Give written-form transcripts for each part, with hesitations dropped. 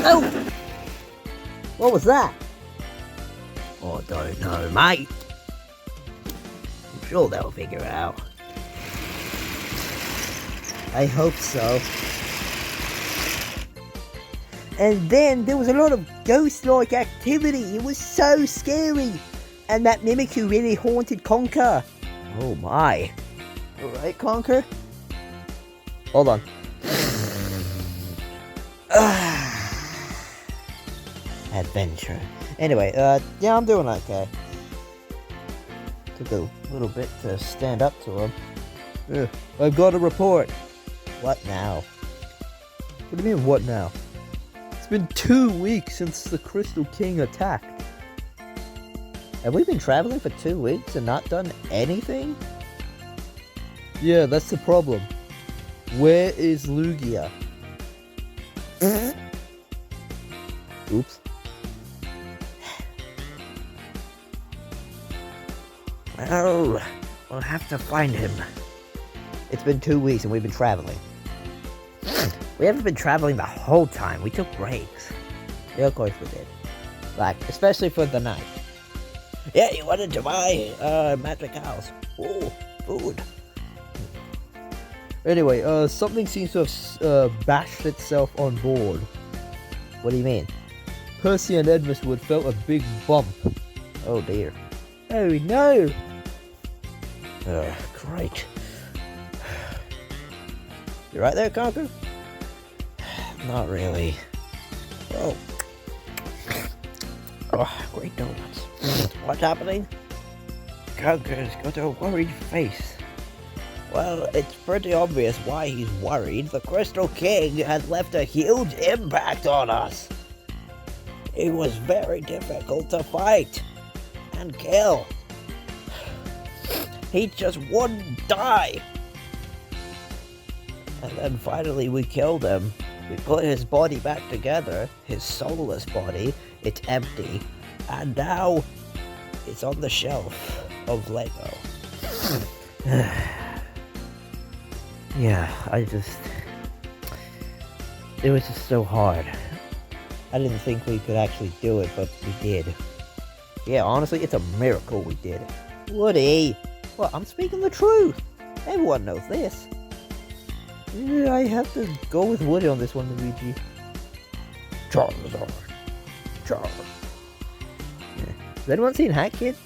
Oh! What was that? I don't know, mate. I'm sure they'll figure it out. I hope so. And then there was a lot of ghost-like activity. It was so scary. And that Mimikyu really haunted Conker. Oh my. Alright, Conker? Hold on. Adventure. Anyway, yeah, I'm doing okay. Took a little bit to stand up to him. I've got a report. What now? What do you mean, what now? It's been 2 weeks since the Crystal King attacked. Have we been traveling for 2 weeks and not done anything? Yeah, that's the problem. Where is Lugia? Oops. Well, we'll have to find him. It's been 2 weeks and we've been traveling. We haven't been traveling the whole time. We took breaks. Yeah, of course we did. Like, especially for the night. Yeah, you wanted to buy, magic house. Oh, food. Anyway, something seems to have, bashed itself on board. What do you mean? Percy and Edmundwood felt a big bump. Oh dear. Oh no! Great. You right there, Conker? Not really. Oh. Oh, great donuts. What's happening? Conker's got a worried face. Well, it's pretty obvious why he's worried. The Crystal King has left a huge impact on us. It was very difficult to fight and kill. He just wouldn't die. And then finally we killed him. We put his body back together, his soulless body. It's empty. And now it's on the shelf of Lego. Yeah, it was just so hard. I didn't think we could actually do it, but we did. Yeah, honestly, it's a miracle we did it. Woody! Well, I'm speaking the truth. Everyone knows this. Yeah, I have to go with Woody on this one, Luigi. Charizard. Charizard. Yeah. Has anyone seen Hat Kid?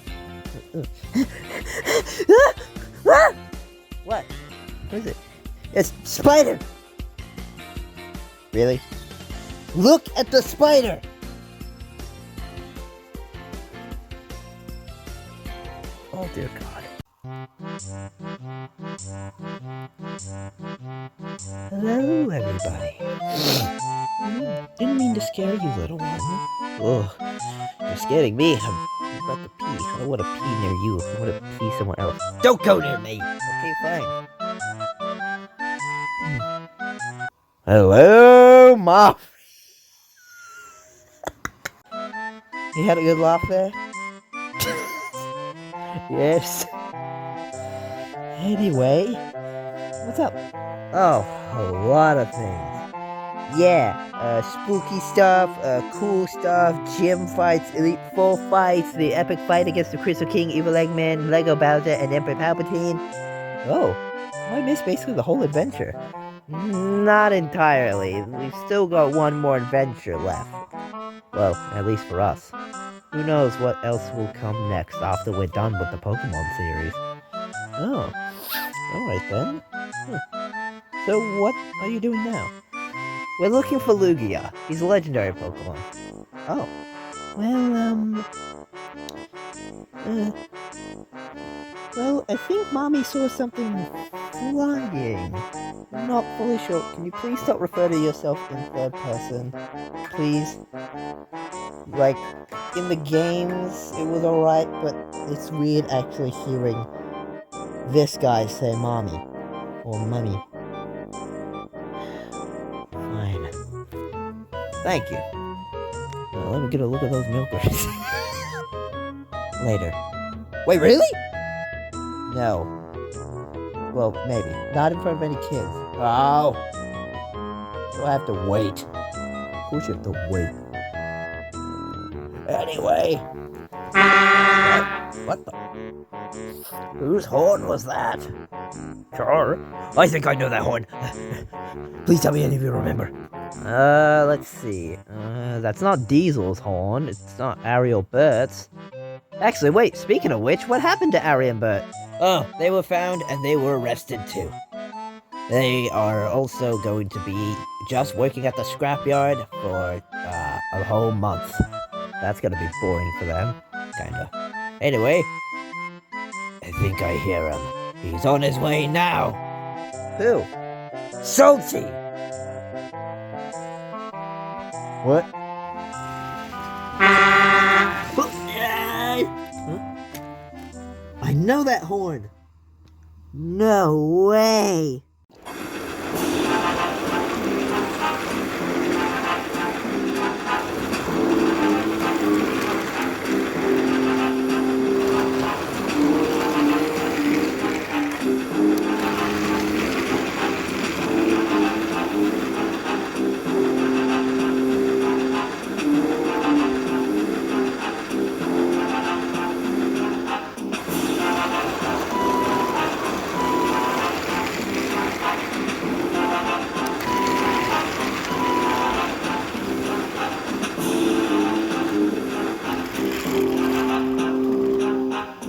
What? What is it? It's Spider! Really? Look at the spider! Oh dear God. Hello, everybody. Didn't mean to scare you, little one. Oh, you're scaring me. I'm about to pee. I don't want to pee near you. I want to pee somewhere else. Don't go near me! Okay, fine. Hello, Mom. You had a good laugh there? Yes. Anyway, what's up? Oh, a lot of things. Yeah, spooky stuff, cool stuff, gym fights, elite 4 fights, the epic fight against the Crystal King, Evil Eggman, Lego Bowser, and Emperor Palpatine. Oh, I missed basically the whole adventure. Not entirely. We've still got one more adventure left. Well, at least for us. Who knows what else will come next after we're done with the Pokemon series. Oh, alright then. So what are you doing now? We're looking for Lugia. He's a legendary Pokemon. Oh. Well, I think Mommy saw something flying. I'm not fully sure. Can you please stop referring to yourself in third person? Please? Like, in the games, it was alright, but it's weird actually hearing this guy say Mommy. Or Mummy. Fine. Thank you. Now, let me get a look at those milkers. Later. Wait, really? No. Well, maybe. Not in front of any kids. Oh. So I have to wait. course you have to wait. Anyway. What the? Whose horn was that? Sure. I think I know that horn. Please tell me any of you remember. Let's see. That's not Diesel's horn. It's not Ariel Bert's. Actually, wait, speaking of which, what happened to Ari and Bert? Oh, they were found and they were arrested too. They are also going to be just working at the scrapyard for a whole month. That's gonna be boring for them, kinda. Anyway, I think I hear him. He's on his way now. Who? Salty! What? I know that horn. No way.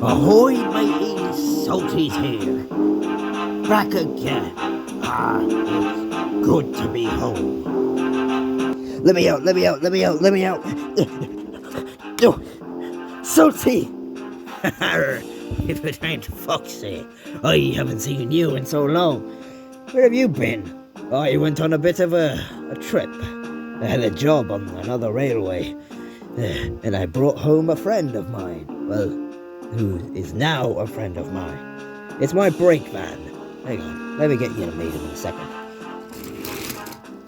Ahoy, matey, Salty's here. Back again. It's good to be home. Let me out, let me out, let me out, let me out. Oh, Salty! If it ain't Foxy, I haven't seen you in so long. Where have you been? I went on a bit of a trip. I had a job on another railway. And I brought home a friend of mine. Well, who is now a friend of mine. It's my brake van. Hang on, let me get you to meet him in a second.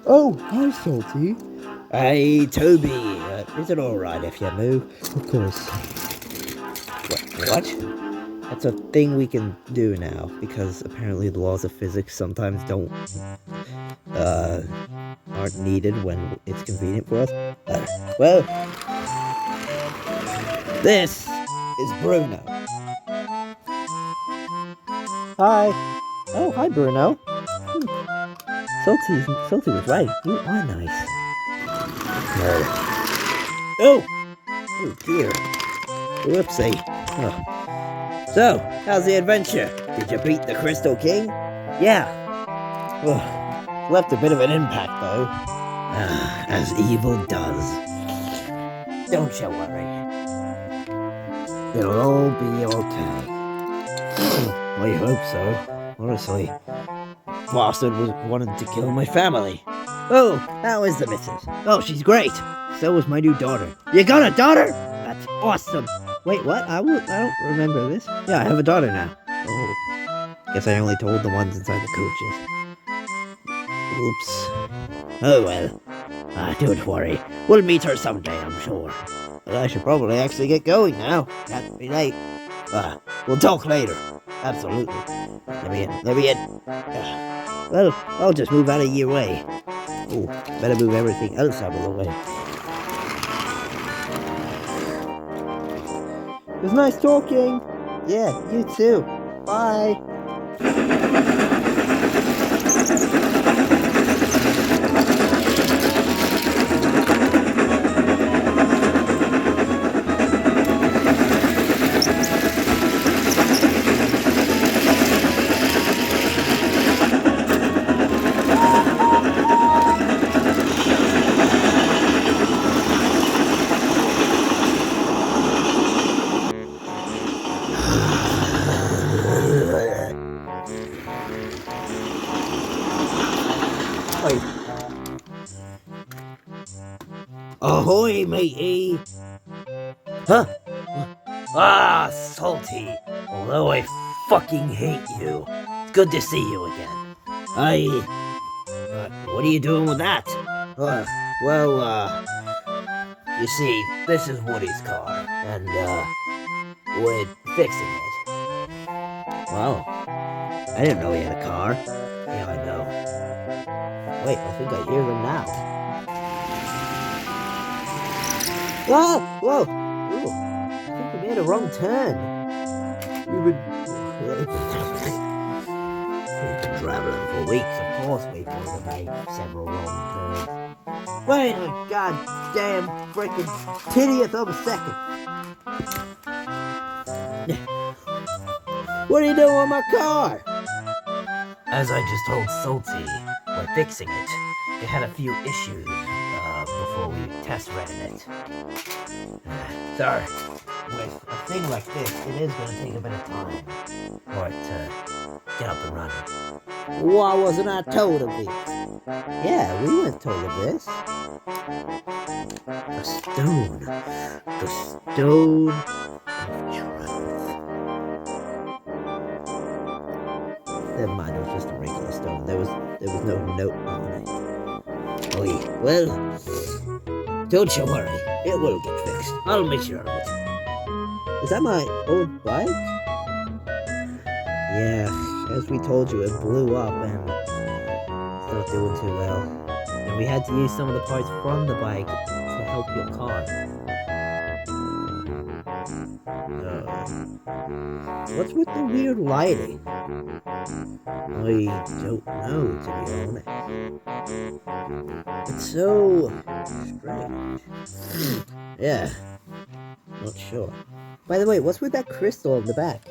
Oh, hi, Salty. Hey, Toby. Is it alright if you move? Of course. What? That's a thing we can do now, because apparently the laws of physics sometimes aren't needed when it's convenient for us. Well, this is Bruno. Hi. Oh, hi, Bruno. Salty was right. You are nice. Oh! Oh, dear. Whoopsie. Oh. So, how's the adventure? Did you beat the Crystal King? Yeah. Oh, left a bit of an impact, though. As evil does. Don't you worry. It'll all be okay. I hope so. Honestly, bastard was wanting to kill my family. Oh, how is the missus? Oh, she's great. So was my new daughter. You got a daughter? That's awesome. Wait, what? I don't remember this. Yeah, I have a daughter now. Oh, guess I only told the ones inside the coaches. Oops. Oh well. Don't worry. We'll meet her someday, I'm sure. But I should probably actually get going now. Can't be late. We'll talk later. Absolutely. Let me in. Well, I'll just move out of your way. Oh, better move everything else out of the way. It was nice talking. Yeah, you too. Bye. Ahoy, matey! Huh? Salty. Although I fucking hate you, it's good to see you again. What are you doing with that? You see, this is Woody's car, and, we're fixing it. Wow. I didn't know he had a car. Yeah, I know. Wait, I think I hear them now. Ah! Whoa! Ooh, I think we made a wrong turn. We've been traveling for weeks, of course we would have made several wrong turns. Wait a goddamn freaking tittieth of a second. What are you doing with my car? As I just told Salty, we're fixing it. It had a few issues before we test ran it. Sorry. With a thing like this, it is going to take a bit of time for it to get up and running. Why wasn't I told of this? Yeah, we weren't told of this. The stone. The stone of truth. Never mind, it was just a regular stone. There was no note on it. Oh yeah, well, don't you worry. It will get fixed. I'll make sure of it. Is that my old bike? Yeah, as we told you, it blew up and it's not doing too well. And we had to use some of the parts from the bike to help your car. What's with the weird lighting? I don't know, to be honest. It's so strange. Yeah, not sure. By the way, what's with that crystal in the back?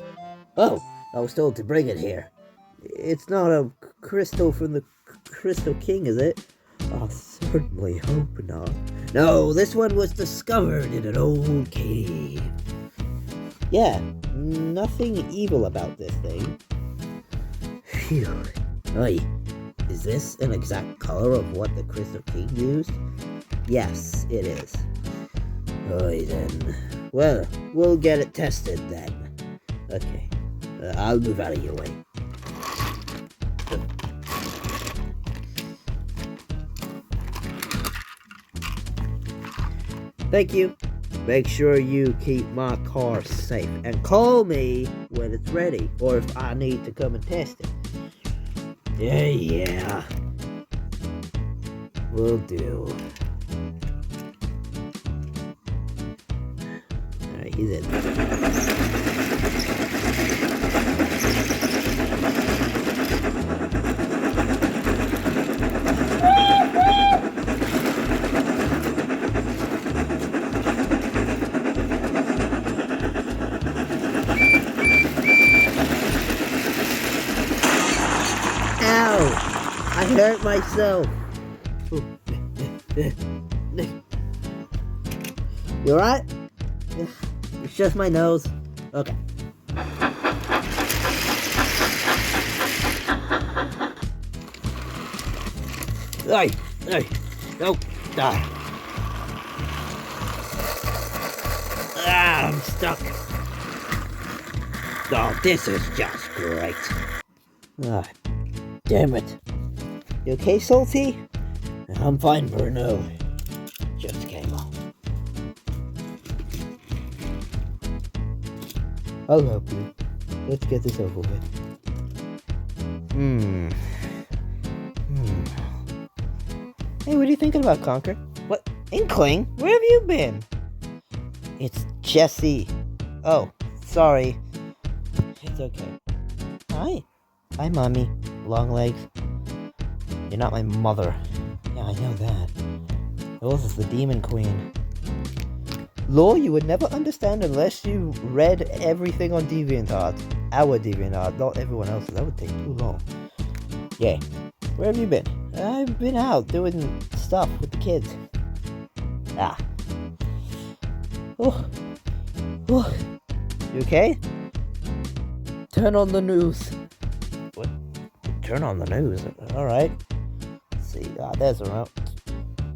Oh, I was told to bring it here. It's not a crystal from the Crystal King, is it? I certainly hope not. No, this one was discovered in an old cave. Yeah, nothing evil about this thing. Phew. Oi, is this an exact color of what the Crystal King used? Yes, it is. Oi then. Well, we'll get it tested then. Okay, I'll move out of your way. Thank you. Make sure you keep my car safe and call me when it's ready or if I need to come and test it. Yeah. Will do. Alright, he's in. Ow! I hurt myself. You alright? It's just my nose. Okay. Hey! No! I'm stuck. Oh, this is just great. Ah, damn it. You okay, Salty? I'm fine, Bruno. Just came on. I'll help you. Let's get this over with. Hey, what are you thinking about, Conker? What? Inkling? Where have you been? It's Jesse. Oh, sorry. It's okay. Hi. Hi, Mommy. Long legs. You're not my mother. Yeah, I know that. Rose is the Demon Queen. Lore you would never understand unless you read everything on DeviantArt. Our DeviantArt, not everyone else's. That would take too long. Yeah. Where have you been? I've been out doing stuff with the kids. Ah. Oh. You okay? Turn on the news. What? Turn on the news? Alright. Let's see. There's a route.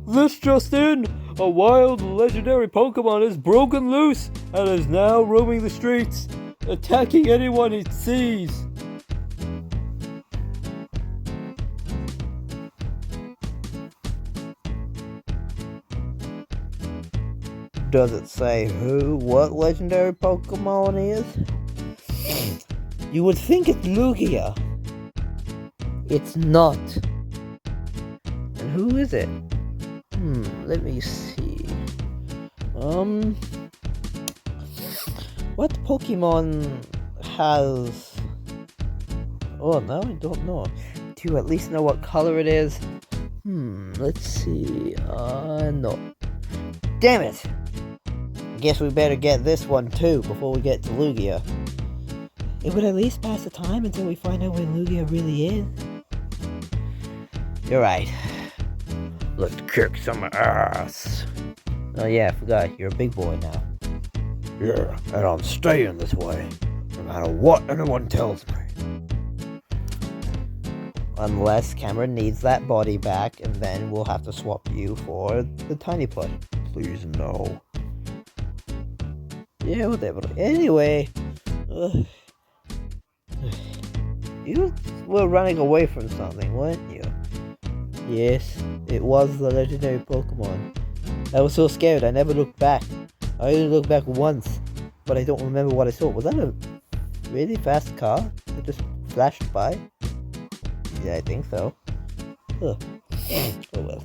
This just in! A wild legendary Pokemon is broken loose and is now roaming the streets, attacking anyone it sees. Does it say what legendary Pokemon is? You would think it's Lugia. It's not. And who is it? Let me see. What Pokemon has... Oh, no, I don't know. Do you at least know what color it is? Let's see. No. Damn it! Guess we better get this one too before we get to Lugia. It would at least pass the time until we find out where Lugia really is. You're right. Let's kick some ass. Oh yeah, I forgot. You're a big boy now. Yeah, and I'm staying this way, no matter what anyone tells me. Unless Cameron needs that body back, and then we'll have to swap you for the tiny plush. Please no. Yeah, whatever. Anyway, you were running away from something, weren't you? Yes, it was the legendary Pokemon. I was so scared, I never looked back. I only looked back once, but I don't remember what I saw. Was that a really fast car that just flashed by? Yeah, I think so. Oh well.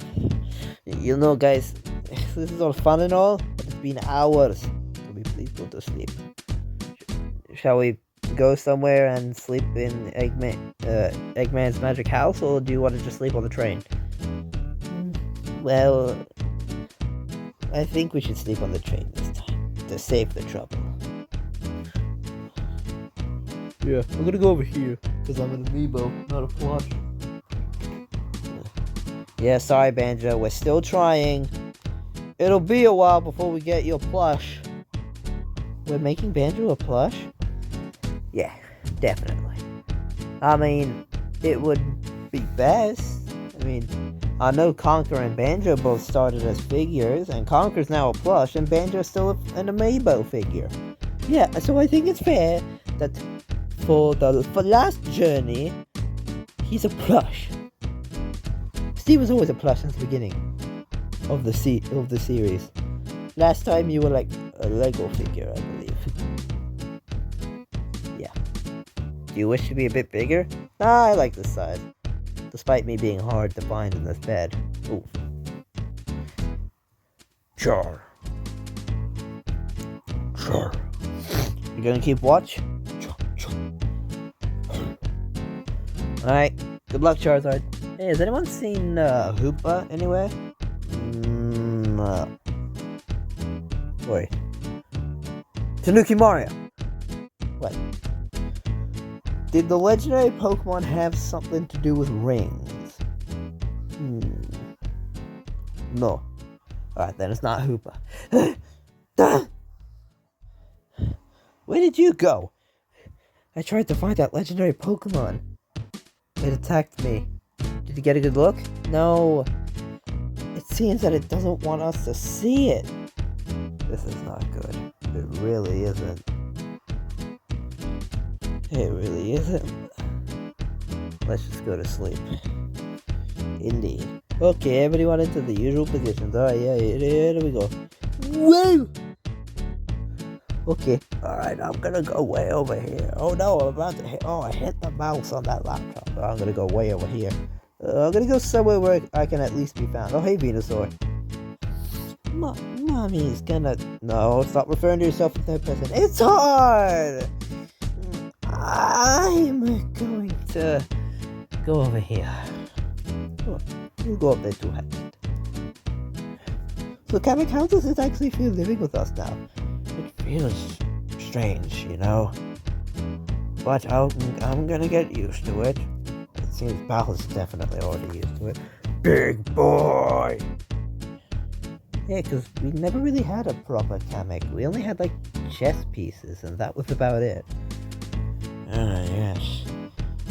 You know, guys, this is all fun and all, but it's been hours. Can we please go to sleep? Shall we go somewhere and sleep in Eggman's magic house, or do you want to just sleep on the train? Well, I think we should sleep on the train this time, to save the trouble. Yeah, I'm gonna go over here, because I'm an amiibo, not a plush. Yeah, sorry Banjo, we're still trying. It'll be a while before we get your plush. We're making Banjo a plush? Yeah, definitely. I mean, it would be best. I mean, I know Conker and Banjo both started as figures, and Conker's now a plush, and Banjo's still an amiibo figure. Yeah, so I think it's fair that for last journey, he's a plush. Steve was always a plush since the beginning of the series. Last time you were like a Lego figure, I believe. Yeah. Do you wish to be a bit bigger? Nah, I like this size. Despite me being hard to find in this bed. Ooh. Sure. You gonna keep watch? Alright. Good luck, Charizard. Hey, has anyone seen Hoopa anywhere? Wait. Tanuki Mario! What? Did the legendary Pokemon have something to do with rings? No. Alright, then it's not Hoopa. Where did you go? I tried to find that legendary Pokemon. It attacked me. Did you get a good look? No. It seems that it doesn't want us to see it. This is not good. It really isn't. It really isn't. Let's just go to sleep. Indeed. Okay, everyone into the usual positions. Alright, yeah, here we go. Woo! Okay, alright, I'm gonna go way over here. Oh no, I'm about to hit. Oh, I hit the mouse on that laptop. I'm gonna go way over here. I'm gonna go somewhere where I can at least be found. Oh, hey, Venusaur. Mommy's gonna... No, stop referring to yourself in third person. It's hard! I'm going to go over here. Oh, you go up there too, Hatchet. So, Kamek, how does it actually feel living with us now? It feels strange, you know? But I'm gonna get used to it. It seems Bal's definitely already used to it. Big boy! Yeah, because we never really had a proper Kamek. We only had, like, chess pieces, and that was about it. Yes.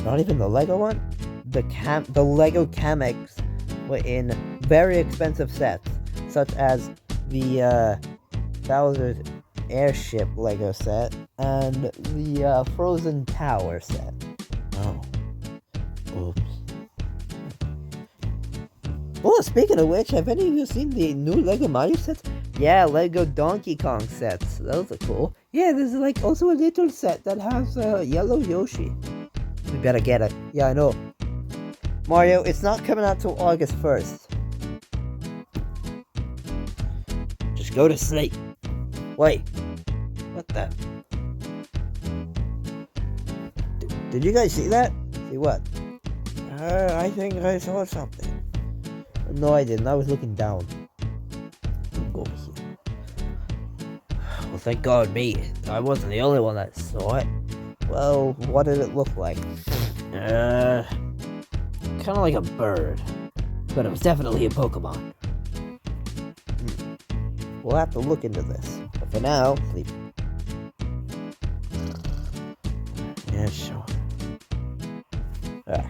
Not even the Lego one? The Lego Kameks were in very expensive sets, such as the Bowser's Airship Lego set and the Frozen Tower set. Oh. Oops. Oh, speaking of which, have any of you seen the new Lego Mario sets? Yeah, Lego Donkey Kong sets. Those are cool. Yeah, there's like also a little set that has yellow Yoshi. We better get it. Yeah, I know. Mario, it's not coming out till August 1st. Just Just go to sleep. Wait. What the? Did you guys see that? See what? I think I saw something. No, I didn't. I was looking down. Go over here. Well, thank God I wasn't the only one that saw it. Well, what did it look like? Kind of like a bird. But it was definitely a Pokemon. We'll have to look into this. But for now, sleep. Yeah, sure. Alright.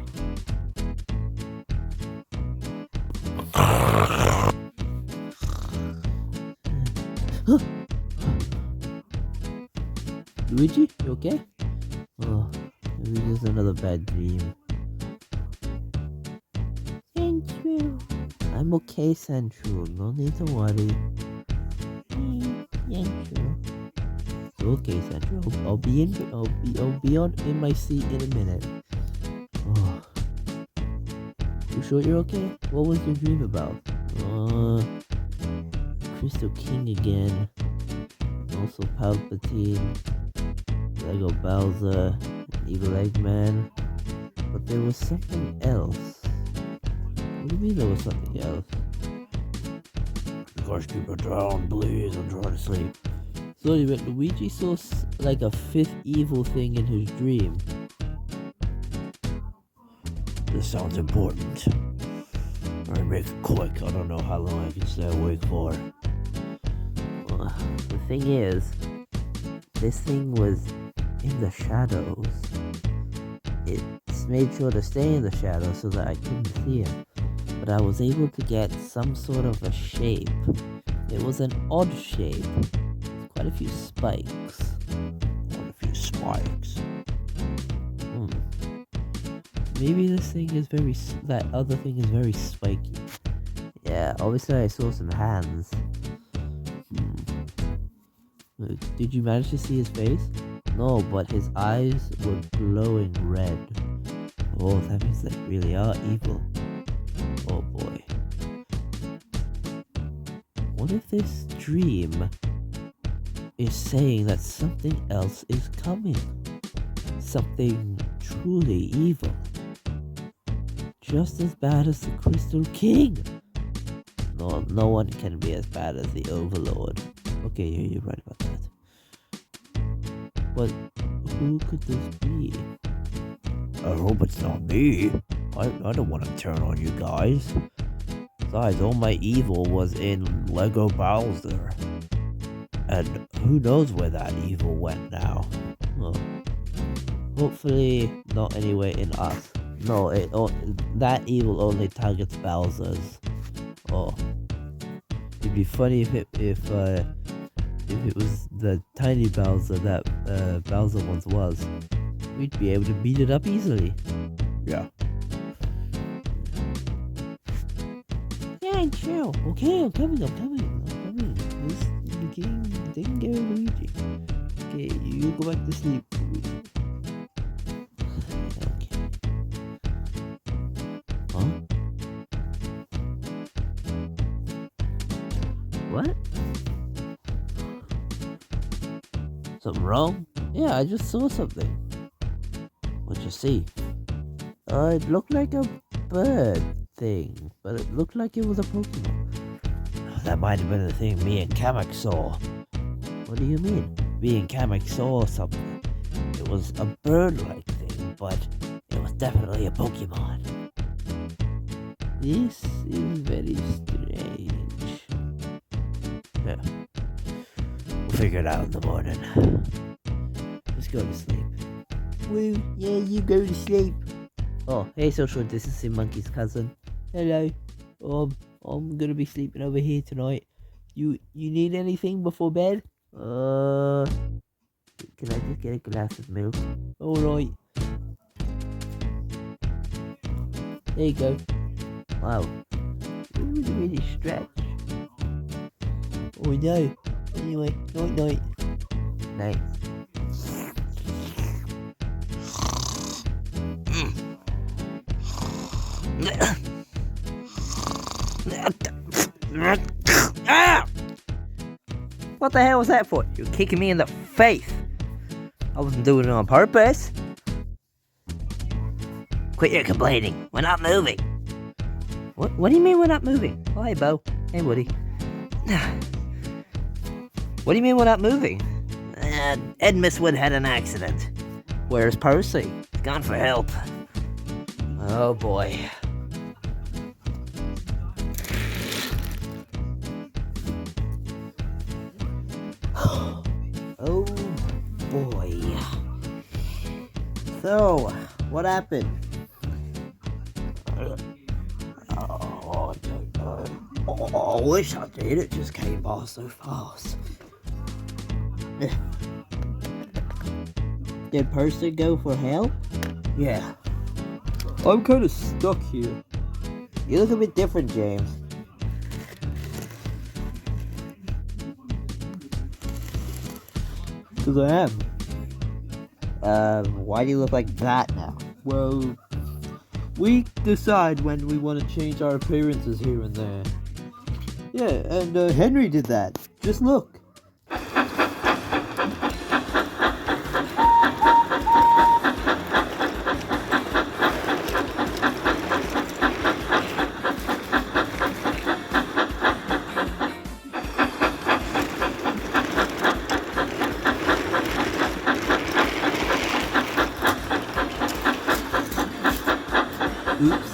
Luigi, you okay? Oh, maybe just another bad dream. Central. I'm okay, Central. No need to worry. Central. Okay, Central. I'll be in my seat in a minute. Oh. You sure you're okay? What was your dream about? Crystal King again. Also Palpatine. Lego Bowser. Evil Eggman. But there was something else. What do you mean there was something else? Gosh, keep it down, please. I'm trying to sleep. Sorry, but Luigi saw like a fifth evil thing in his dream. This sounds important. Alright, make it quick. I don't know how long I can stay awake for. The thing is, this thing was in the shadows. It made sure to stay in the shadows so that I couldn't see him. But I was able to get some sort of a shape. It was an odd shape. Quite a few spikes. Maybe this thing is that other thing is very spiky. Yeah, obviously I saw some hands. Did you manage to see his face? No, but his eyes were glowing red. Oh, that means they really are evil. Oh boy. What if this dream is saying that something else is coming? Something truly evil. Just as bad as the Crystal King. No one can be as bad as the Overlord. Okay, you're right about that. But who could this be? I hope it's not me. I don't want to turn on you guys. Besides, all my evil was in Lego Bowser. And who knows where that evil went now. Oh. Hopefully not anywhere in us. No, that evil only targets Bowser's. Oh. It'd be funny if it was the tiny Bowser that Bowser once was. We'd be able to beat it up easily. Yeah. Yeah, chill. Okay, I'm coming. This didn't go Luigi. Okay, you go back to sleep. Okay. Huh? What? Something wrong? Yeah, I just saw something. What'd you see? It looked like a bird thing, but it looked like it was a Pokemon. That might have been the thing me and Kamek saw. What do you mean? Me and Kamek saw something. It was a bird-like thing, but it was definitely a Pokemon. This is very strange. Yeah. We'll figure it out in the morning. Let's go to sleep. Woo, yeah, you go to sleep. Oh, hey, social distancing monkey's cousin. Hello. I'm gonna be sleeping over here tonight. You need anything before bed? Can I just get a glass of milk? Alright. There you go. Wow. It was really stretch. Oh no. Anyway, night. Night. What the hell was that for? You're kicking me in the face. I wasn't doing it on purpose. Quit your complaining. We're not moving. What do you mean we're not moving? Oh, hey, Bo. Hey, Woody. What do you mean we're not moving? Ed Misswood had an accident. Where's Percy? He's gone for help. Oh, boy. Oh, boy. So, what happened? I wish I did. It just came by so fast. Did Percy go for help? Yeah. I'm kind of stuck here. You look a bit different, James. Because I am. Why do you look like that now? Well, we decide when we want to change our appearances here and there. Yeah, and Henry did that. Just look. Oops.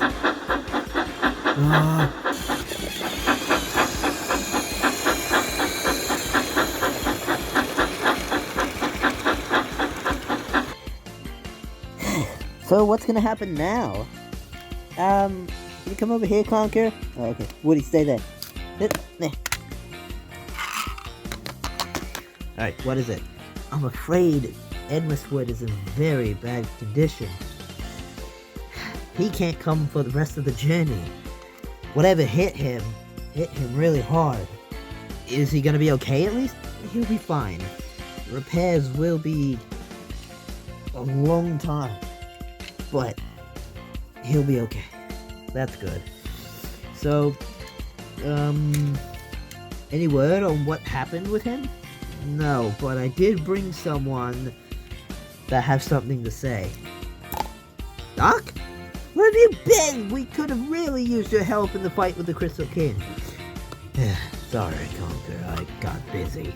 So what's gonna happen now? Can you come over here, Conker? Oh, okay. Woody, stay there. Alright, what is it? I'm afraid Edmund's is in very bad condition. He can't come for the rest of the journey. Whatever hit him really hard. Is he gonna be okay at least? He'll be fine. Repairs will be a long time, but he'll be okay. That's good. So, any word on what happened with him? No, but I did bring someone that has something to say. Doc? Where have you been? We could have really used your help in the fight with the Crystal King. Sorry, Conker, I got busy.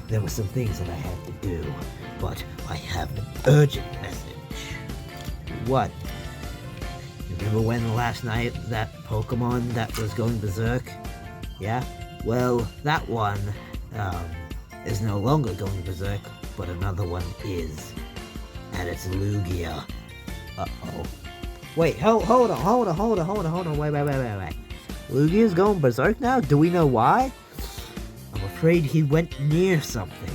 There were some things that I had to do, but I have an urgent message. What? Remember when last night that Pokemon that was going berserk? Yeah? Well, that one, is no longer going berserk, but another one is. And it's Lugia. Uh-oh. Wait, hold on, wait. Lugia's going berserk now? Do we know why? I'm afraid he went near something.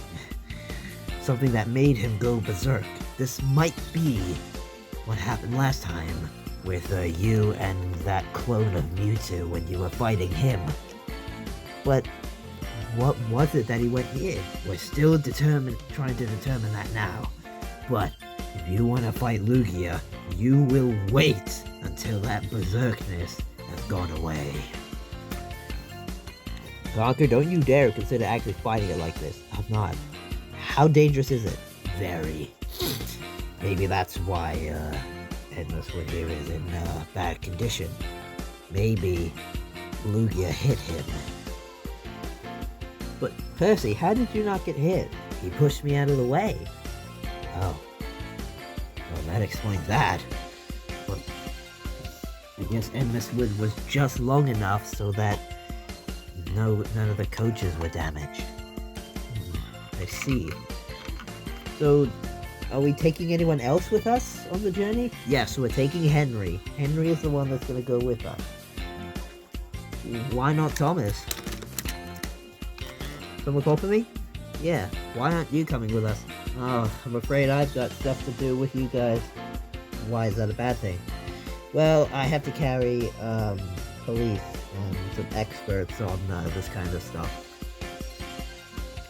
Something that made him go berserk. This might be what happened last time with you and that clone of Mewtwo when you were fighting him. But what was it that he went near? We're still trying to determine that now. But if you want to fight Lugia, you will wait until that berserkness has gone away. Conker, don't you dare consider actually fighting it like this. I'm not. How dangerous is it? Very. Maybe that's why Headless Wood here is in bad condition. Maybe Lugia hit him. But Percy, how did you not get hit? He pushed me out of the way. Oh. Well, that explains that. But I guess Endless Wood was just long enough so that none of the coaches were damaged. I see. So, are we taking anyone else with us on the journey? Yes, we're taking Henry. Henry is the one that's going to go with us. Why not Thomas? Someone call for me? Yeah, why aren't you coming with us? Oh, I'm afraid I've got stuff to do with you guys. Why is that a bad thing? Well, I have to carry, police and some experts on this kind of stuff.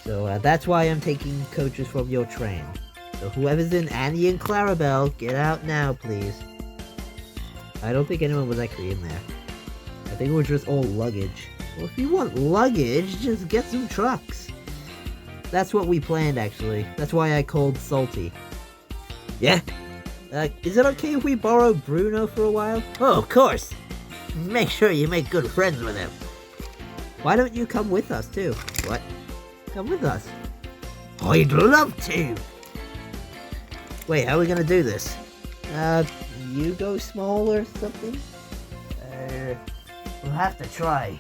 So, that's why I'm taking coaches from your train. So whoever's in Annie and Clarabelle, get out now, please. I don't think anyone was actually in there. I think it was just all luggage. Well, if you want luggage, just get some trucks. That's what we planned, actually. That's why I called Salty. Yeah? Is it okay if we borrow Bruno for a while? Oh, of course! Make sure you make good friends with him. Why don't you come with us, too? What? Come with us? I'd love to! Wait, how are we gonna do this? You go small or something? We'll have to try.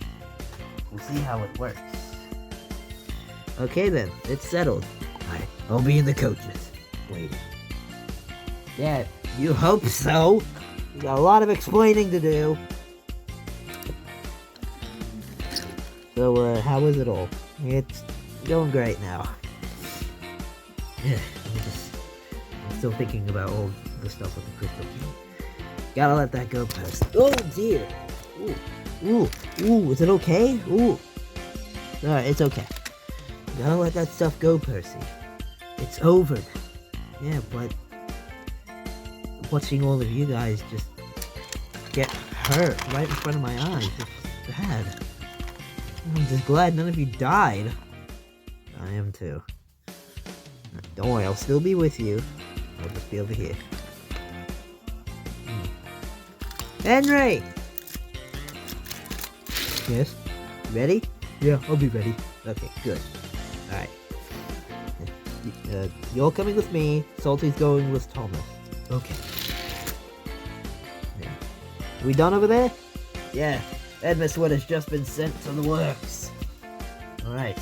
We'll see how it works. Okay then, it's settled. Alright, I'll be in the coaches. Wait. Yeah, you hope so. We got a lot of explaining to do. So, how is it all? It's going great now. Yeah, I'm still thinking about all the stuff with the crystal key. Gotta let that go first. Oh dear! Ooh, is it okay? Ooh. Alright, it's okay. Gotta let that stuff go, Percy. It's over. Yeah, but watching all of you guys just get hurt right in front of my eyes, it's bad. I'm just glad none of you died. I am too. Don't worry, I'll still be with you. I'll just be over here. Henry! Yes? Ready? Yeah, I'll be ready. Okay, good. Alright. You're coming with me. Salty's going with Thomas. Okay. Yeah. We done over there? Yeah. Edmus Wood has just been sent to the works. Alright.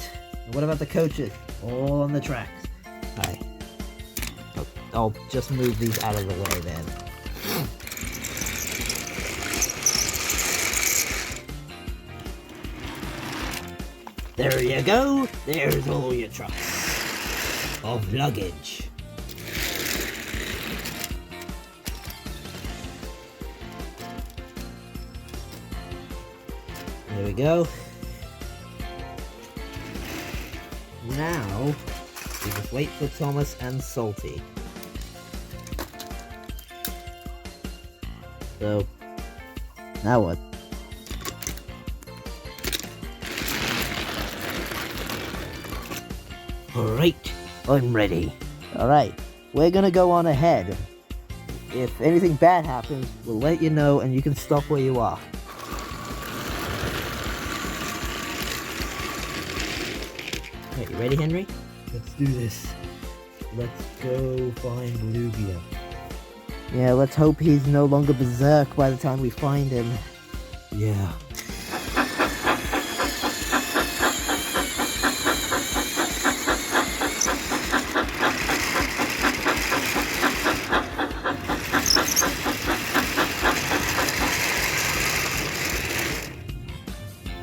What about the coaches? All on the tracks. Alright. I'll just move these out of the way then. There you go. There's all your trucks of luggage. There we go. Now, we just wait for Thomas and Salty. So, now what? Alright, I'm ready. Alright, we're gonna go on ahead. If anything bad happens, we'll let you know and you can stop where you are. Okay, you ready, Henry? Let's do this. Let's go find Lubia. Yeah, let's hope he's no longer berserk by the time we find him. Yeah.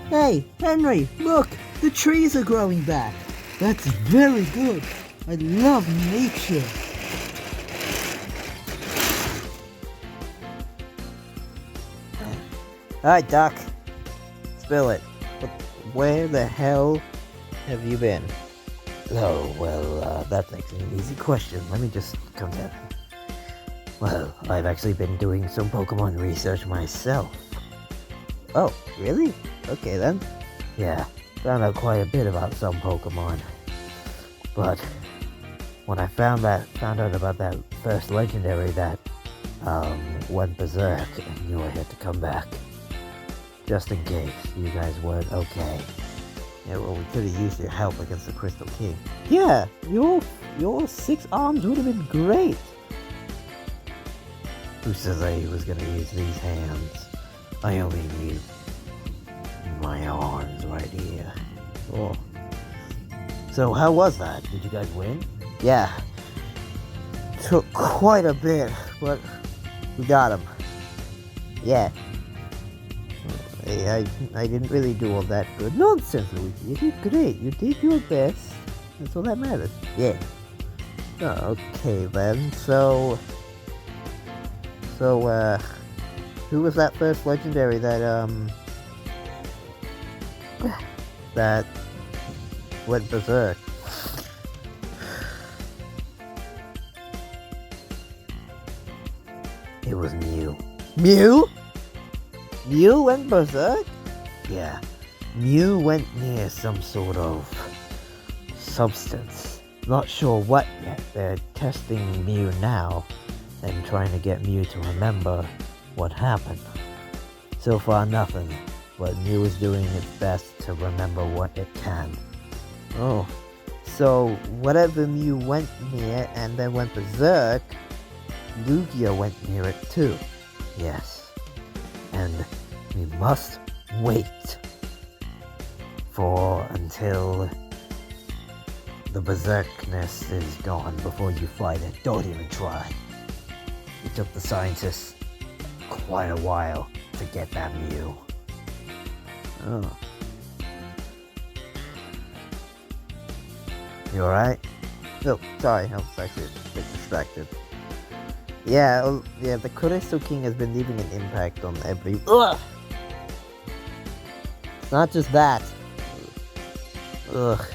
Hey, Henry, look! The trees are growing back! That's very good! I love nature! Alright, Doc. Spill it. But where the hell have you been? Oh, well, that's actually an easy question. Let me just come down. Well, I've actually been doing some Pokemon research myself. Oh, really? Okay then. Yeah, found out quite a bit about some Pokemon. But when I found out about that first legendary that went berserk, I knew I had to come back. Just in case you guys weren't okay. Yeah, well, we could have used your help against the Crystal King. Yeah, your 6 arms would have been great. Who says I was gonna use these hands? I only need my arms right here. Oh. So how was that? Did you guys win? Yeah. Took quite a bit, but we got him. Yeah. I didn't really do all that good. Nonsense, Luigi. You did great. You did your best. That's all that matters. Yeah. Okay then. So, who was that first legendary that that went berserk? It was Mew. Mew? Mew went berserk? Yeah. Mew went near some sort of substance. Not sure what yet. They're testing Mew now and trying to get Mew to remember what happened. So far, nothing, but Mew is doing its best to remember what it can. Oh, so whatever Mew went near and then went berserk, Lugia went near it too. Yes, and we must wait until the berserkness is gone before you fight it. Don't even try. It took the scientists quite a while to get that Mew. Oh. You alright? Oh, sorry, I was actually a bit distracted. Yeah, the Crystal King has been leaving an impact on every... Ugh! Not just that. Ugh.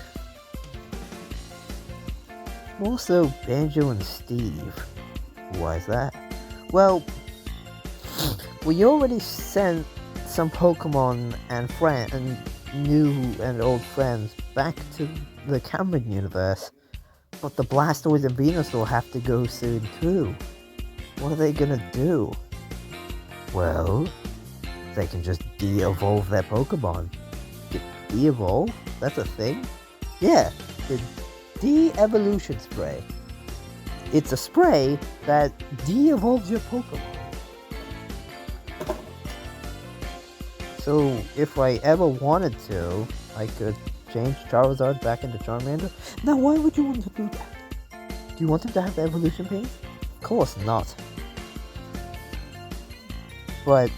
Also, Banjo and Steve. Why is that? Well, we already sent some Pokemon and new and old friends back to the Cameron universe, but the Blastoise and Venusaur have to go soon too. What are they gonna do? Well, they can just de-evolve their Pokemon. De-evolve? That's a thing? Yeah, the de-evolution spray. It's a spray that de-evolves your Pokemon. So, if I ever wanted to, I could change Charizard back into Charmander. Now, why would you want to do that? Do you want him to have the evolution pain? Of course not. But,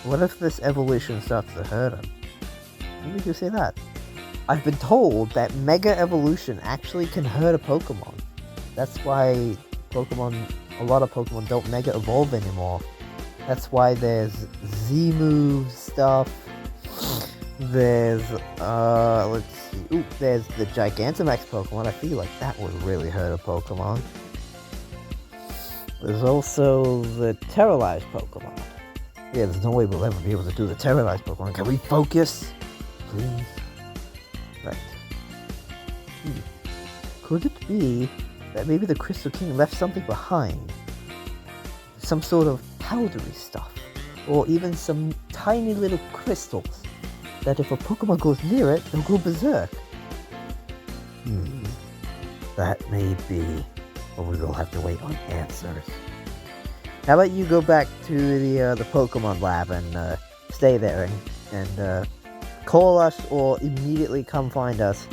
what if this evolution starts to hurt him? When did you say that? I've been told that Mega Evolution actually can hurt a Pokemon. That's why a lot of Pokemon don't Mega Evolve anymore. That's why there's Z-move stuff. There's, let's see. Ooh, there's the Gigantamax Pokemon. I feel like that would really hurt a Pokemon. There's also the Terralized Pokemon. Yeah, there's no way we'll ever be able to do the Terralized Pokemon. Can we focus? Please? Right. Could it be that maybe the Crystal King left something behind? Some sort of powdery stuff. Or even some tiny little crystals that if a Pokemon goes near it, they'll go berserk. That may be, but we will have to wait on answers. How about you go back to the Pokemon lab and stay there and call us or immediately come find us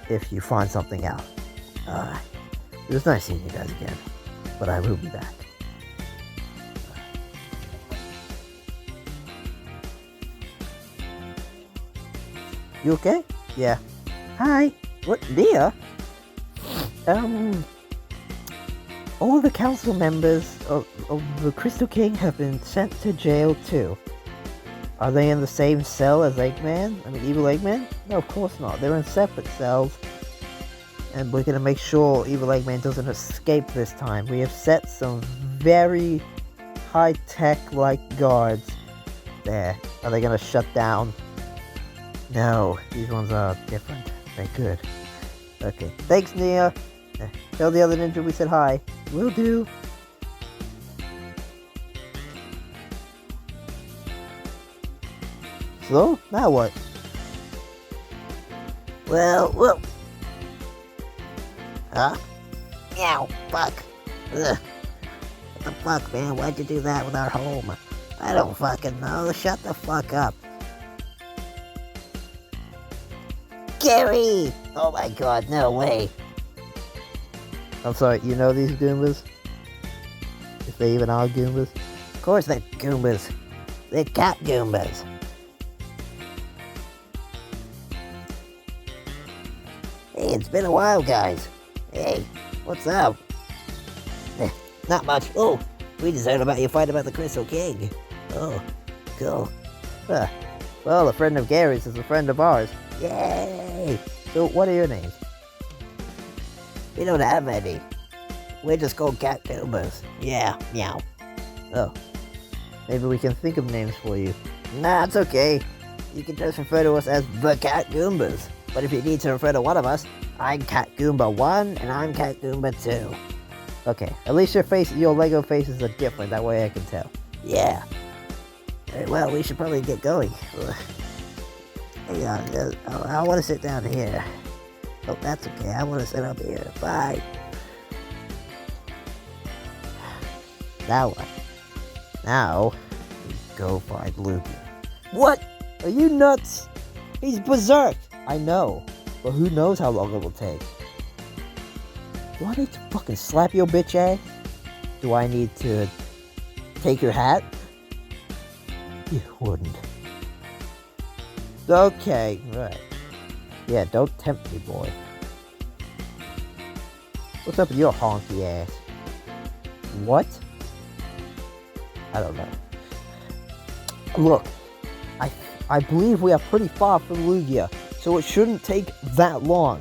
if you find something out. It was nice seeing you guys again, but I will be back. You okay? Yeah. Hi. What, Leah? All the council members of the Crystal King have been sent to jail too. Are they in the same cell as Eggman? I mean, Evil Eggman? No, of course not. They're in separate cells. And we're gonna make sure Evil Eggman doesn't escape this time. We have set some very high-tech like guards there. Are they gonna shut down? No, these ones are different. They're good. Okay, thanks, Nia. Tell the other ninja we said hi. Will do. So, now what? Well. Huh? Meow, fuck. Ugh. What the fuck, man? Why'd you do that with our home? I don't fucking know. Shut the fuck up. Gary! Oh my god, no way. I'm sorry, you know these Goombas? If they even are Goombas? Of course they're Goombas. They're cat Goombas. Hey, it's been a while, guys. Hey, what's up? Not much. Oh, we just heard about your fight about the Crystal King. Oh, cool. Well, a friend of Gary's is a friend of ours. Yay! So, what are your names? We don't have any. We're just called cat Goombas. Yeah, meow. Oh. Maybe we can think of names for you. Nah, it's okay. You can just refer to us as the cat Goombas. But if you need to refer to one of us, I'm Cat Goomba 1 and I'm Cat Goomba 2. Okay, at least your Lego faces are different, that way I can tell. Yeah. Very well, we should probably get going. Hang on, I want to sit down here. Oh, that's okay, I want to sit up here. Bye. Now what? Now, we go find Lugia. What? Are you nuts? He's berserk! I know, but who knows how long it will take. Do I need to fucking slap your bitch ass? Do I need to take your hat? You wouldn't. Okay, right. Yeah, don't tempt me, boy. What's up with your honky ass? What? I don't know. Look, I believe we are pretty far from Lugia, so it shouldn't take that long.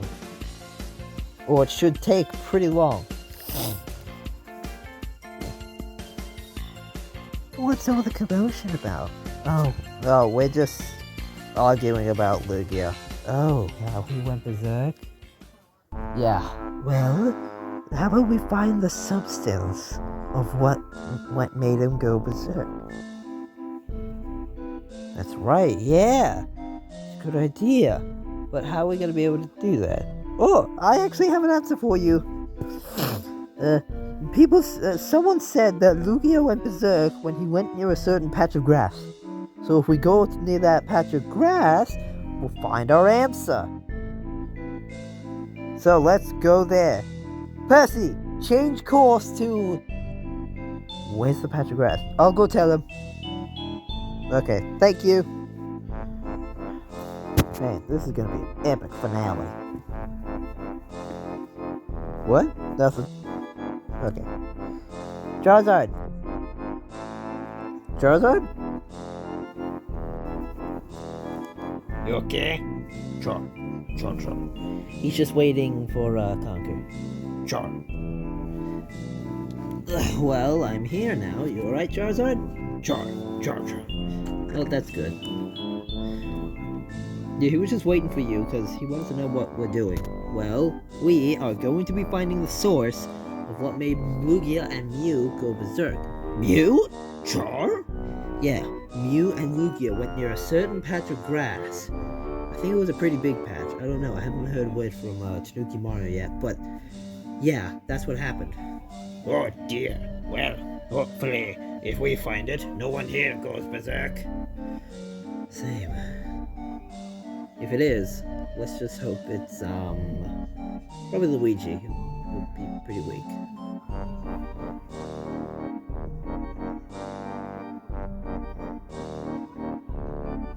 Or it should take pretty long. What's all the commotion about? Oh, we're just arguing about Lugia. Oh, yeah, he went berserk? Yeah. Well, how about we find the substance of what made him go berserk? That's right, yeah. It's a good idea. But how are we going to be able to do that? Oh, I actually have an answer for you. Someone said that Lugia went berserk when he went near a certain patch of grass. So if we go near that patch of grass, we'll find our answer. So let's go there. Percy, change course to... Where's the patch of grass? I'll go tell him. Okay, thank you. Man, this is gonna be an epic finale. What? Nothing. Okay. Charizard! Charizard? You okay? Sure. He's just waiting for Conker. Sure. Well, I'm here now. You alright, Charizard? Sure. Oh, that's good. Yeah, he was just waiting for you because he wanted to know what we're doing. Well, we are going to be finding the source of what made Lugia and Mew go berserk. Mew? Char? Yeah, Mew and Lugia went near a certain patch of grass. I think it was a pretty big patch. I don't know. I haven't heard word from Tanuki Mario yet, but yeah, that's what happened. Oh dear. Well, hopefully, if we find it, no one here goes berserk. Same. If it is, let's just hope it's probably Luigi. Would be pretty weak.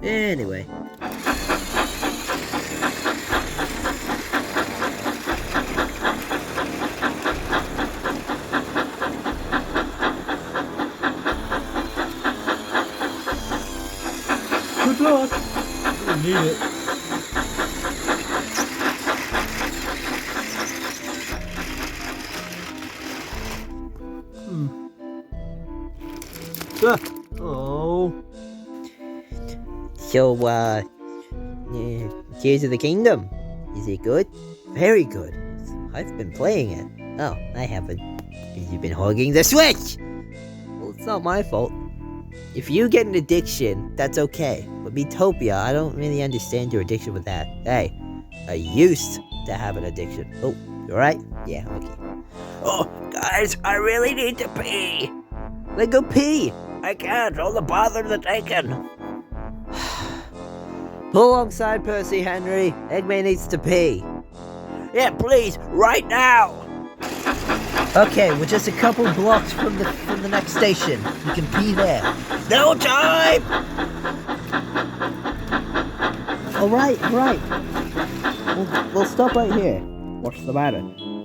Anyway. Good luck. You need it. Oh. So, Tears of the Kingdom. Is it good? Very good. I've been playing it. Oh, I haven't. Because you've been hogging the Switch! Well, it's not my fault. If you get an addiction, that's okay. But Metopia, I don't really understand your addiction with that. Hey, I used to have an addiction. Oh, you alright? Yeah, okay. Oh, guys, I really need to pee. Then go pee! I can't, all the bother that's taken. Pull alongside Percy, Henry. Eggman needs to pee. Yeah, please, right now. Okay, we're just a couple blocks from the next station. You can pee there. No time. Alright. We'll stop right here. What's the matter?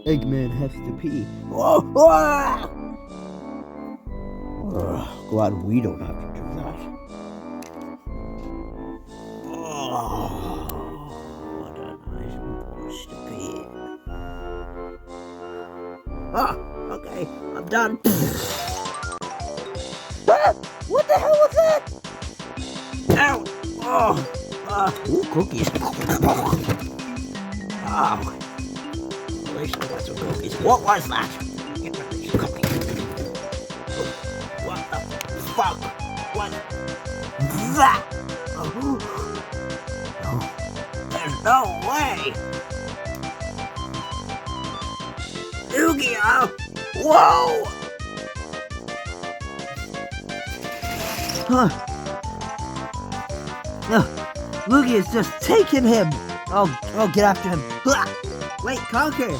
Eggman has to pee. Whoa, whoa. Glad we don't have to do that. Oh, what a nice place to be. Ah, okay, I'm done. Ah, what the hell was that? Ow! Oh, ooh, cookies. Oh. At least I got some cookies. What was that? Get rid of these cookies. Oh, what the fuck? What? That? Oh. No. There's no way. Yu-Gi-Oh! Whoa! Huh. No, Lugia is just taking him. I'll get after him. Wait, Conker.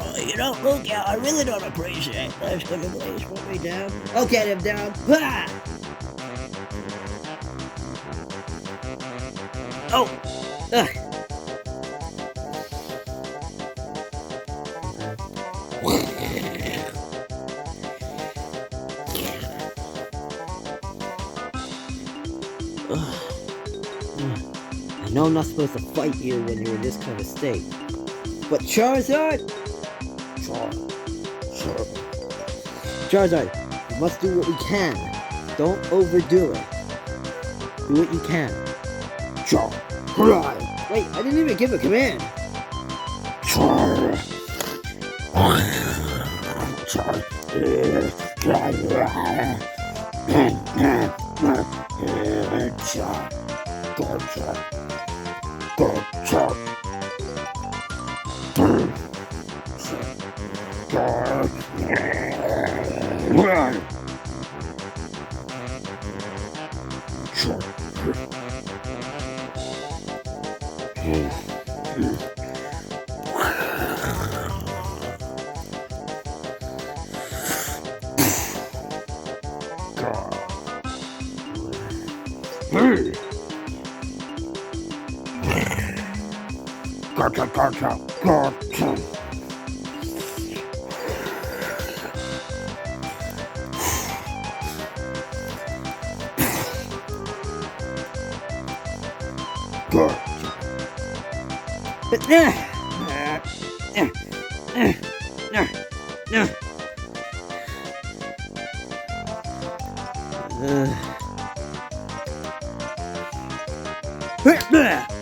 Oh, you know, Lugia, I really don't appreciate this. Could you please put me down? I'll get him down. Oh! Ugh. I know I'm not supposed to fight you when you're in this kind of state, but Charizard, we must do what we can. Don't overdo it. Do what you can. Wait, I didn't even give a command.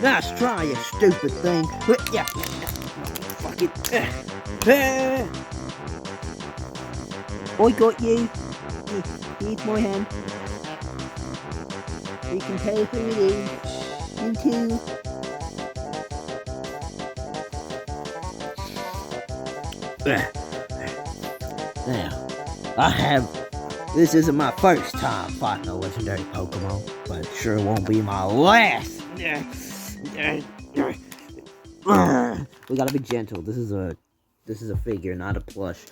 Nice try, you stupid thing. Yeah. Fuck it. I got you. Here's my hand. You can tell who it is. You too. Now, this isn't my first time fighting a legendary Pokemon, but it sure won't be my last. We gotta be gentle. This is a figure, not a plush.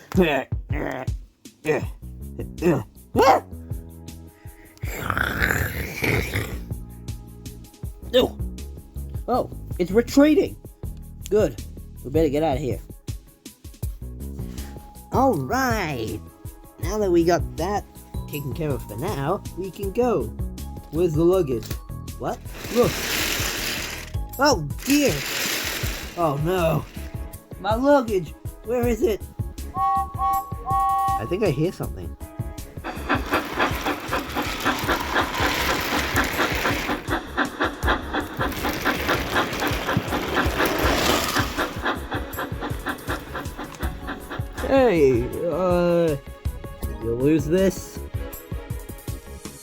No. Oh, it's retreating. Good. We better get out of here. All right. Now that we got that taken care of for now, we can go. Where's the luggage? What? Look. Oh dear. Oh no. My luggage. Where is it? I think I hear something. Hey, did you lose this?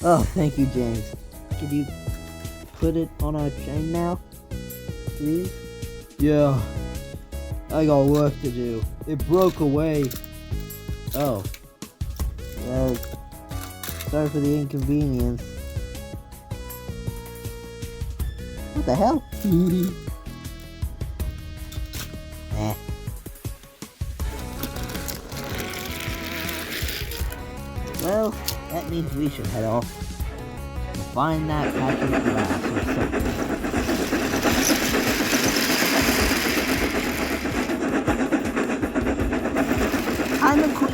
Oh, thank you, James. Could you put it on our chain now, please? Yeah, I got work to do. It broke away. Oh. Well, sorry for the inconvenience. What the hell? Eh. Well, that means we should head off and find that patch of grass or something. I'm a queen.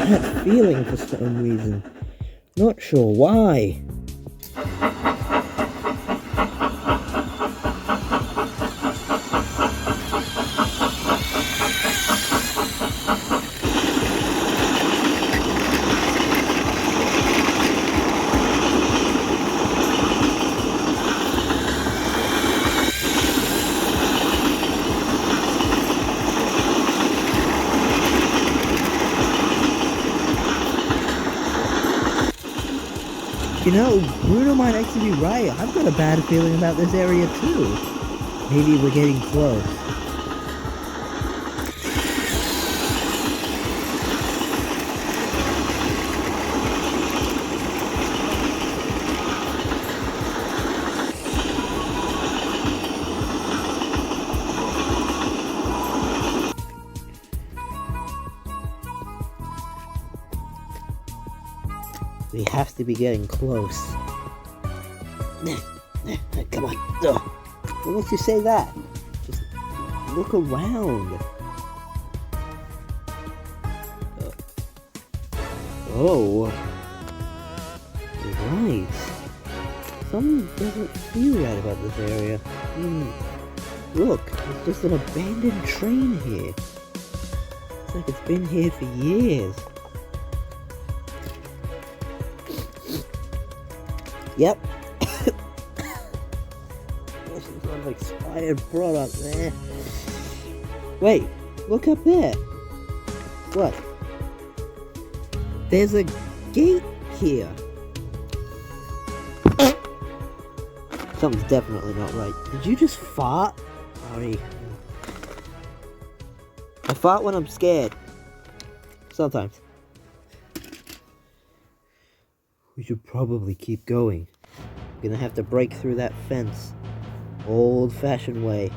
bad feeling for some reason. Not sure why. You know, Bruno might actually be right. I've got a bad feeling about this area too. Maybe we're getting close. We have to be getting close. Come on. What makes you say that? Just look around. Oh. Right. Something doesn't feel right about this area. Look, there's just an abandoned train here. It's like it's been here for years. Yep. There's some sort of expired product there. Wait, look up there. What? There's a gate here. Something's definitely not right. Did you just fart? Sorry. I fart when I'm scared. Sometimes. We should probably keep going. We're gonna have to break through that fence. Old-fashioned way.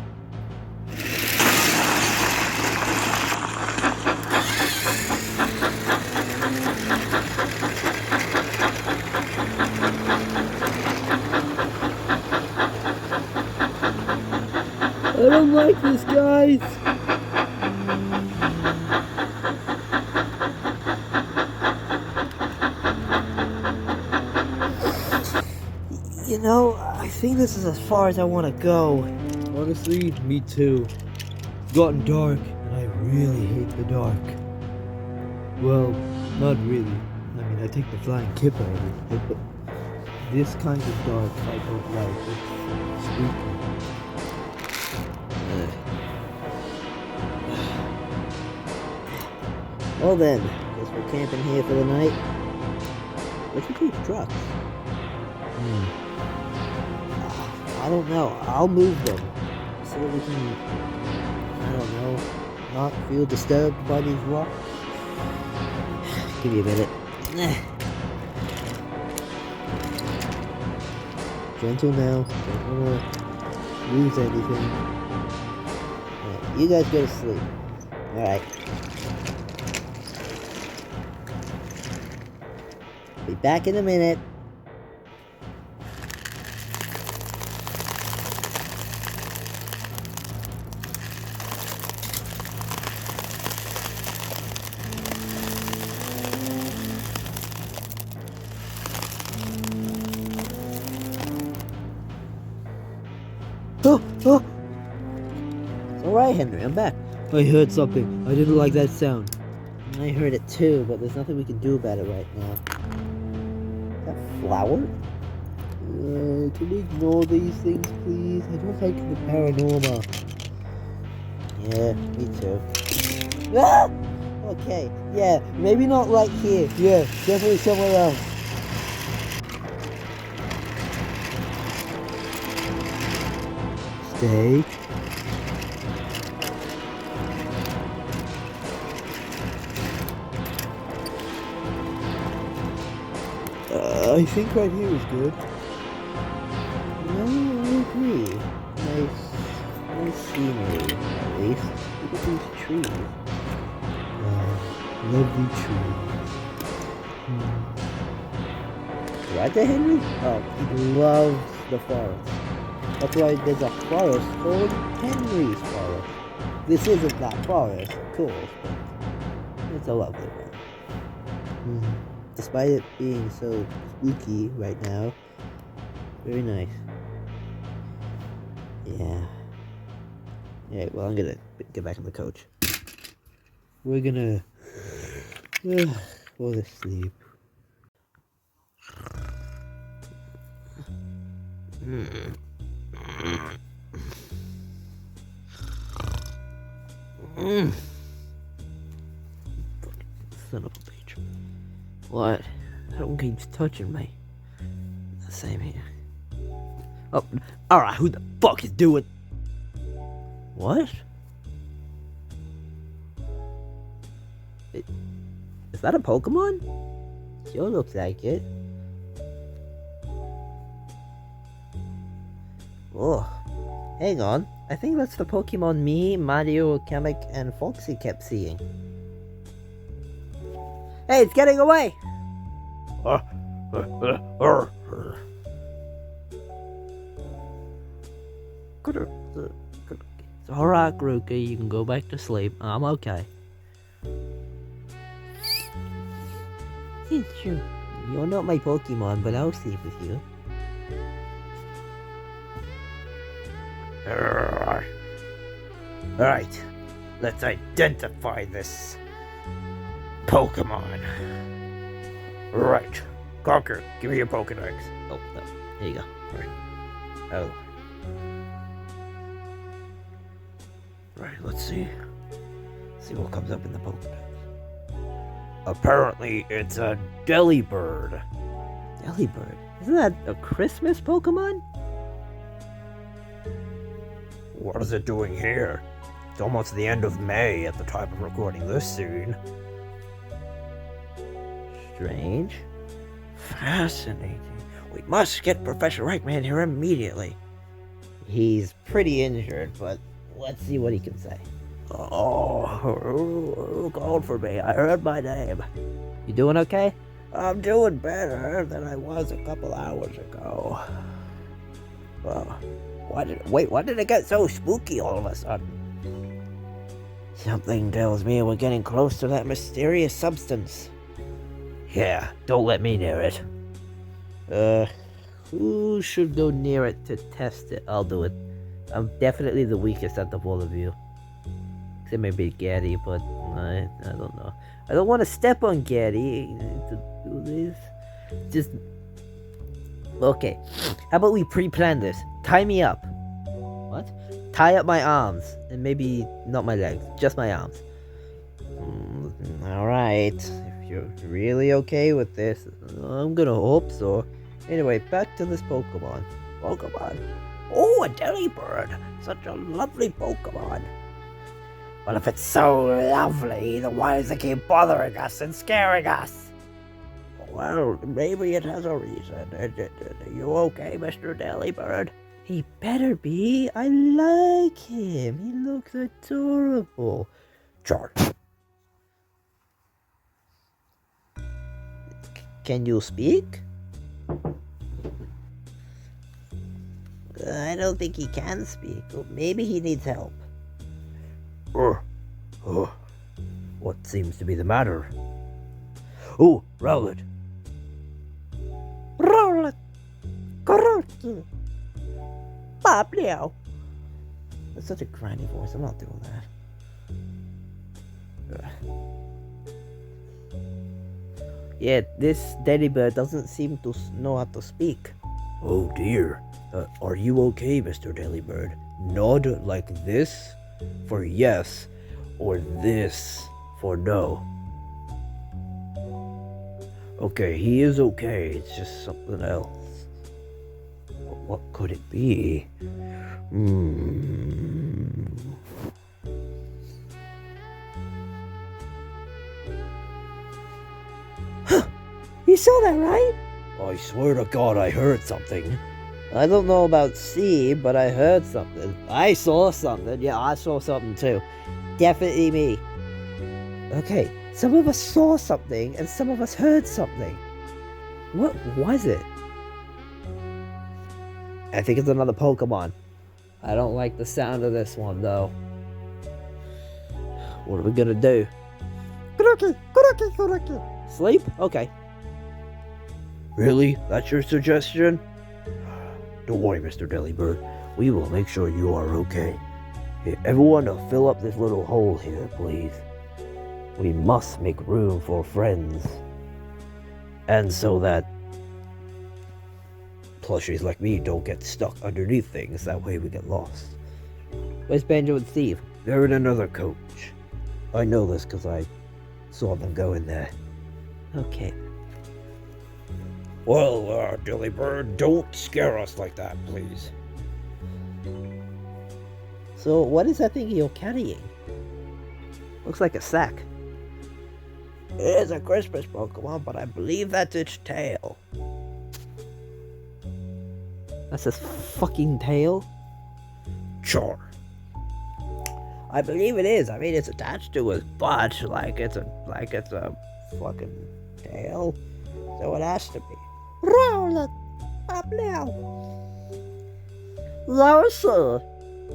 I don't like this, guys! You know, I think this is as far as I want to go. Honestly, me too. It's gotten dark, and I really hate the dark. Well, not really. I mean, I take the flying kip out of it, but this kind of dark I don't like. It's spooky. Well then, guess we're camping here for the night. What's with these trucks? I don't know. I'll move them. So that we can, I don't know, not feel disturbed by these rocks. Give me a minute. Gentle now. Don't want to lose anything. Alright, you guys go to sleep. Alright. Be back in a minute. Oh! It's alright, Henry, I'm back. I heard something. I didn't like that sound. I heard it too, but there's nothing we can do about it right now. Is that flour? Can we ignore these things, please? I don't like the paranormal. Yeah, me too. Ah! Okay, yeah, maybe not right here. Yeah, definitely somewhere else. Stay. I think right here is good. No, I agree. Nice scenery, at least. Look at these trees. Lovely tree. Right there, Henry? Oh, he loves the forest. That's why there's a forest called Henry's Forest. This isn't that forest, of course, but it's a lovely one. Despite it being so spooky right now, very nice. Yeah. Alright, well, I'm gonna get back on the coach. We're gonna go to sleep. Son of a bitch. What? That one keeps touching me. The same here. Oh, alright, who the fuck is doing? What? Is that a Pokemon? Sure looks like it. Oh, hang on. I think that's the Pokemon me, Mario, Kamek, and Foxy kept seeing. Hey, it's getting away! It's alright, Grookey. You can go back to sleep. I'm okay. It's true. You're not my Pokemon, but I'll sleep with you. Alright, let's identify this Pokemon. Right, Conker, give me your Pokedex. Oh, no. There you go. Oh. Right, let's see. See what comes up in the Pokedex. Apparently, it's a Delibird. Delibird? Isn't that a Christmas Pokemon? What is it doing here? It's almost the end of May at the time of recording this scene. Strange. Fascinating. We must get Professor Eggman here immediately. He's pretty injured, but let's see what he can say. Oh, called for me. I heard my name. You doing okay? I'm doing better than I was a couple hours ago. Well, why did it get so spooky all of a sudden? Something tells me we're getting close to that mysterious substance. Yeah, don't let me near it. Who should go near it to test it? I'll do it. I'm definitely the weakest out of all of you. Except maybe Gaddy, but I don't know. I don't want to step on Gaddy to do this. Just... Okay. How about we pre-plan this? Tie me up. What? Tie up my arms. And maybe not my legs. Just my arms. Alright. If you're really okay with this, I'm gonna hope so. Anyway, back to this Pokemon. Oh, a Delibird. Such a lovely Pokemon. Well, if it's so lovely, then why does it keep bothering us and scaring us? Well, maybe it has a reason. Are you okay, Mr. Delibird? He better be. I like him. He looks adorable. Charge. Can you speak? I don't think he can speak. Maybe he needs help. What seems to be the matter? Oh, Rowlet. Rowlet. Correct. Pablo. That's such a grindy voice. I'm not doing that. Yeah, this Delibird doesn't seem to know how to speak. Oh dear. Are you okay, Mr. Delibird? Nod like this for yes, or this for no. Okay, he is okay. It's just something else. What could it be? You saw that, right? I swear to God, I heard something. I don't know about see, but I heard something. I saw something. Yeah, I saw something too. Definitely me. Okay, some of us saw something and some of us heard something. What was it? I think it's another Pokemon. I don't like the sound of this one though. What are we gonna do? Kuroki! Kuroki! Kuroki! Sleep? Okay. Really? That's your suggestion? Don't worry, Mr. Delibird. We will make sure you are okay. Here, everyone, fill up this little hole here, please. We must make room for friends. And so that plushies like me don't get stuck underneath things. That way we get lost. Where's Banjo and Steve? They're in another coach. I know this because I saw them go in there. Okay. Well, Delibird, don't scare us like that, please. So, what is that thing you're carrying? Looks like a sack. It is a Christmas Pokemon, but I believe that's its tail. That's his fucking tail? Sure. I believe it is. I mean, it's attached to his butt, like it's a fucking tail. So it has to be. Roll it up now. No, sir.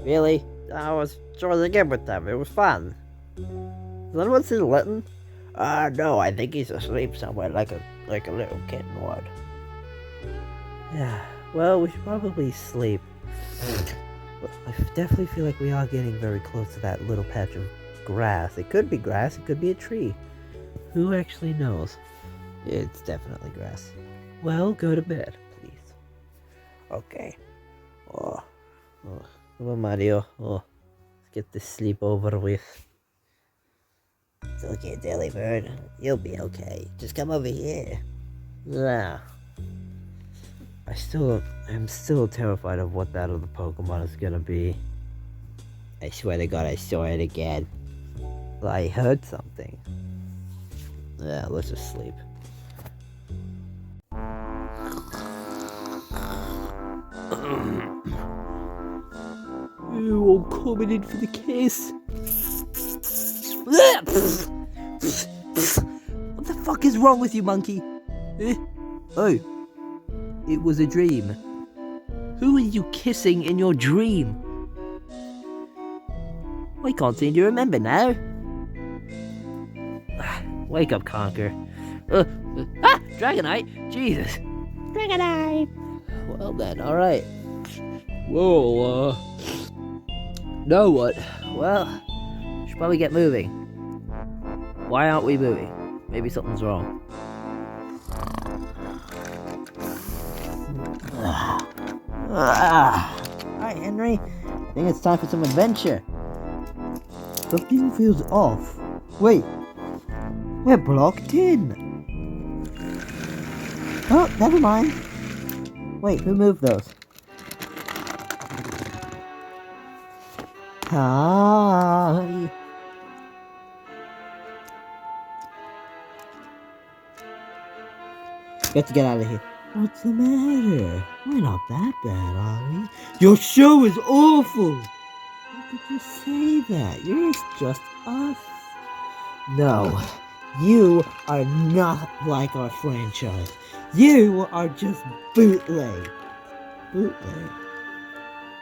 Really? I was trying to get with them. It was fun. Does anyone see Litton? No, I think he's asleep somewhere like a little kitten would. Yeah, well, we should probably sleep. I definitely feel like we are getting very close to that little patch of grass. It could be grass, it could be a tree. Who actually knows? It's definitely grass. Well, go to bed, please. Okay. Oh, come on, Mario. Oh, let's get this sleep over with. It's okay, Delibird. You'll be okay. Just come over here. Yeah. I'm still terrified of what that other Pokemon is gonna be. I swear to God, I saw it again. I heard something. Yeah, let's just sleep. Ew, I'm coming in for the kiss. What the fuck is wrong with you, monkey? Oh, it was a dream. Who are you kissing in your dream? I can't seem to remember now. Wake up, Conker. Dragonite! Jesus! Dragonite! Well then, alright. Whoa, now what? Well, should probably get moving. Why aren't we moving? Maybe something's wrong. Alright, Henry. I think it's time for some adventure. Something feels off. Wait. We're blocked in. Oh, never mind. Wait, who moved those? Hi. We have to get out of here. What's the matter? We're not that bad, are we? Your show is awful! How could you say that? You're just us. No, you are not like our franchise. You are just bootleg. Bootleg?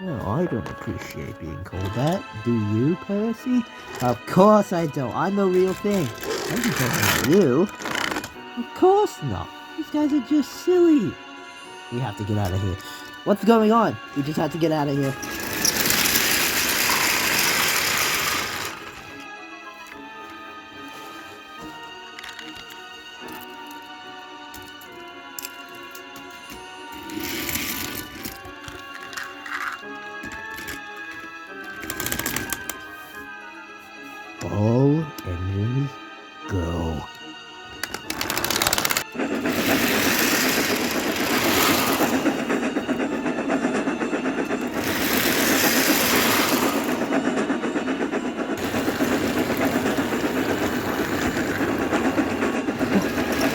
Well, I don't appreciate being called that. Do you, Percy? Of course I don't. I'm the real thing. I ain't talking about you. Of course not. These guys are just silly. We have to get out of here. What's going on? We just have to get out of here. All engines go.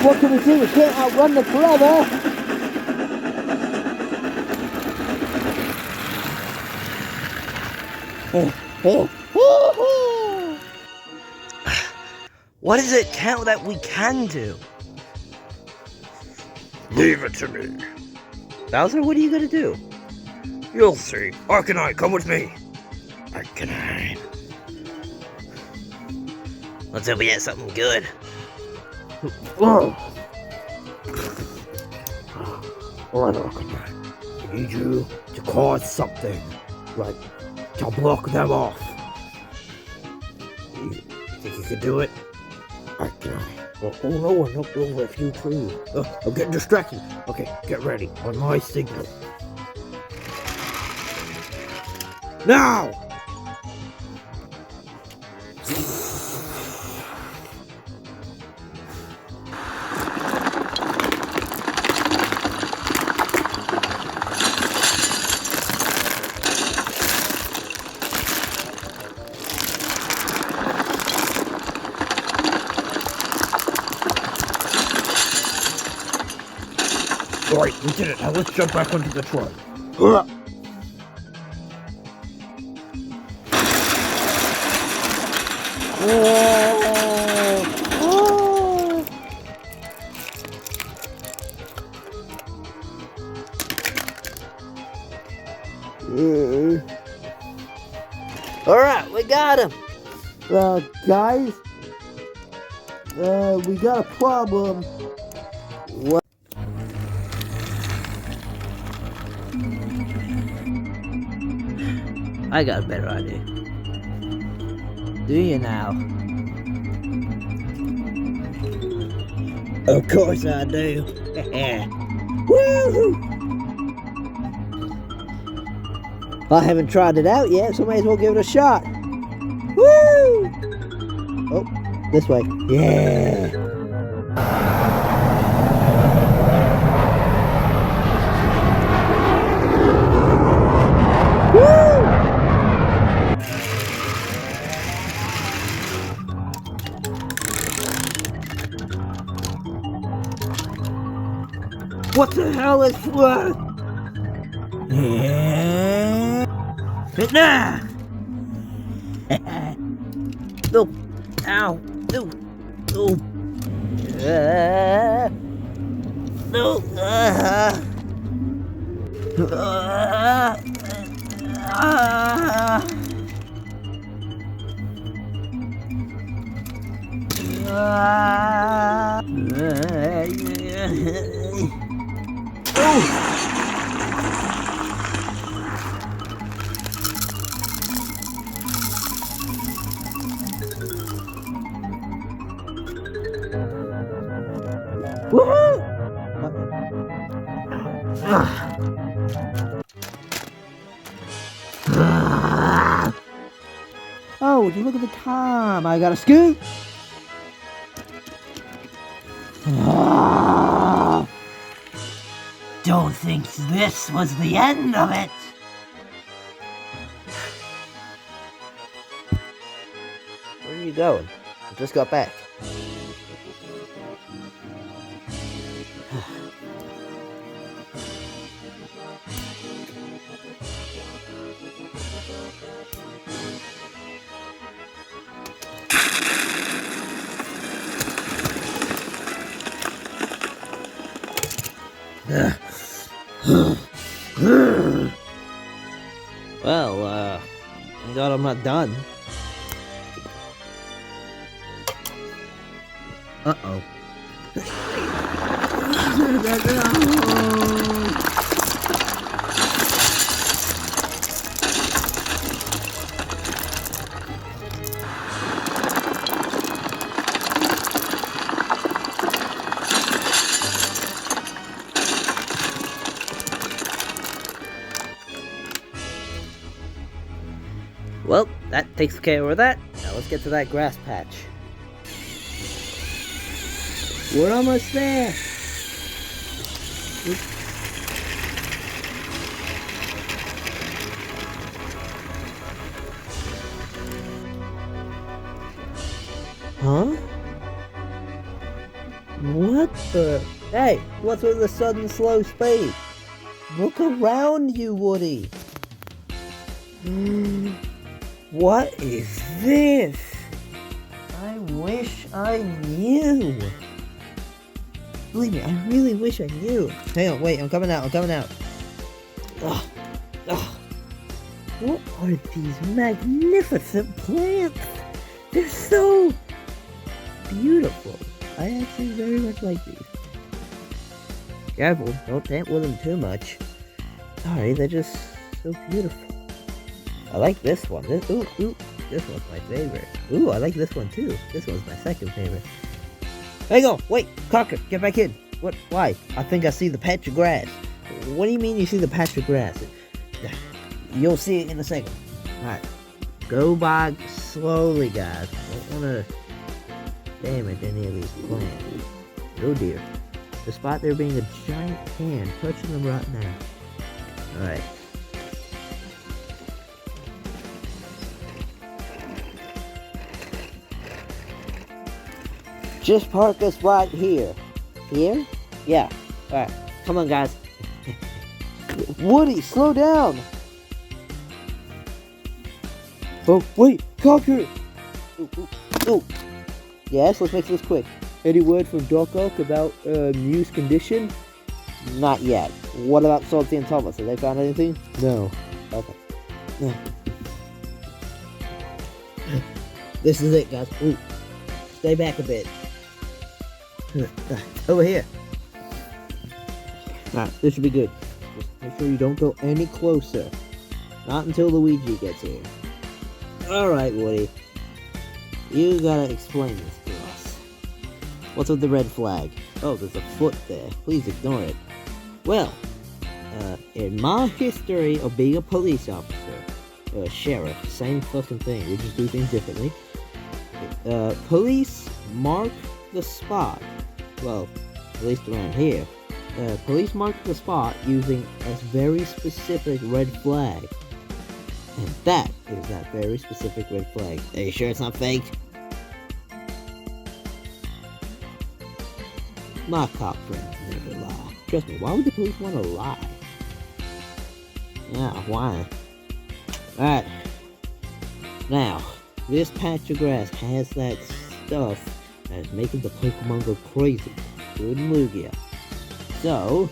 What can we do? We can't outrun the brother! What is it that we can do? Leave it to me. Bowser, what are you gonna do? You'll see. Arcanine, come with me. Arcanine. Let's hope we get something good. Oh. Alright, Conker. I need you to cause something, like to block them off. You think you can do it? I can. Oh no, I knocked over a few trees. I'm getting distracted. Okay, get ready. On my signal. Now! Alright, we did it. Now let's jump back onto the truck. Alright, we got him. Guys, we got a problem. What? I got a better idea. Do you now? Of course I do. Woohoo! I haven't tried it out yet, so may as well give it a shot. Woo! Oh, this way. Yeah. What the hell is what? Nah! No! Ow! No! No! No! Woohoo! Oh, would you look at the time? I got a scoop. Don't think this was the end of it. Where are you going? I just got back. Well, thank God I'm not done. Uh-oh. Well, that takes care of that. Now let's get to that grass patch. We're almost there. Huh? What the? Hey, what's with the sudden slow speed? Look around you, Woody. What is this? I wish I knew. Believe me, I really wish I knew. Hang on, wait, I'm coming out. Ugh. What are these magnificent plants? They're so beautiful. I actually very much like these. Careful, don't tamper with them too much. Sorry, they're just so beautiful. I like this one. This one's my favorite. Ooh, I like this one too. This one's my second favorite. Hang on, wait, Conker, get back in. What? Why? I think I see the patch of grass. What do you mean you see the patch of grass? You'll see it in a second. Alright. Go by slowly, guys. Don't wanna damage any of these plants. Oh dear. Despite there being a giant hand touching them right now. Alright. Just park us right here. Here? Yeah. Alright. Come on, guys. Woody, slow down! Oh, wait! Conker! Ooh. Yes, let's make this quick. Any word from Doc Ock about Mew's condition? Not yet. What about Salty and Thomas? Have they found anything? No. Okay. This is it, guys. Ooh. Stay back a bit. Over here. Alright, this should be good. Just make sure you don't go any closer. Not until Luigi gets here. Alright, Woody. You gotta explain this to us. What's with the red flag? Oh, there's a foot there. Please ignore it. Well, in my history of being a police officer, sheriff, same fucking thing. We just do things differently. Police mark the spot. Well, at least around here. Police mark the spot using a very specific red flag. And that is that very specific red flag. Are you sure it's not fake? My cop friends never lie. Trust me, why would the police want to lie? Yeah, why? Alright. Now, this patch of grass has that stuff that is making the Pokemon go crazy. Including Lugia. So,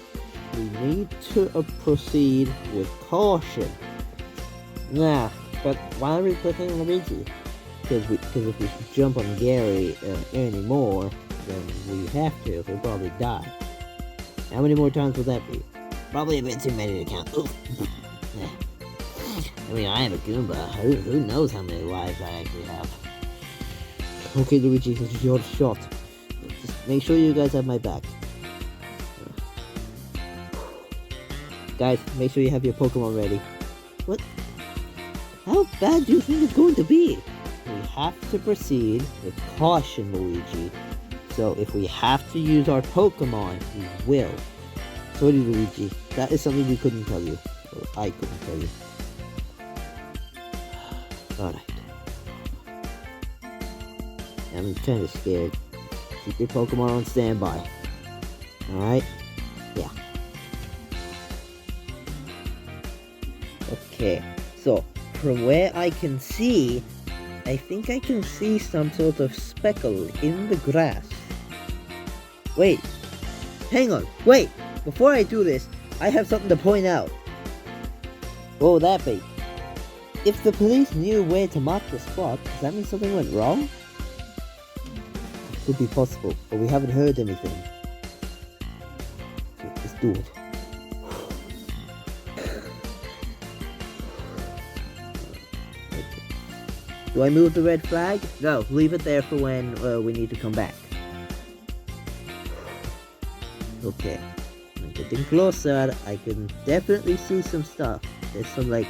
we need to proceed with caution. Nah, but why are we clicking on Luigi? Because if we jump on Gary anymore, then we have to. He'll probably die. How many more times will that be? Probably a bit too many to count. Oof. I mean, I am a Goomba. Who knows how many lives I actually have? Okay, Luigi, this is your shot. Just make sure you guys have my back. Guys, make sure you have your Pokemon ready. What? How bad do you think it's going to be? We have to proceed with caution, Luigi. So if we have to use our Pokemon, we will. Sorry, Luigi. That is something we couldn't tell you. Or I couldn't tell you. Alright. I'm kind of scared. Keep your Pokemon on standby. Alright? Yeah. Okay. So, from where I can see, I think I can see some sort of speckle in the grass. Wait. Hang on. Wait. Before I do this, I have something to point out. What would that be? If the police knew where to mark the spot, does that mean something went wrong? It could be possible, but we haven't heard anything. Okay, let's do it. Do I move the red flag? No, leave it there for when we need to come back. Okay, I'm getting closer. I can definitely see some stuff. There's some like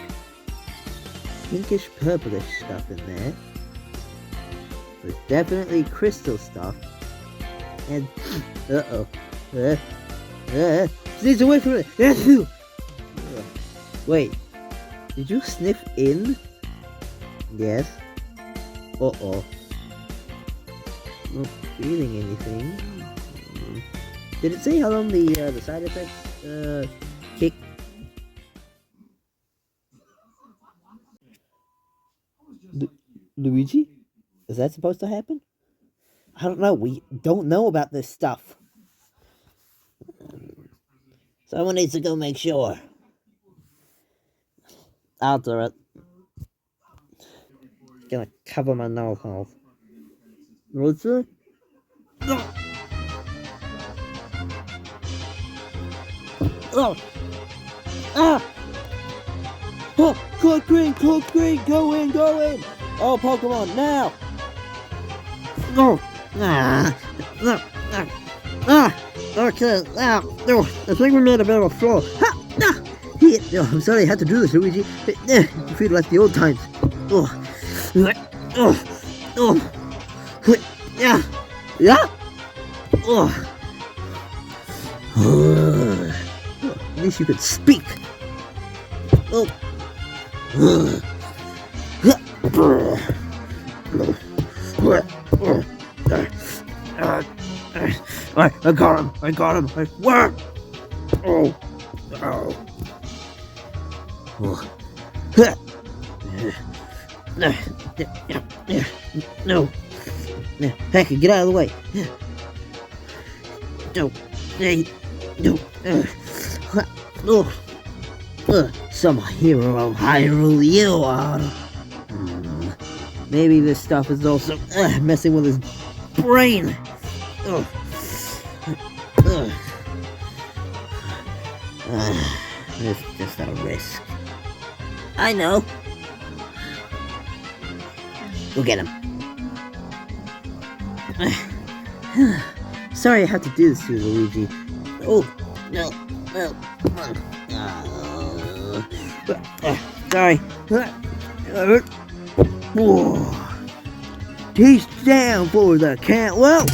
pinkish purplish stuff in there. There's definitely crystal stuff. And sneeze away from it. Wait, did you sniff in? Yes. Uh-oh. Not feeling anything. Did it say how long the side effects kick? Luigi? Is that supposed to happen? I don't know. We don't know about this stuff. Someone needs to go make sure. I'll do it. Gonna cover my nose hole. What's it? Oh! Ah! Oh! Cold green! Cold green! Go in! Go in! Oh, Pokemon, now! Oh! Ah! Ah! Ah! Ah! Okay, ah! No! I think we made a bit of a floor. Ha! Ah! Oh, I'm sorry I had to do this, Luigi. You feel like the old times. Oh! Oh! Oh! Yeah! Yeah! Oh! At least you could speak. Oh! I got him! I got him! Where? Oh! Oh! Oh! No! Heck, get out of the way! No! Hey! No! Oh! Some hero of Hyrule you are! Maybe this stuff is also messing with his brain! It's just a risk. I know! Go get him. Sorry I have to do this to you, Luigi. Oh, no, no. Sorry. He's down for the count. Whoa!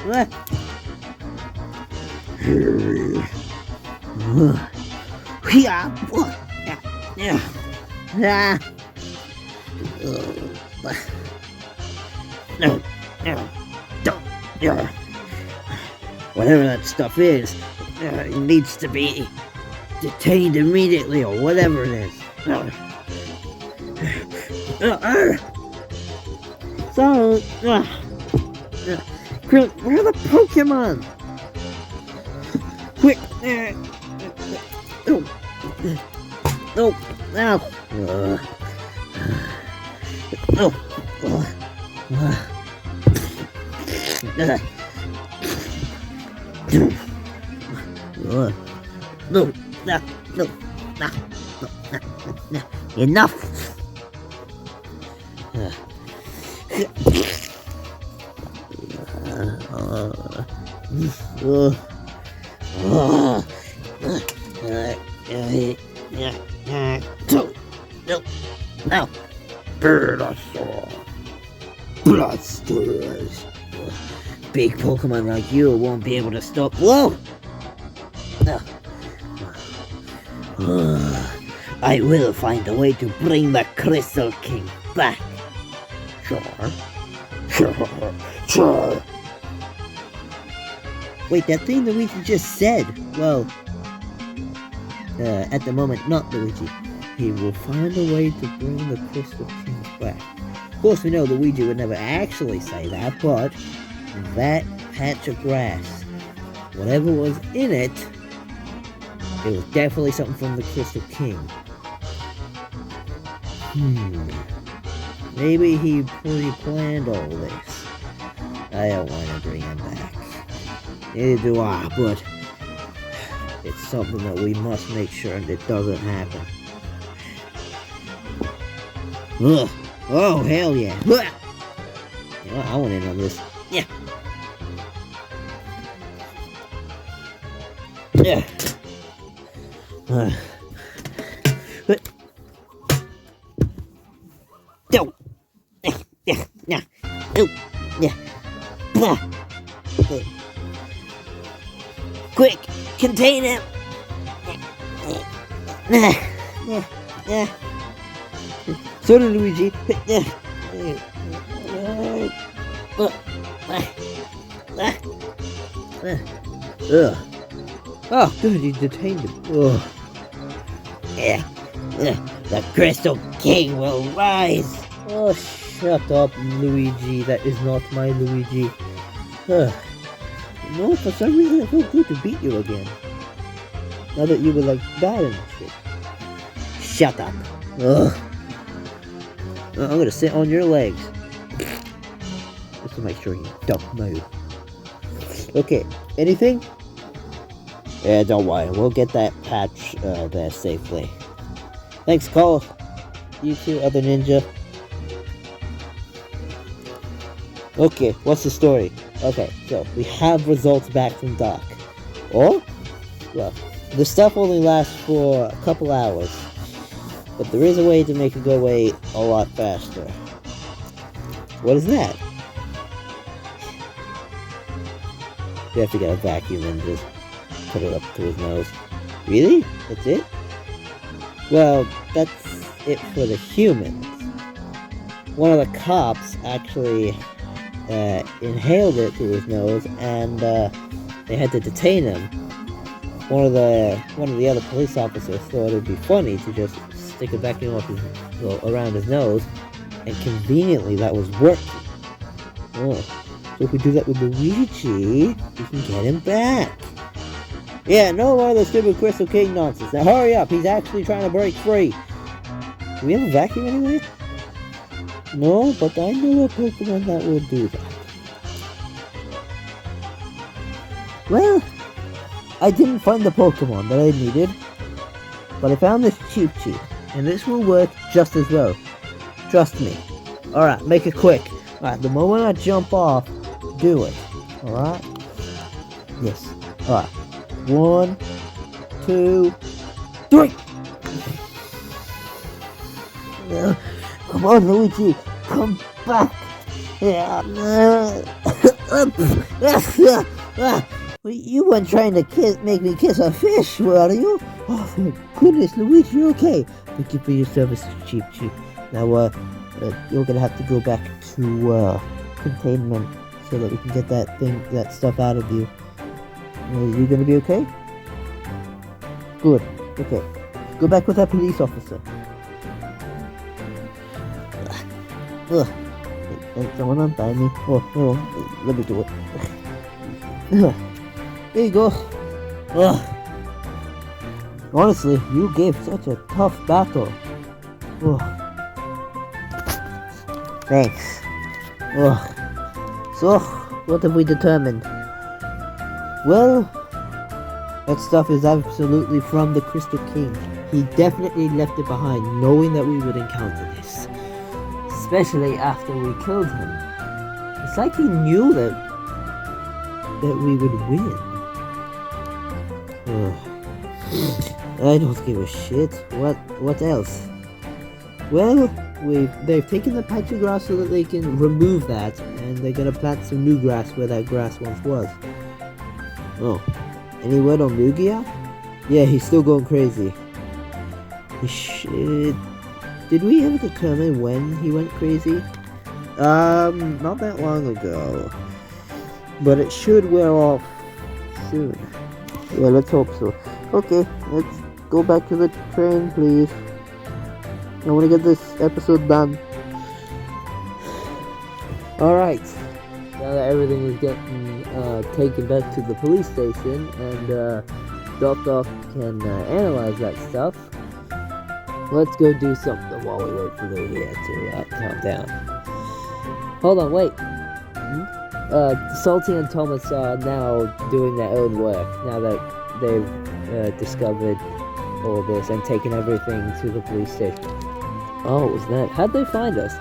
What? No, don't. Whatever that stuff is, it needs to be detained immediately, or whatever it is. So, where are the Pokemon? Quick! Oh, ow! No. Enough! No! Blasters! Big Pokemon like you won't be able to stop. Whoa! I will find a way to bring the Crystal King back. Sure. Wait, that thing Luigi just said. Well, at the moment, not Luigi. He will find a way to bring the Crystal King back. Of course, we know Luigi would never actually say that, but that patch of grass, whatever was in it, it was definitely something from the Crystal King. Maybe he pre-planned all this. I don't want to bring him back. Neither do I, but it's something that we must make sure that doesn't happen. Ugh. Oh, hell yeah. I want in on this. Yeah. Yeah. Don't. Yeah. Quick, contain him. So did Luigi. Oh, good, you detained him. Ugh. Yeah. The Crystal King will rise. Oh, shut up, Luigi. That is not my Luigi. No, for some reason I feel good to beat you again. Now that you were like bad and shit. Shut up. Ugh. I'm gonna sit on your legs. Just to make sure you don't move. Okay, anything? Yeah, don't worry. We'll get that patch there safely. Thanks, Cole. You too, other ninja. Okay, what's the story? Okay, so we have results back from Doc. Oh? Well, the stuff only lasts for a couple hours. But there is a way to make it go away a lot faster. What is that? We have to get a vacuum and just put it up to his nose. Really? That's it? Well, that's it for the humans. One of the cops actually inhaled it through his nose, and they had to detain him. One of the other police officers thought it'd be funny to just stick a vacuum around his nose, and conveniently that was working. Oh, so if we do that with Luigi, we can get him back. Yeah, no more of the stupid Crystal King nonsense. Now hurry up, he's actually trying to break free. Do we have a vacuum anyway? No, but I know a Pokemon that will do that. Well, I didn't find the Pokemon that I needed, but I found this Cheep, and this will work just as well. Trust me. Alright, make it quick. Alright, the moment I jump off, do it. Alright? Yes. Alright. 1, 2, 3! Come on, Luigi! Come back! You weren't trying to make me kiss a fish, were you? Oh, thank goodness, Luigi, you're okay. Thank you for your service, Cheep. Now, you're gonna have to go back to, containment so that we can get that stuff out of you. You gonna be okay? Good. Okay. Go back with that police officer. Ugh. Someone untie me. Oh, let me do it. There you go. Ugh. Honestly, you gave such a tough battle. Ugh. Thanks. Ugh. So, what have we determined? Well, that stuff is absolutely from the Crystal King. He definitely left it behind, knowing that we would encounter this. Especially after we killed him. It's like he knew that we would win. I don't give a shit. What else? Well, they've taken the patch of grass so that they can remove that, and they're gonna plant some new grass where that grass once was. Oh, any word on Lugia? Yeah, he's still going crazy. Did we ever determine when he went crazy? Not that long ago. But it should wear off soon. Yeah, let's hope so. Okay, let's go back to the train, please. I want to get this episode done. Alright. Now that everything is getting taken back to the police station and Doc can analyze that stuff, let's go do something while we wait for Lugia to calm down. Hold on, wait. Salty and Thomas are now doing their own work, now that they've discovered all this and taken everything to the police station. Oh, was that? How'd they find us?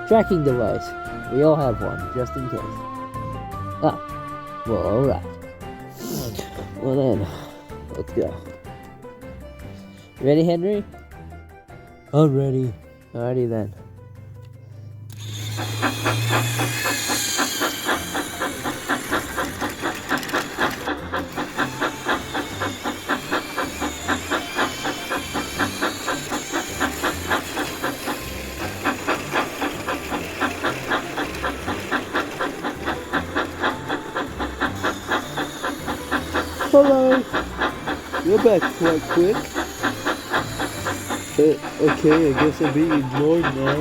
Tracking device. We all have one, just in case. Ah, well, alright. Well then, let's go. Ready, Henry? I'm ready. Alrighty then. Hello. You're back quite quick. Okay, I guess I'm being ignored now.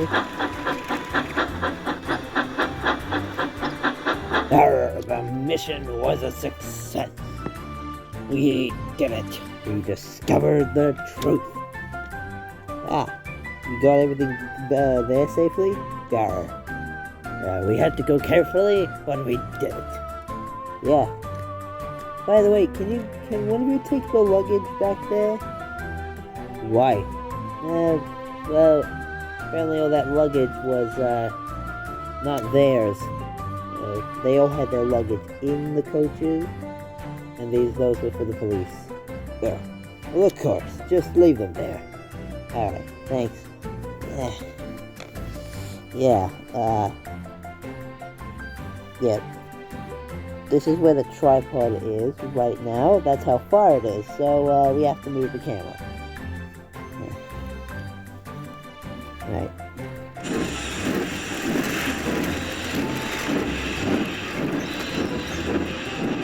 The mission was a success. We did it. We discovered the truth. Ah, you got everything there safely? We had to go carefully, but we did it. Yeah. By the way, can one of you take the luggage back there? Why? Well, apparently all that luggage was, not theirs. They all had their luggage in the coaches, and those were for the police. Well, of course, just leave them there. Alright, thanks. Yeah, yeah. This is where the tripod is right now. That's how far it is, so, we have to move the camera. Right.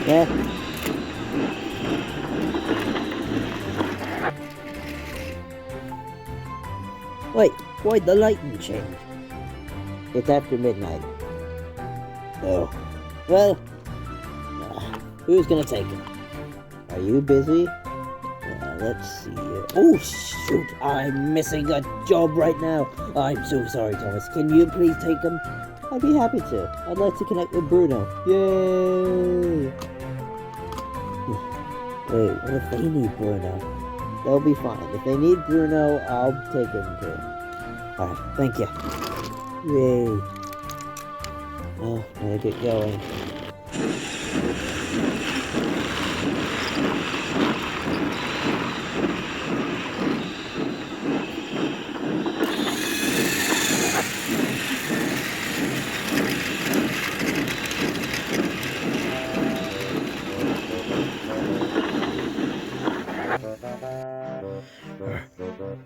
Yeah. Wait, why'd the lighting change? It's after midnight. Oh. Well, who's gonna take it? Are you busy? Let's see. Oh, shoot! I'm missing a job right now. I'm so sorry, Thomas. Can you please take him? I'd be happy to. I'd like to connect with Bruno. Yay! Wait, what if they need Bruno? They'll be fine. If they need Bruno, I'll take him too. Alright, thank you. Yay. Oh, gotta get going.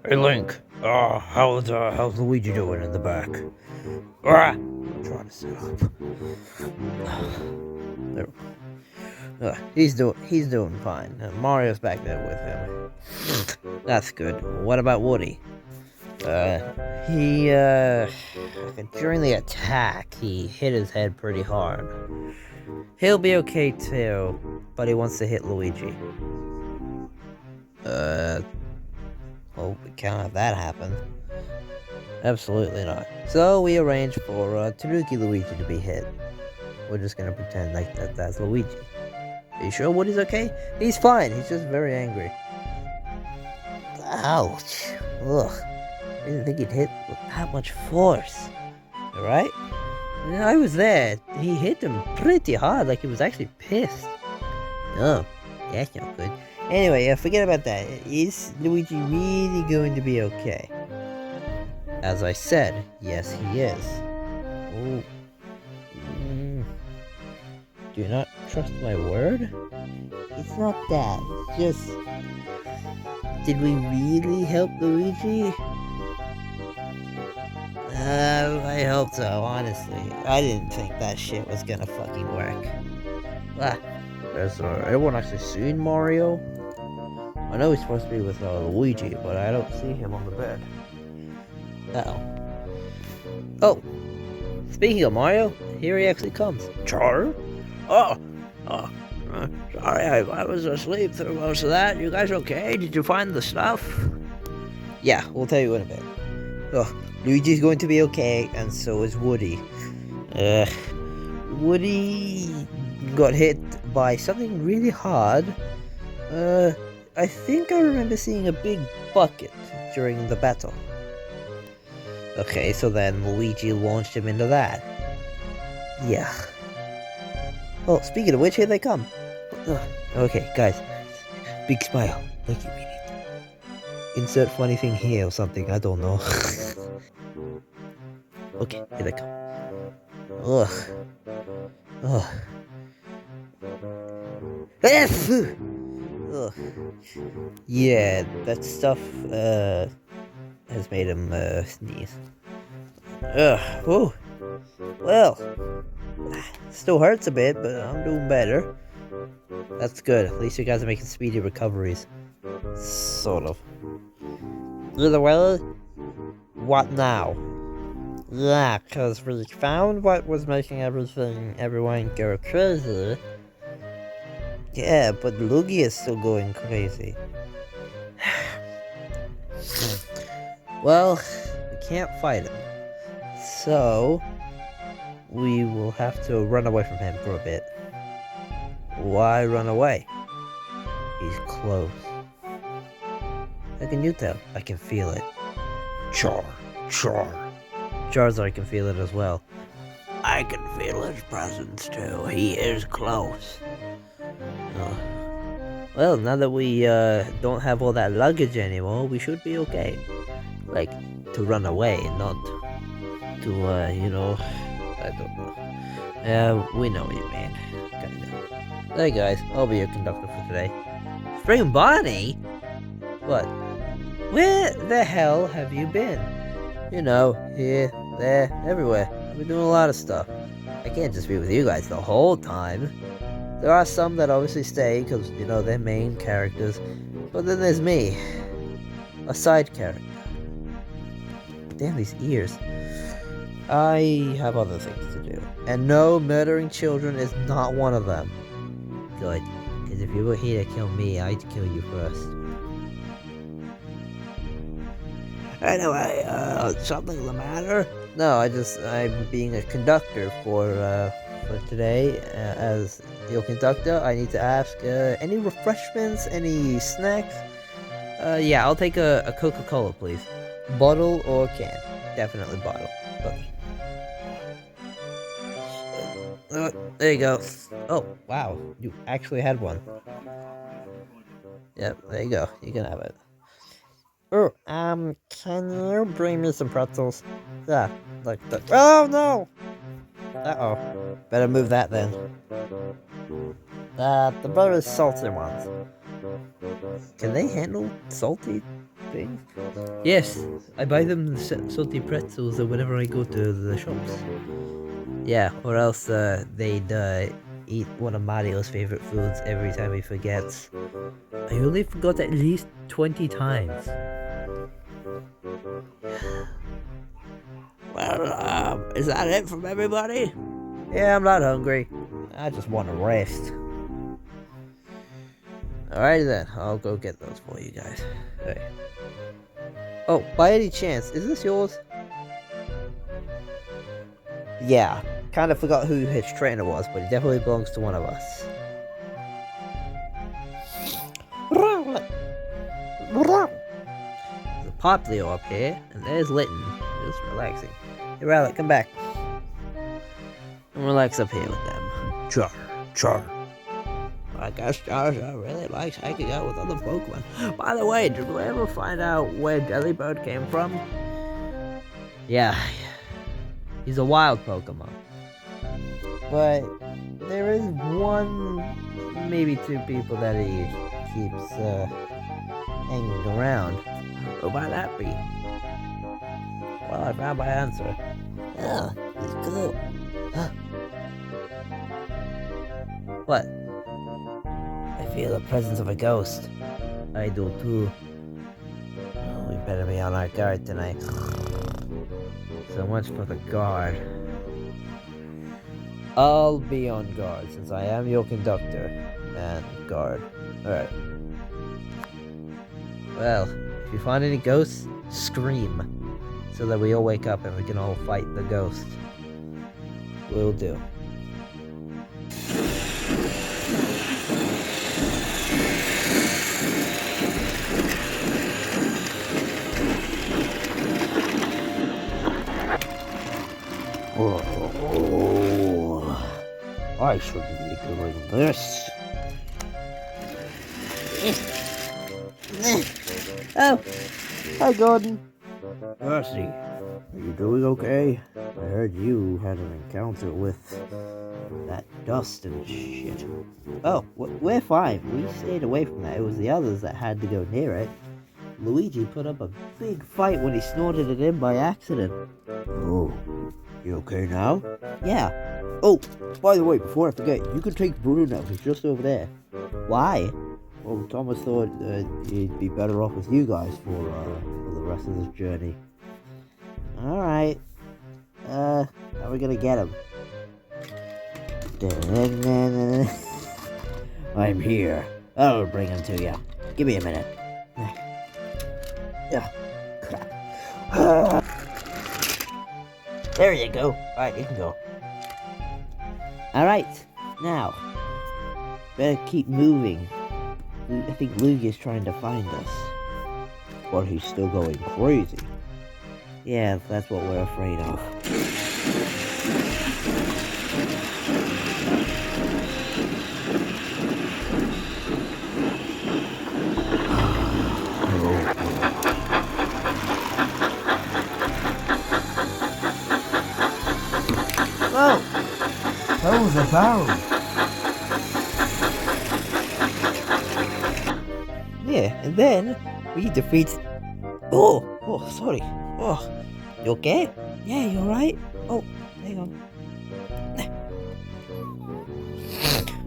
Hey, Link. How's Luigi doing in the back? I'm trying to set up. There. He's doing fine. Mario's back there with him. That's good. What about Woody? He during the attack, he hit his head pretty hard. He'll be okay too, but he wants to hit Luigi. Well, we can't have that happen. Absolutely not. So we arranged for Tanuki Luigi to be hit. We're just gonna pretend like that's Luigi. Are you sure Woody's okay? He's fine. He's just very angry. Ouch. Ugh. I didn't think he'd hit with that much force. Alright? I was there. He hit him pretty hard, like he was actually pissed. Oh, that's not good. Anyway, forget about that. Is Luigi really going to be okay? As I said, yes he is. Oh. Do you not trust my word? It's not that. It's just... Did we really help Luigi? I hope so, honestly. I didn't think that shit was gonna fucking work. Has everyone actually seen Mario? I know he's supposed to be with Luigi, but I don't see him on the bed. Oh, speaking of Mario, here he actually comes. Char? Sorry, I was asleep through most of that. You guys okay? Did you find the stuff? Yeah, we'll tell you in a bit. Luigi's going to be okay, and so is Woody. Woody got hit by something really hard. I think I remember seeing a big bucket during the battle. Okay, so then Luigi launched him into that. Yeah. Oh, speaking of which, here they come. Okay, guys. Big smile. Like you mean it. Insert funny thing here or something, I don't know. Okay, here they come. Ugh. Ugh. Ugh. Yeah, that stuff, has made him, sneeze. Ugh. Whew. Well, still hurts a bit, but I'm doing better. That's good. At least you guys are making speedy recoveries. Sort of. Well, what now? Yeah, because we found what was making everyone go crazy. Yeah, but Luigi is still going crazy. Well, we can't fight him. So, we will have to run away from him for a bit. Why run away? He's close. How can you tell? I can feel it. Char. Charizard, I can feel it as well. I can feel his presence too. He is close. Well, now that we don't have all that luggage anymore, we should be okay. Like, to run away, not to, I don't know. We know what you mean. Kinda. Hey guys, I'll be your conductor for today. Spring Bonnie? What? Where the hell have you been? You know, here, there, everywhere. I've been doing a lot of stuff. I can't just be with you guys the whole time. There are some that obviously stay because, they're main characters. But then there's me. A side character. Damn, these ears. I have other things to do. And no, murdering children is not one of them. Good. Because if you were here to kill me, I'd kill you first. Anyway, something the matter? No, I'm being a conductor for today. As your conductor, I need to ask, any refreshments, any snacks? Yeah, I'll take a Coca-Cola, please. Bottle or can? Definitely bottle. Okay. There you go. Oh, wow. You actually had one. Yep, there you go. You can have it. Oh, can you bring me some pretzels? Yeah, like that. Oh, no! Uh-oh. Better move that then. The brother's salty ones. Can they handle salty things? Yes, I buy them salty pretzels whenever I go to the shops. Yeah, or else they'd eat one of Mario's favorite foods every time he forgets. I only forgot at least 20 times. Well, is that it from everybody? Yeah, I'm not hungry. I just want to rest. Alrighty then, I'll go get those for you guys. Hey. Oh, by any chance, is this yours? Yeah, kind of forgot who his trainer was, but he definitely belongs to one of us. There's a Poplio up here, and there's Litten, just relaxing. Hey Rowlet, come back. And relax up here with them. Char. I guess Charizard really likes hanging out with other Pokemon. By the way, did we ever find out where Jellybird came from? Yeah, he's a wild Pokemon. But there is one, maybe two people that he keeps hanging around. Who might that be? Well, I found my answer. Yeah, he's cool. What? I feel the presence of a ghost. I do too. Oh, we better be on our guard tonight. So much for the guard. I'll be on guard since I am your conductor and guard. Alright. Well, if you find any ghosts, scream so that we all wake up and we can all fight the ghost. Will do. I shouldn't be doing this. Oh! Hi, Gordon. Percy, are you doing okay? I heard you had an encounter with that dust and shit. Oh, we're fine. We stayed away from that. It was the others that had to go near it. Luigi put up a big fight when he snorted it in by accident. Oh, you okay now? Yeah. Oh, by the way, before I forget, you can take Bruno. He's just over there. Why? Well, Thomas thought he'd be better off with you guys for the rest of this journey. Alright. How are we gonna get him? I'm here. I'll bring him to you. Give me a minute. Crap. There you go. Alright, you can go. Alright, now. Better keep moving. I think Lugia's trying to find us. But he's still going crazy. Yeah, that's what we're afraid of. Oh! Those are bound. Yeah, and then we defeat. Oh, sorry. Oh, you okay? Yeah, you alright? Oh, hang on.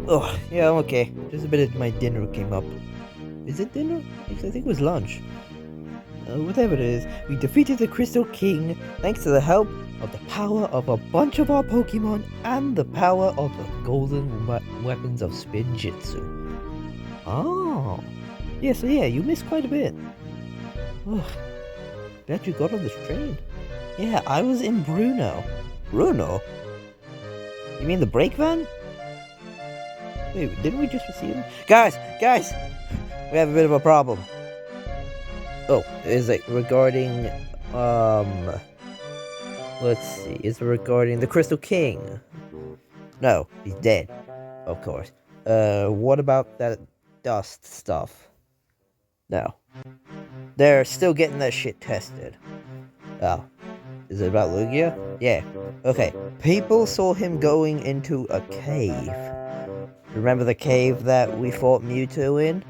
Oh, yeah, I'm okay. Just a bit of my dinner came up. Is it dinner? Actually, I think it was lunch. Whatever it is, we defeated the Crystal King thanks to the help of the power of a bunch of our Pokemon and the power of the golden weapons of Spinjitzu. Oh. Yeah, so yeah, you missed quite a bit. Oh, bet you got on this train. Yeah, I was in Bruno. Bruno? You mean the brake van? Wait, didn't we just receive him? Guys! We have a bit of a problem. Oh, is it regarding, let's see, is it regarding the Crystal King? No, he's dead, of course. What about that dust stuff? No. They're still getting that shit tested. Oh. Is it about Lugia? Yeah. Okay. People saw him going into a cave. Remember the cave that we fought Mewtwo in?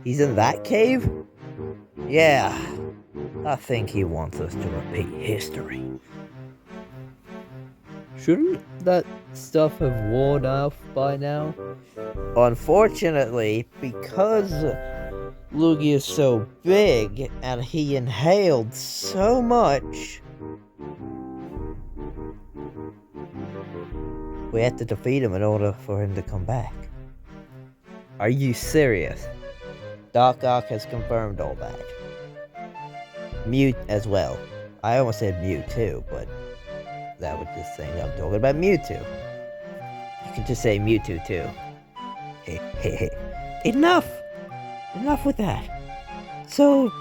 He's in that cave? Yeah. I think he wants us to repeat history. Shouldn't that stuff have worn off by now? Unfortunately, because Lugia is so big and he inhaled so much, we had to defeat him in order for him to come back. Are you serious? Doc Ock has confirmed all that. Mute as well. I almost said Mewtwo, but that was just saying I'm talking about Mewtwo. You can just say Mewtwo too. Enough! Enough with that. So,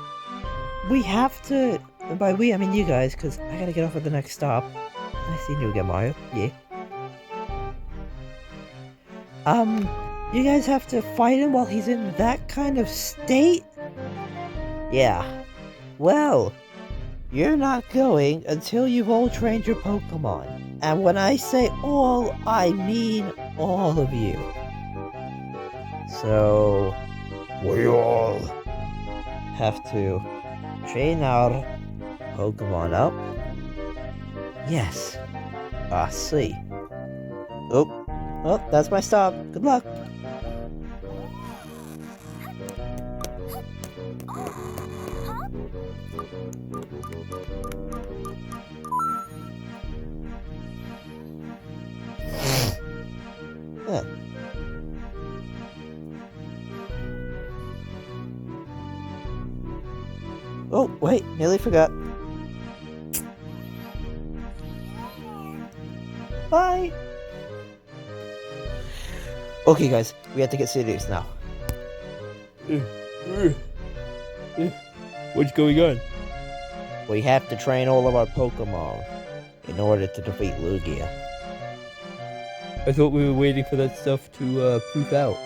we have to, and by we I mean you guys, because I gotta get off at the next stop. I seen you again, Mario. Yeah. You guys have to fight him while he's in that kind of state? Yeah. Well, you're not going until you've all trained your Pokemon. And when I say all, I mean all of you. So, we all have to train our Pokemon up. Yes. I see. Oh, that's my stop. Good luck. Huh. Oh, wait, nearly forgot. Bye. Okay, guys, we have to get serious now. What's going on? We have to train all of our Pokemon in order to defeat Lugia. I thought we were waiting for that stuff to proof out.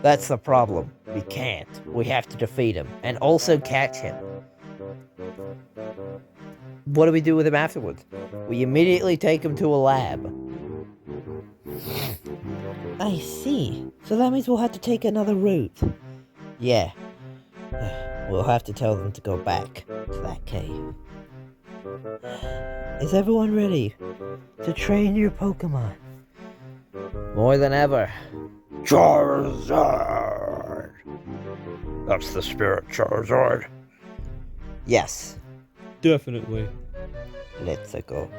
That's the problem. We can't. We have to defeat him and also catch him. What do we do with him afterwards? We immediately take him to a lab. I see. So that means we'll have to take another route. Yeah. We'll have to tell them to go back to that cave. Is everyone ready to train your Pokemon? More than ever. Charizard! That's the spirit Charizard. Yes. Definitely. Let's go.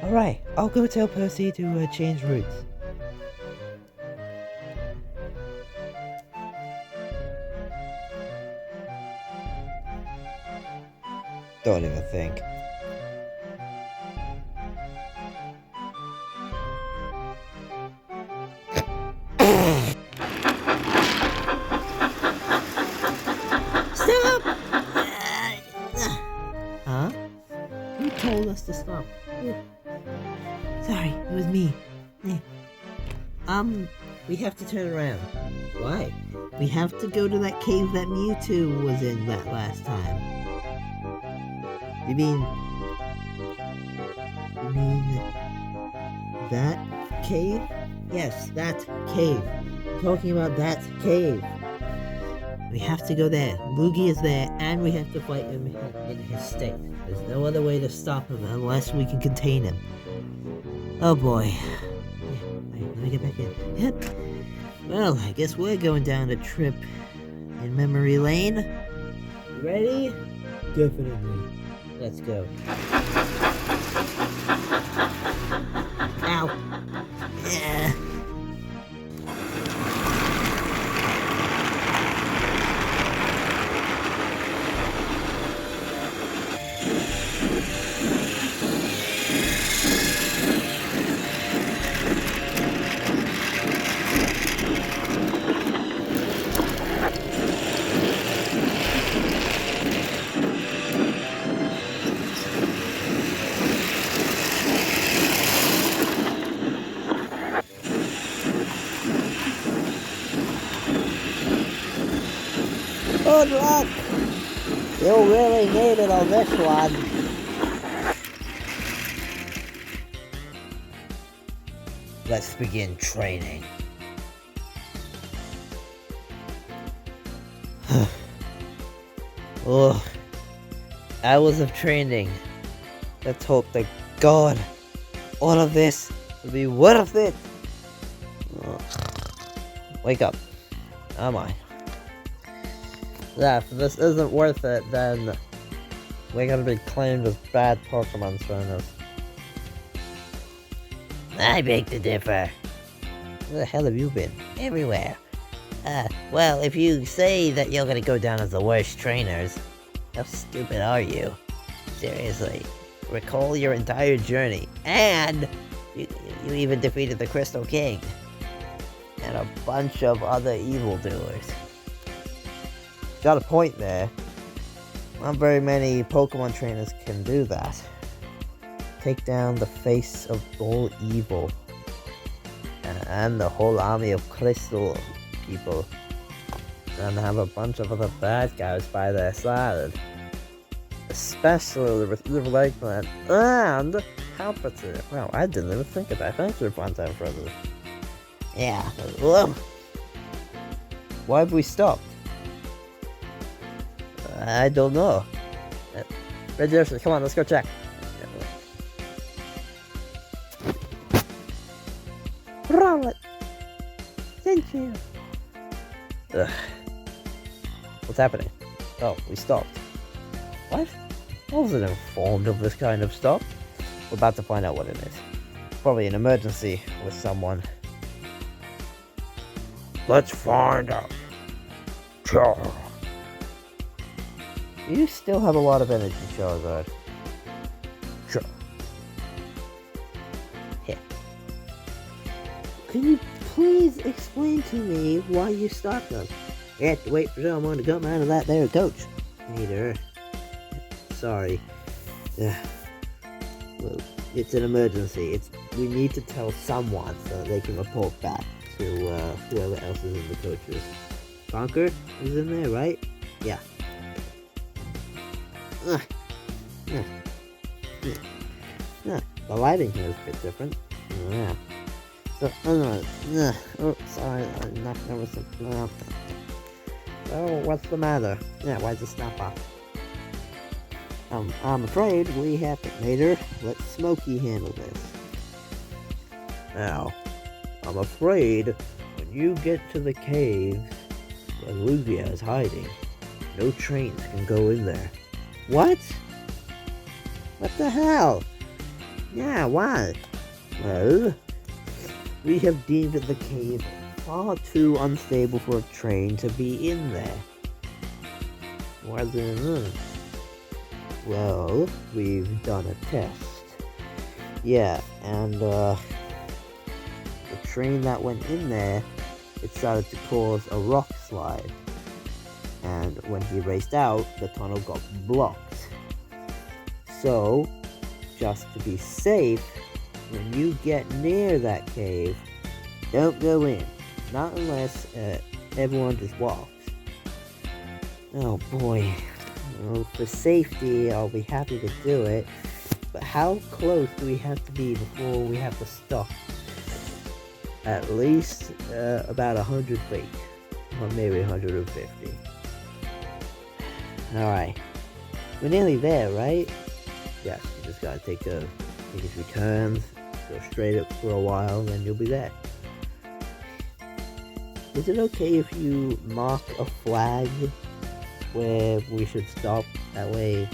Alright, I'll go tell Percy to change routes. Don't even think. us to stop. Sorry, it was me. We have to turn around. Why? We have to go to that cave that Mewtwo was in that last time. You mean that cave? Yes, that cave. I'm talking about that cave. We have to go there. Luigi is there, and we have to fight him in his state. There's no other way to stop him unless we can contain him. Oh boy. Wait, let me get back in. Yep. Well, I guess we're going down a trip in memory lane. You ready? Definitely. Let's go. Ow. Yeah. Good luck! You'll really need it on this one. Let's begin training. Oh, hours of training. Let's hope that God, all of this will be worth it. Oh. Wake up. Am I? Yeah, if this isn't worth it, then we're gonna be claimed as bad Pokemon trainers. I beg to differ. Where the hell have you been? Everywhere. Well, if you say that you're gonna go down as the worst trainers, how stupid are you? Seriously. Recall your entire journey, and you even defeated the Crystal King. And a bunch of other evildoers. Got a point there. Not very many Pokemon trainers can do that. Take down the face of all evil. And the whole army of crystal people. And have a bunch of other bad guys by their side. Especially with Evil Eggplant and Palpatine. Wow, I didn't even think of that. Thank you, Funtime Brothers. Yeah. Whoa. Why have we stopped? I don't know. Red Jersey, come on, let's go check. Roll it. Thank you. Ugh. What's happening? Oh, we stopped. What? I wasn't informed of this kind of stuff. We're about to find out what it is. Probably an emergency with someone. Let's find out. Sure. You still have a lot of energy, Charizard. Sure. Here. Can you please explain to me why you stopped us? You have to wait for someone to come out of that there coach. Neither. Sorry. Well, it's an emergency. We need to tell someone so that they can report back to whoever else is in the coaches. Conker is in there, right? Yeah. The lighting here is a bit different. Yeah. So, oh, sorry, I'm not gonna listen. Oh, what's the matter? Yeah, why's the stop off? I'm afraid we have to. Later, let Smokey handle this. Now, I'm afraid when you get to the cave where Lugia is hiding, no trains can go in there. What? What the hell? Yeah, why? Well, we have deemed the cave far too unstable for a train to be in there. Why then? Well, we've done a test. Yeah, and the train that went in there, it started to cause a rock slide. And when he raced out, the tunnel got blocked. So, just to be safe, when you get near that cave, don't go in. Not unless everyone just walks. Oh boy. Well, for safety, I'll be happy to do it. But how close do we have to be before we have to stop? At least about 100 feet. Or maybe 150. Alright. We're nearly there, right? Yes, you just gotta take a few turns, go straight up for a while, then you'll be there. Is it okay if you mark a flag where we should stop? That way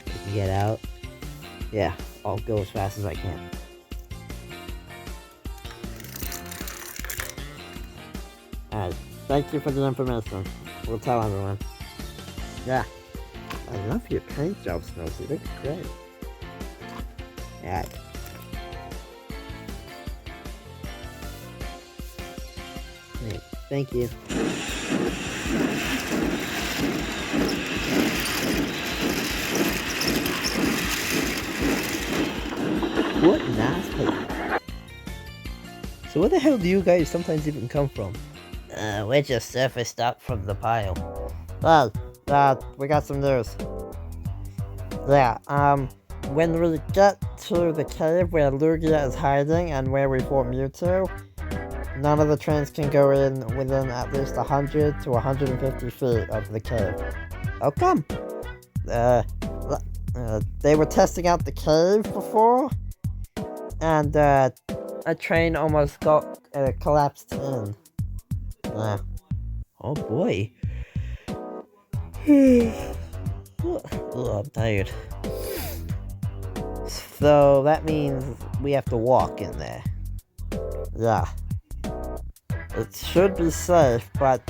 we can get out. Yeah, I'll go as fast as I can. Alright, thank you for the information. We'll tell everyone. Yeah. I love your paint job, Snowy. It looks great. Alright. Hey, thank you. What an asshole. So where the hell do you guys sometimes even come from? We're just surfaced up from the pile. Well, we got some news. Yeah, when we get to the cave where Lugia is hiding and where we fought Mewtwo, none of the trains can go in within at least 100 to 150 feet of the cave. How come? They were testing out the cave before, and a train almost got collapsed in. Oh boy. Oh, I'm tired. So that means we have to walk in there. Yeah. It should be safe, but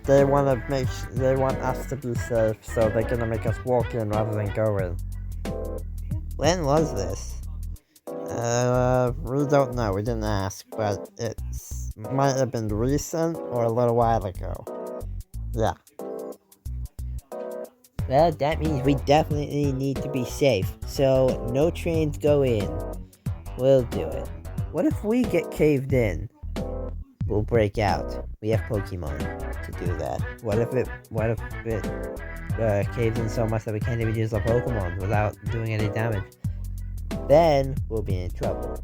they want us to be safe, so they're gonna make us walk in rather than go in. When was this? We don't know. We didn't ask, but it might have been recent or a little while ago. Yeah. Well, that means we definitely need to be safe, so no trains go in. We'll do it. What if we get caved in? We'll break out. We have Pokemon to do that. What if it caves in so much that we can't even use our Pokemon without doing any damage? Then we'll be in trouble.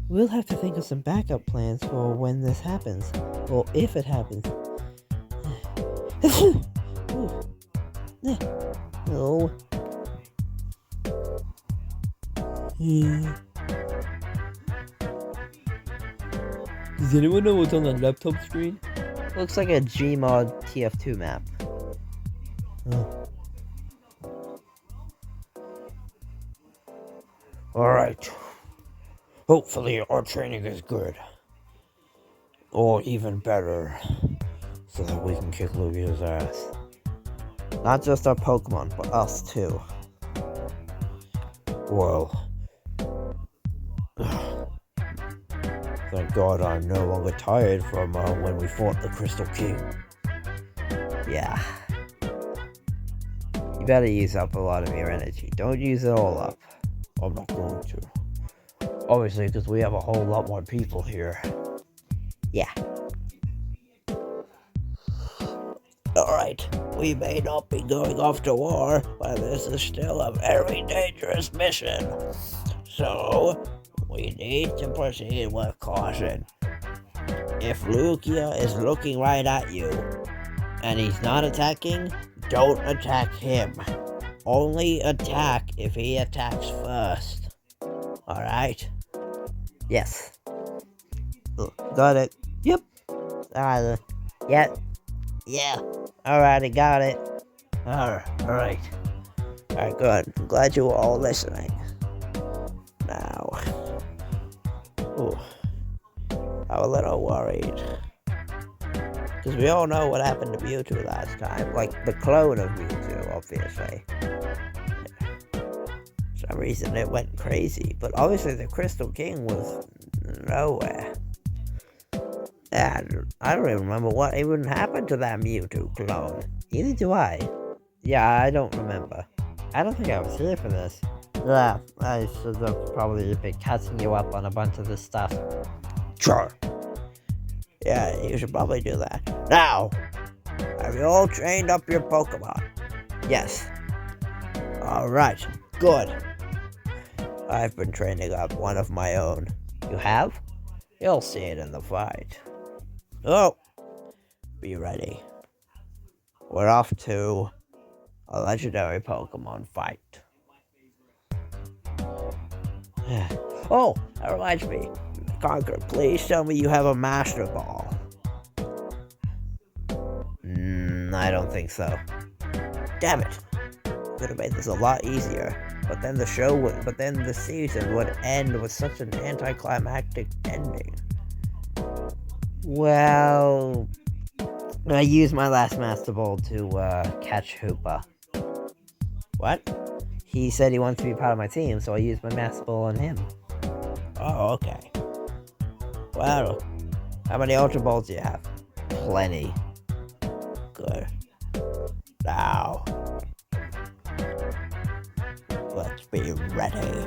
We'll have to think of some backup plans for when this happens, or if it happens. No. Does anyone know what's on the laptop screen? Looks like a Gmod TF2 map. Oh. Alright. Hopefully our training is good. Or even better. So that we can kick Lugia's ass. Not just our Pokemon, but us too. Well. Thank God I'm no longer tired from when we fought the Crystal King. Yeah. You better use up a lot of your energy. Don't use it all up. I'm not going to. Obviously, because we have a whole lot more people here. Yeah. Alright, we may not be going off to war, but this is still a very dangerous mission. So, we need to proceed with caution. If Lugia is looking right at you, and he's not attacking, don't attack him. Only attack if he attacks first. Alright? Yes. Got it. Yep. Alright. Yep. Yeah. Alright, I got it. Alright. Alright, good. I'm glad you were all listening. Now. Ooh. I'm a little worried. Because we all know what happened to Mewtwo last time. Like, the clone of Mewtwo, obviously. For some reason it went crazy. But obviously the Crystal King was nowhere. I don't even remember what even happened to that Mewtwo clone. Neither do I. Yeah, I don't remember. I don't think I was here for this. Yeah, I should have probably been catching you up on a bunch of this stuff. Sure. Yeah, you should probably do that. Now, have you all trained up your Pokemon? Yes. Alright, good. I've been training up one of my own. You have? You'll see it in the fight. Oh, be ready. We're off to a legendary Pokemon fight. Oh, that reminds me. Conker, please tell me you have a Master Ball. I don't think so. Damn it. Could have made this a lot easier. But then the season would end with such an anticlimactic ending. Well, I used my last Master Ball to catch Hoopa. What? He said he wanted to be part of my team, so I used my Master Ball on him. Oh, okay. Well, how many Ultra Balls do you have? Plenty. Good. Now, let's be ready.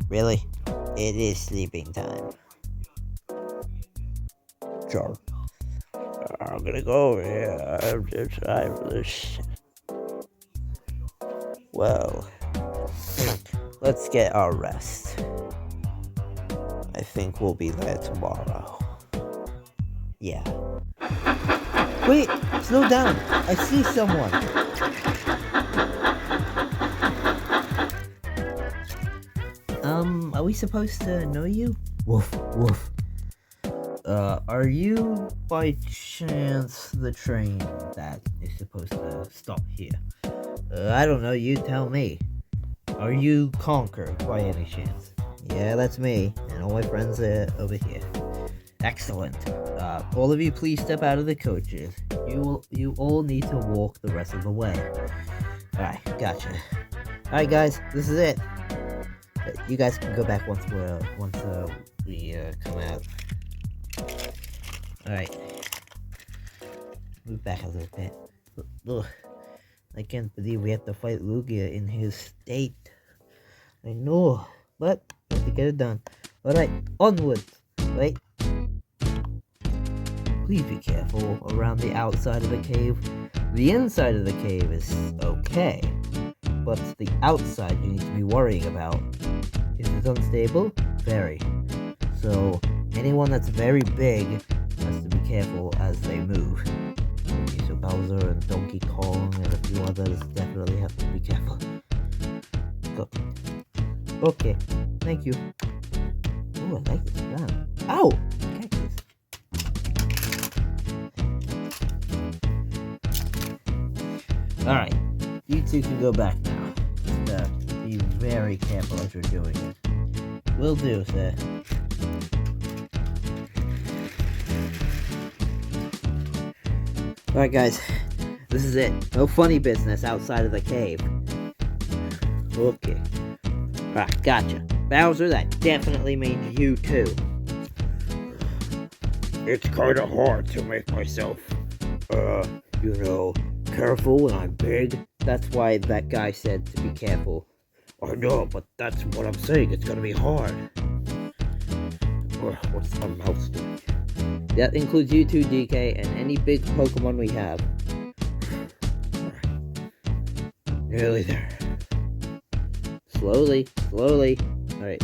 Really? It is sleeping time. Sure. I'm gonna go over here. I'm just tired of this shit. Well, let's get our rest. I think we'll be there tomorrow. Yeah. Wait, slow down. I see someone. Are we supposed to know you? Woof, woof. Are you by chance the train that is supposed to stop here? I don't know, you tell me. Are you Conker by any chance? Yeah, that's me, and all my friends are over here. Excellent. All of you please step out of the coaches. You all need to walk the rest of the way. Alright, gotcha. Alright guys, this is it. You guys can go back once we come out. Alright. Move back a little bit. Ugh. I can't believe we have to fight Lugia in his state. I know, but we have to get it done. Alright, onwards. Wait. Please be careful around the outside of the cave. The inside of the cave is okay, but the outside you need to be worrying about. Is it unstable? Very. So, anyone that's very big has to be careful as they move. Okay, so Bowser and Donkey Kong and a few others definitely have to be careful. Go. Okay, thank you. Oh, I like this gun. Ow! Cactus. Alright, you two can go back now. Just be very careful as you're doing it. Will do, sir. Alright guys, this is it. No funny business outside of the cave. Okay. Alright, gotcha. Bowser, that definitely means you too. It's kinda hard to make myself, Careful when I'm big. That's why that guy said to be careful. I know, but that's what I'm saying. It's gonna be hard. What's my mouse doing? That includes you two, DK, and any big Pokemon we have. Nearly there. Slowly, slowly. Alright.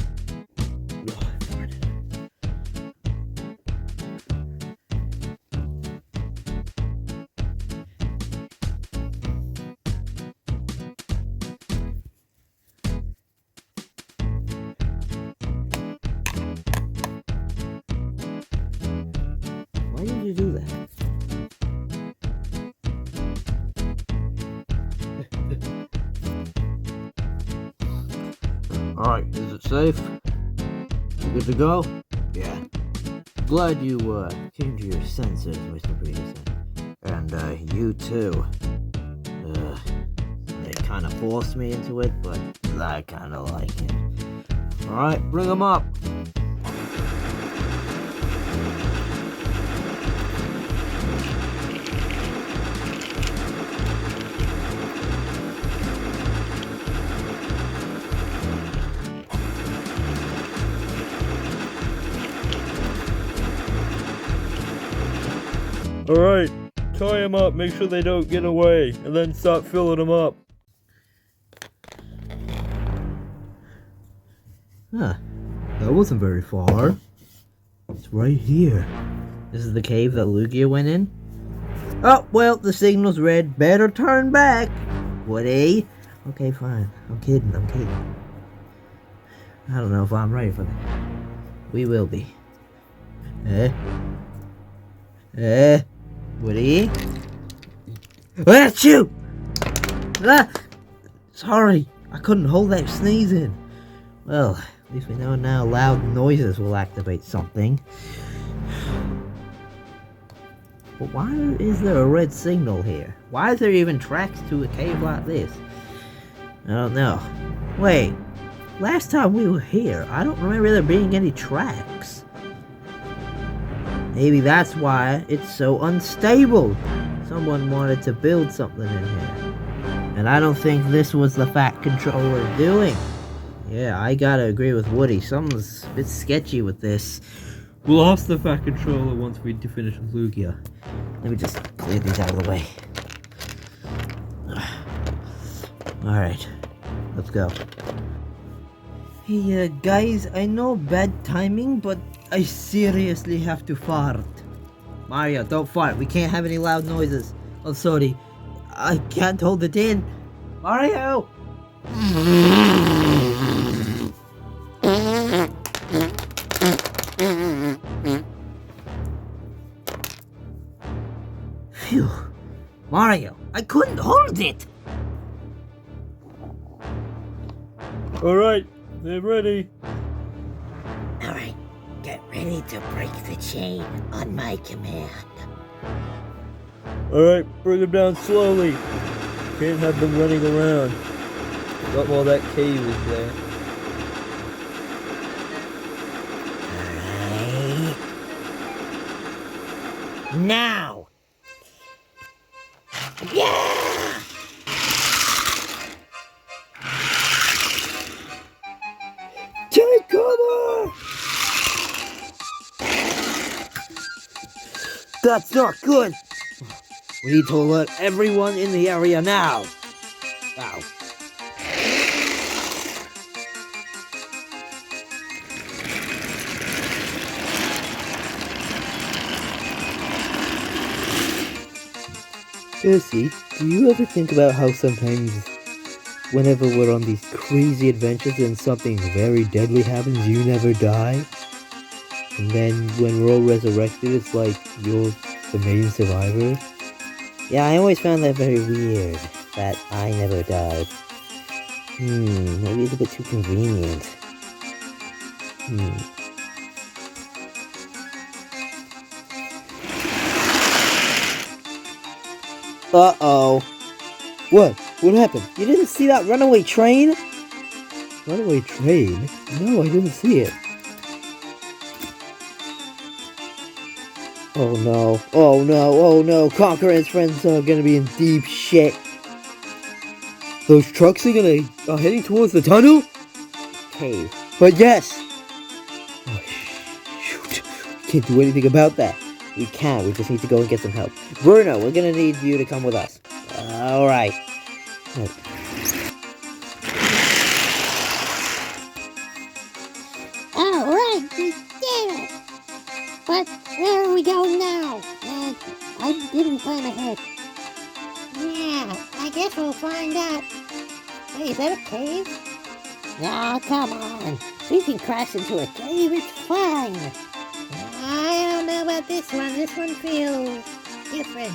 Why did you do that? Alright, is it safe? You good to go? Yeah. Glad you came to your senses, Mr. Peterson. And you too. They kind of forced me into it, but I kind of like it. Alright, bring them up. Alright, tie them up, make sure they don't get away, and then start filling them up. Huh. That wasn't very far. It's right here. This is the cave that Lugia went in? Oh, well, the signal's red. Better turn back. Woody? Okay, fine. I'm kidding. I don't know if I'm ready for that. We will be. Woody? Achoo! Ah! Sorry, I couldn't hold that sneeze in. Well, at least we know now loud noises will activate something. But why is there a red signal here? Why is there even tracks to a cave like this? I don't know. Wait, last time we were here, I don't remember there being any tracks. Maybe that's why it's so unstable. Someone wanted to build something in here. And I don't think this was the Fat Controller doing. Yeah, I gotta agree with Woody. Something's a bit sketchy with this. We lost the Fat Controller once we finish with Lugia. Let me just clear these out of the way. Alright, let's go. Hey, guys, I know bad timing, but I seriously have to fart. Mario, don't fart. We can't have any loud noises. Oh, sorry. I can't hold it in. Mario! Phew. Mario, I couldn't hold it! Alright, they're ready. Alright, get ready to break the chain on my command. Alright, bring them down slowly. Can't have them running around. Not while that cave is there. Alright. Now! Yeah! Take cover! That's not good! We need to alert everyone in the area now! Ow. Percy, do you ever think about how sometimes whenever we're on these crazy adventures and something very deadly happens, you never die? And then when we're all resurrected, it's like you're the main survivor? Yeah, I always found that very weird, that I never died. Maybe it's a bit too convenient. Uh-oh. What? What happened? You didn't see that runaway train? Runaway train? No, I didn't see it. Oh no. Oh no. Oh no. Conker and his friends are gonna be in deep shit. Those trucks are heading towards the tunnel? Cave. But yes! Oh, shoot. We can't do anything about that. We can. We just need to go and get some help. Bruno, we're gonna need you to come with us. Alright. Alright, we did it! But where are we going now? I didn't plan ahead. Yeah, I guess we'll find out. Hey, is that a cave? No, come on. We can crash into a cave, it's fine. I don't know about this one. This one feels different.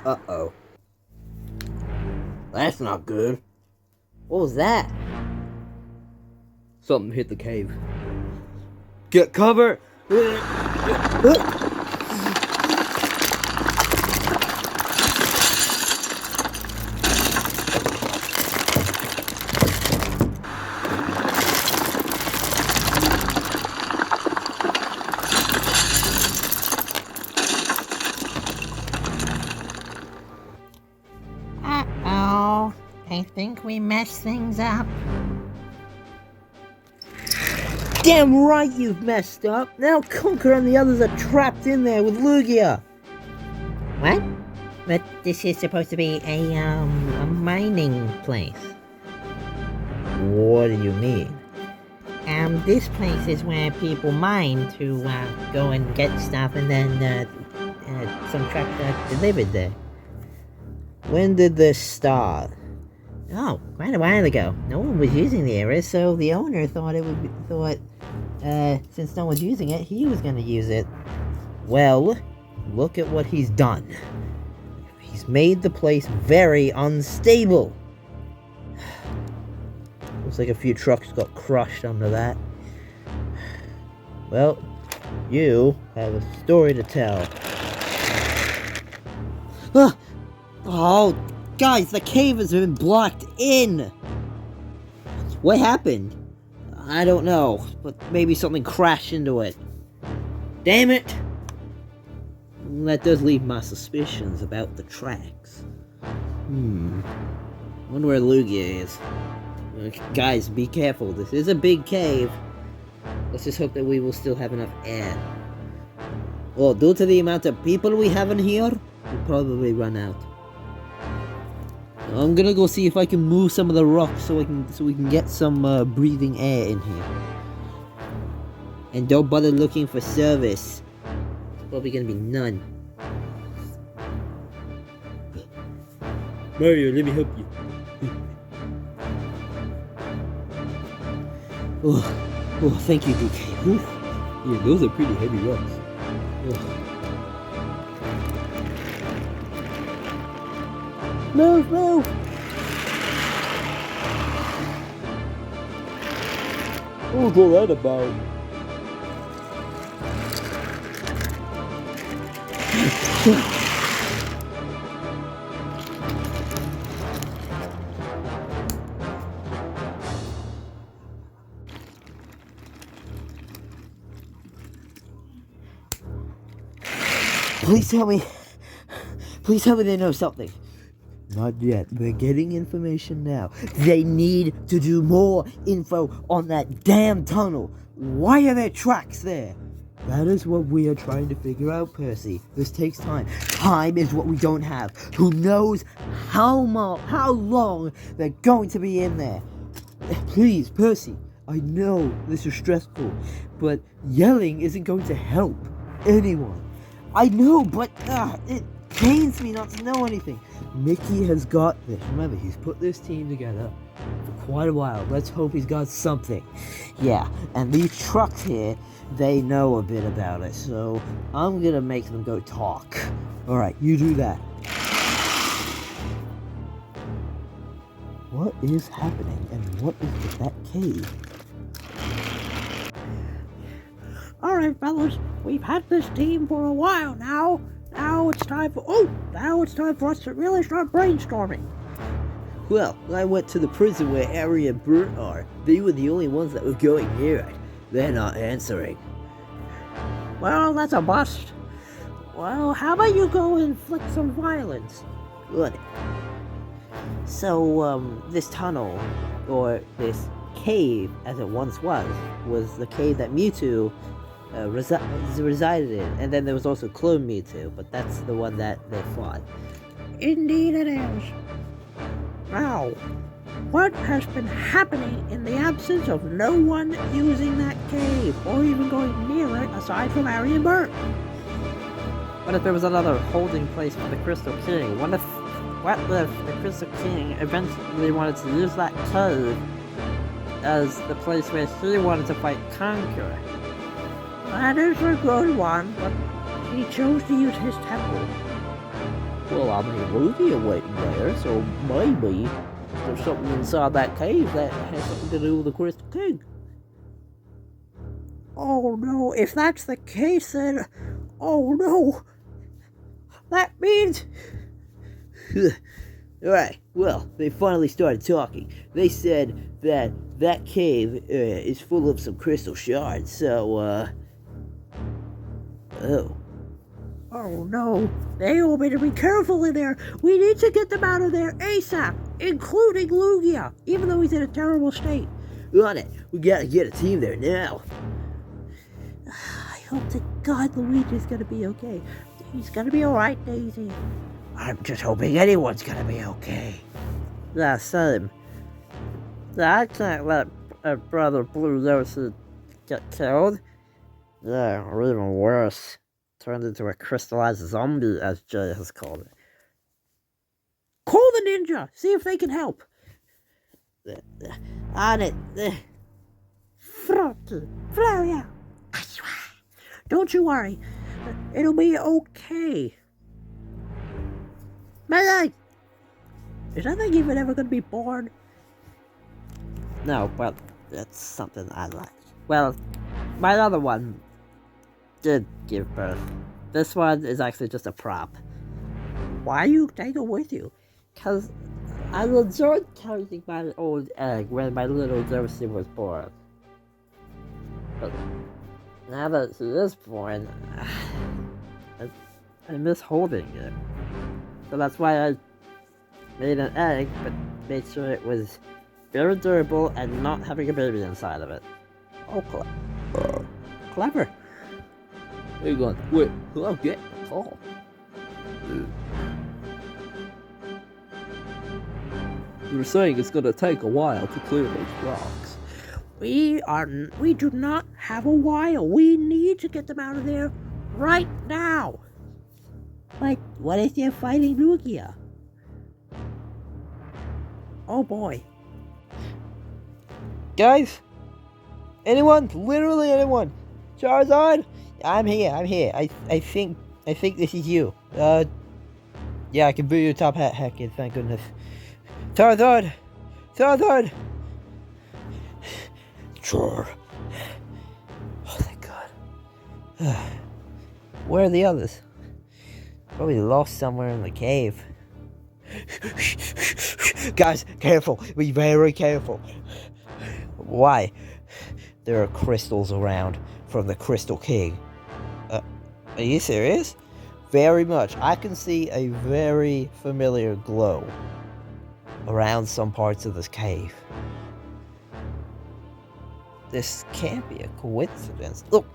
Uh-oh. That's not good. What was that? Something hit the cave. Get cover! Uh-oh. I think we messed things up. Damn right you've messed up. Now Conker and the others are trapped in there with Lugia. What? But this is supposed to be a mining place. What do you mean? This place is where people mine to, go and get stuff and then, some truck delivered there. When did this start? Oh, quite a while ago. No one was using the area, so the owner thought since no one's using it, he was gonna use it. Well, look at what he's done. He's made the place very unstable. Looks like a few trucks got crushed under that. Well, you have a story to tell. Ah! Oh, guys, the cave has been blocked in! What happened? I don't know, but maybe something crashed into it. Damn it! That does leave my suspicions about the tracks. Wonder where Lugia is. Guys, be careful. This is a big cave. Let's just hope that we will still have enough air. Well, due to the amount of people we have in here, we'll probably run out. I'm gonna go see if I can move some of the rocks so we can get some breathing air in here. And don't bother looking for service. There's probably gonna be none. Mario, let me help you. Oh, thank you, DK. Ooh. Yeah, those are pretty heavy rocks. Move, move! What's all that about? Please tell me they know something. Not yet. They're getting information now. They need to do more info on that damn tunnel. Why are there tracks there? That is what we are trying to figure out, Percy. This takes time. Time is what we don't have. Who knows how long they're going to be in there? Please, Percy, I know this is stressful, but yelling isn't going to help anyone. I know, but it pains me not to know anything. Mickey has got this. Remember, he's put this team together for quite a while. Let's hope he's got something. Yeah, and these trucks here, they know a bit about it, so I'm gonna make them go talk. Alright, you do that. What is happening, and what is with that cave? Alright, fellas, we've had this team for a while now. Now it's time for us to really start brainstorming. Well, I went to the prison where Ari and Bert are. They were the only ones that were going near it. They're not answering. Well, that's a bust. Well, how about you go inflict some violence? Good. So, this tunnel, or this cave, as it once was the cave that Mewtwo resided in. And then there was also Clone Mewtwo, but that's the one that they fought. Indeed it is. Now, what has been happening in the absence of no one using that cave, or even going near it, aside from Ari and Bert? What if there was another holding place for the Crystal King? What if the Crystal King eventually wanted to use that cave as the place where he wanted to fight Conker? That is a good one, but he chose to use his temple. Well, I mean, Lugia went there, so maybe there's something inside that cave that has something to do with the Crystal King. Oh no, if that's the case, then. Oh no! That means. Alright, well, they finally started talking. They said that cave is full of some crystal shards, so, oh. Oh no, they told me to be careful in there. We need to get them out of there ASAP, including Lugia, even though he's in a terrible state. On it, we gotta get a team there now. I hope to God Luigi's gonna be okay. He's gonna be alright, Daisy. I'm just hoping anyone's gonna be okay. Yeah, same. Yeah, I can't let Brother Blue Yoshi get killed. Yeah, or even worse, turned into a crystallized zombie, as Jay has called it. Call the ninja! See if they can help! On it. Froggy, Floria! Don't you worry, it'll be okay. Melee! Is that thing even ever gonna be born? No, but that's something I like. Well, my other one did give birth. This one is actually just a prop. Why you take it with you? Because I enjoyed carrying my old egg when my little Josie was born. But now that she is born, I miss holding it. So that's why I made an egg, but made sure it was very durable and not having a baby inside of it. Oh, clever. Where you going? Wait, I'll get the call. You're saying it's gonna take a while to clear those rocks. We do not have a while. We need to get them out of there right now. But what if they're fighting Lugia? Oh boy. Guys? Anyone? Literally anyone? Charizard? I'm here. I think this is you. Yeah, I can boot your top hat, heck, thank goodness. Charizard! Sure. Oh, thank God. Where are the others? Probably lost somewhere in the cave. Guys, careful. Be very careful. Why? There are crystals around from the Crystal King. Are you serious? Very much. I can see a very familiar glow around some parts of this cave. This can't be a coincidence. Look.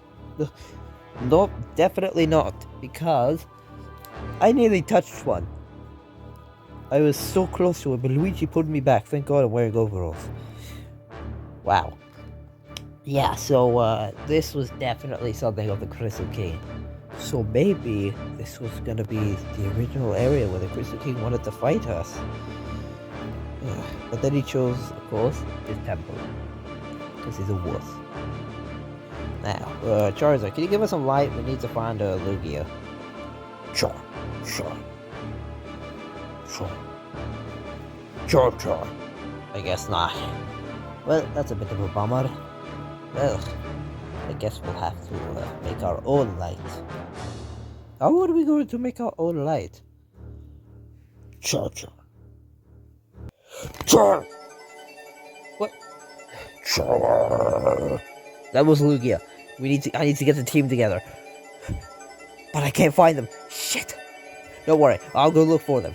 Nope, definitely not. Because I nearly touched one. I was so close to it, but Luigi pulled me back. Thank God I'm wearing overalls. Wow. Yeah, so this was definitely something of the Crystal King. So maybe this was gonna be the original area where the Crystal King wanted to fight us. Yeah, but then he chose, of course, his temple. Because he's a wuss. Now, Charizard, can you give us some light? We need to find Lugia. Sure. I guess not. Well, that's a bit of a bummer. Well, I guess we'll have to make our own light. How are we going to make our own light? Char. What? Char. That was Lugia. I need to get the team together. But I can't find them. Shit. Don't worry, I'll go look for them.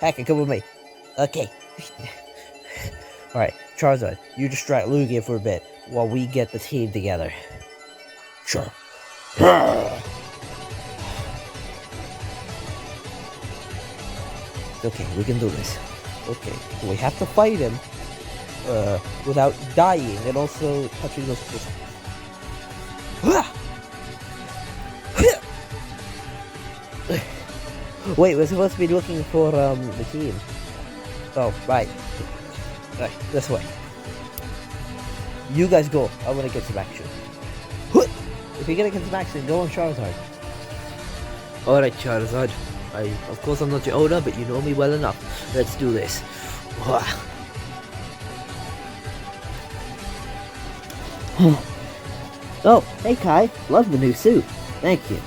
Hacker, come with me. Okay. Alright, Charizard, you distract Lugia for a bit while we get the team together. Sure. Okay, we can do this. Okay, we have to fight him without dying and also touching those crystals. Wait, we're supposed to be looking for the team. Oh, right. Right, this way. You guys go. I want to get some action. If you're gonna get some action, go on Charizard. Alright, Charizard. Of course I'm not your owner, but you know me well enough. Let's do this. Wah. Oh, hey Kai, love the new suit. Thank you.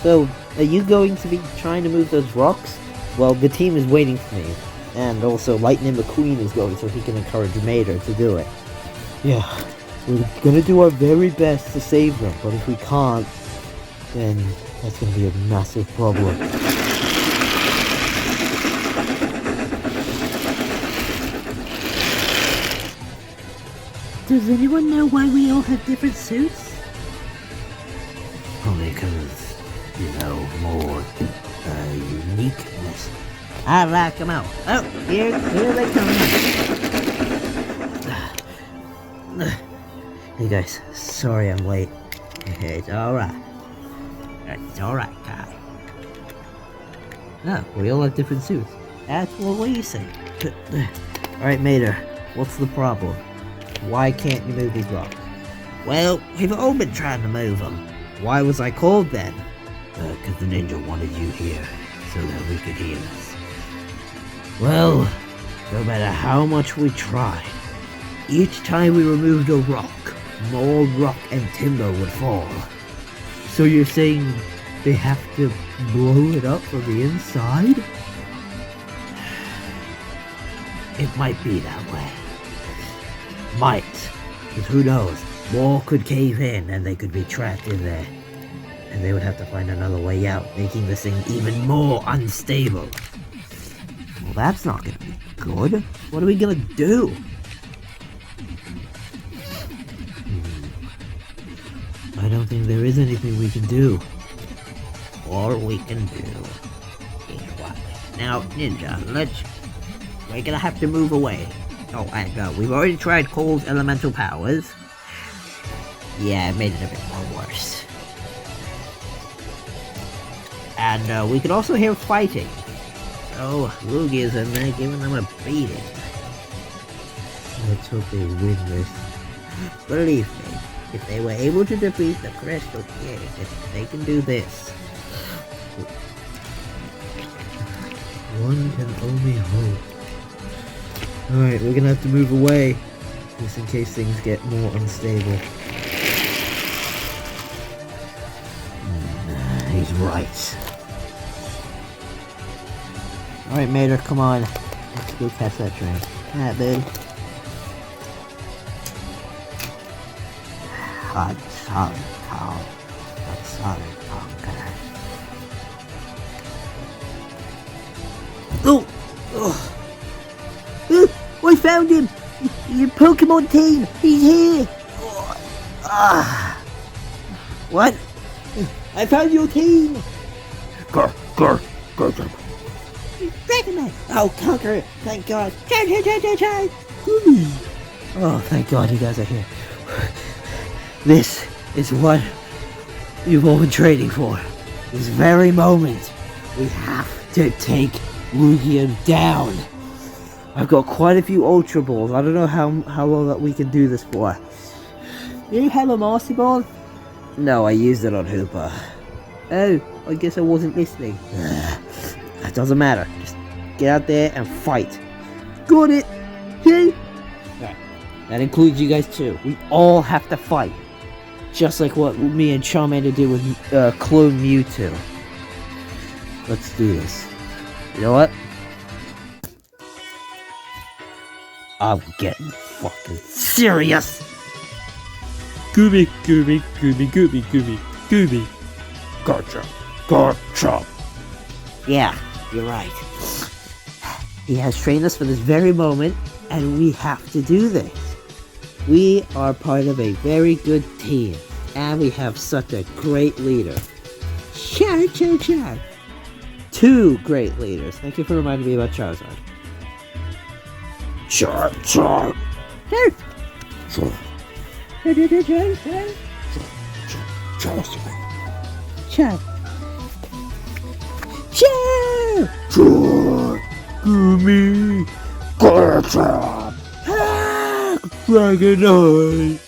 So, are you going to be trying to move those rocks? Well, the team is waiting for me. And also, Lightning McQueen is going so he can encourage Mater to do it. Yeah, we're gonna do our very best to save them, but if we can't, then that's gonna be a massive problem. Does anyone know why we all have different suits? Only because, more uniqueness. Alright, come out. Oh, here they come. Hey guys, sorry I'm late. It's alright. It's alright, Kai. Oh, we all have different suits. That's what you say. Alright, Mater, what's the problem? Why can't you move these rocks? Well, we've all been trying to move them. Why was I called then? Because the ninja wanted you here, so that we could heal us. Well, no matter how much we tried, each time we removed a rock, more rock and timber would fall. So you're saying they have to blow it up from the inside? It might be that way. Might. Because who knows, more could cave in and they could be trapped in there. And they would have to find another way out, making this thing even more unstable. Well, that's not gonna be good. What are we gonna do? I don't think there is anything we can do. All we can do is what? Now, Ninja, we're gonna have to move away. Oh, and we've already tried Cole's elemental powers. Yeah, it made it a bit more worse. And we could also hear fighting. So, Luigi is in there giving them a beating. Let's hope they win this. Believe me, if they were able to defeat the Crystal King, they can do this. One can only hope. Alright, we're gonna have to move away, just in case things get more unstable. He's right. Alright, Mater, come on. Let's go catch that train. Alright, babe. I'm sorry, Carl. I'm sorry, Conker. Oh! Oh! I found him! Your Pokemon team! He's here! What? I found your team! Go. Dragonite! Oh, Conker! Thank God! Oh, thank God you guys are here. This is what you've all been trading for. This very moment. We have to take Lugium down. I've got quite a few Ultra Balls. I don't know how long that we can do this for. You have a Master Ball? No, I used it on Hooper. Oh, I guess I wasn't listening. That doesn't matter. Just get out there and fight. Got it! Okay? Alright. That includes you guys too. We all have to fight. Just like what me and Charmander did with Clone Mewtwo. Let's do this. You know what? I'm getting fucking serious! Gooby. Gotcha. Yeah, you're right. He has trained us for this very moment, and we have to do this. We are part of a very good team, and we have such a great leader. Char. 2 great leaders. Thank you for reminding me about Charizard. Char. Char. Gumi. Gotcha. Dragonite.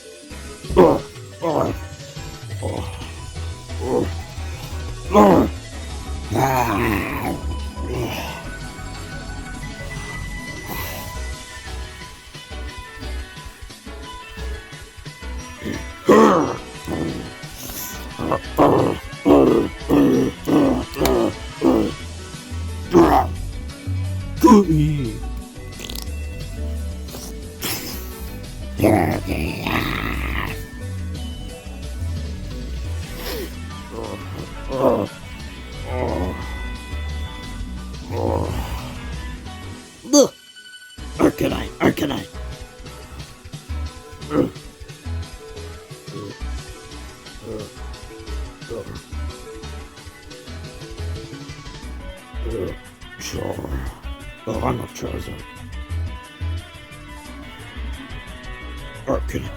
Look! Arcanine! Arcanine! Sure. Oh, I'm not Charizard. Arcanine.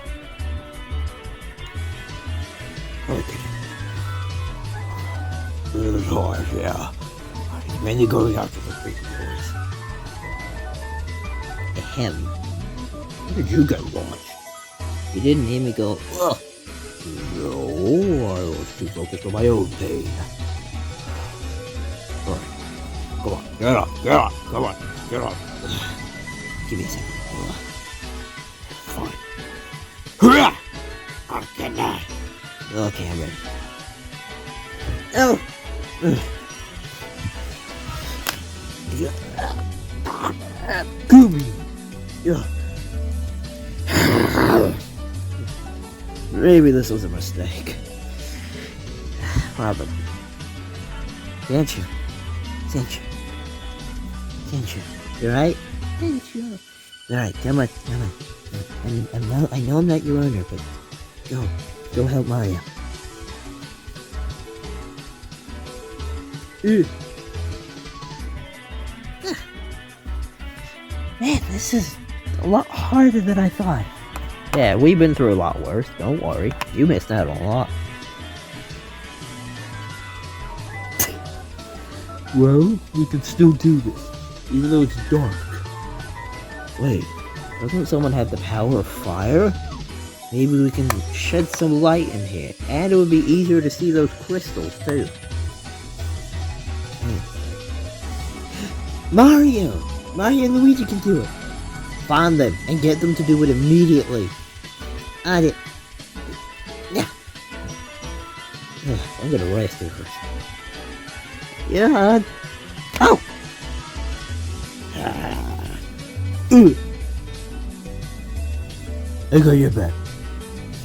Arcanine. It is hard, yeah. It's mainly going after the big boys. Ahem. What did you guys watch? You didn't hear me go, ugh. No, I was too focused on my own pain. Alright. Come on, get up, come on, get up. Give me a second. Fine. Hurrah! Arcanine! Okay, I'm ready. Oh! Gooby! Yeah. Maybe this was a mistake. Robert. Can't you? You alright? Alright, come on. I know I'm not your owner, but go help Mario. Man, this is a lot harder than I thought. Yeah, we've been through a lot worse. Don't worry. You missed out on a lot. Well, we can still do this, even though it's dark. Wait, doesn't someone have the power of fire? Maybe we can shed some light in here, and it would be easier to see those crystals, too. Mario! Mario and Luigi can do it. Find them, and get them to do it immediately. On it. Yeah. I'm gonna rest here first. Yeah. Oh! I got your back.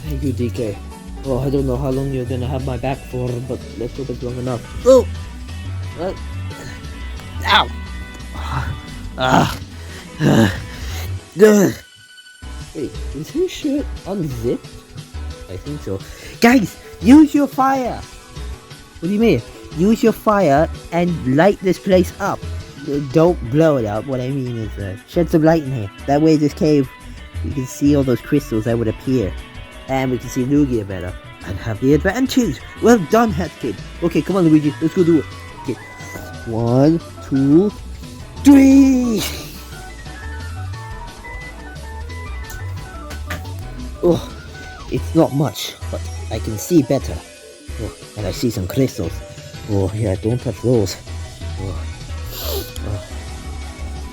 Thank you, DK. Well, I don't know how long you're gonna have my back for, but let's hope it's long enough. Oh! What? Ow! Wait, is his shirt unzipped? I think so. Guys, use your fire! What do you mean? Use your fire and light this place up. Don't blow it up. What I mean is shed some light in here. That way this cave, we can see all those crystals that would appear. And we can see Lugia better. And have the advantage. Well done, Hat Kid. Okay, come on, Luigi. Let's go do it. Okay. 1, 2, 3! Oh, it's not much, but I can see better. Oh, and I see some crystals. Oh, yeah, don't touch those.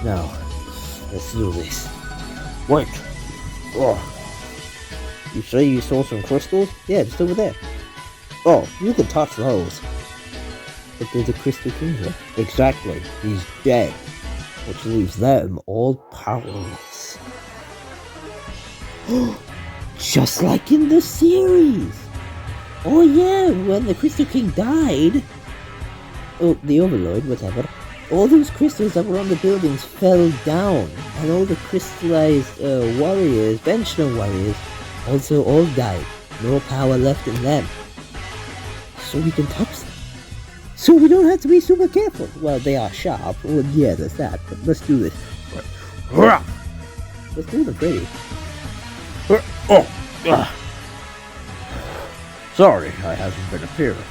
Now, let's do this. Wait. Oh. You say you saw some crystals? Yeah, just over there. Oh, you can touch those. But there's a Crystal King here. Exactly. He's dead. Which leaves them all powerless. Just like in the series! Oh yeah, when the Crystal King died... Oh, the Overlord, whatever. All those crystals that were on the buildings fell down. And all the crystallized warriors, Benchno warriors, also all died. No power left in them. So we can touch them. So we don't have to be super careful. Well, they are sharp. Well, yeah, there's that. But let's do this. Let's do them pretty. Sorry, I haven't been appearing.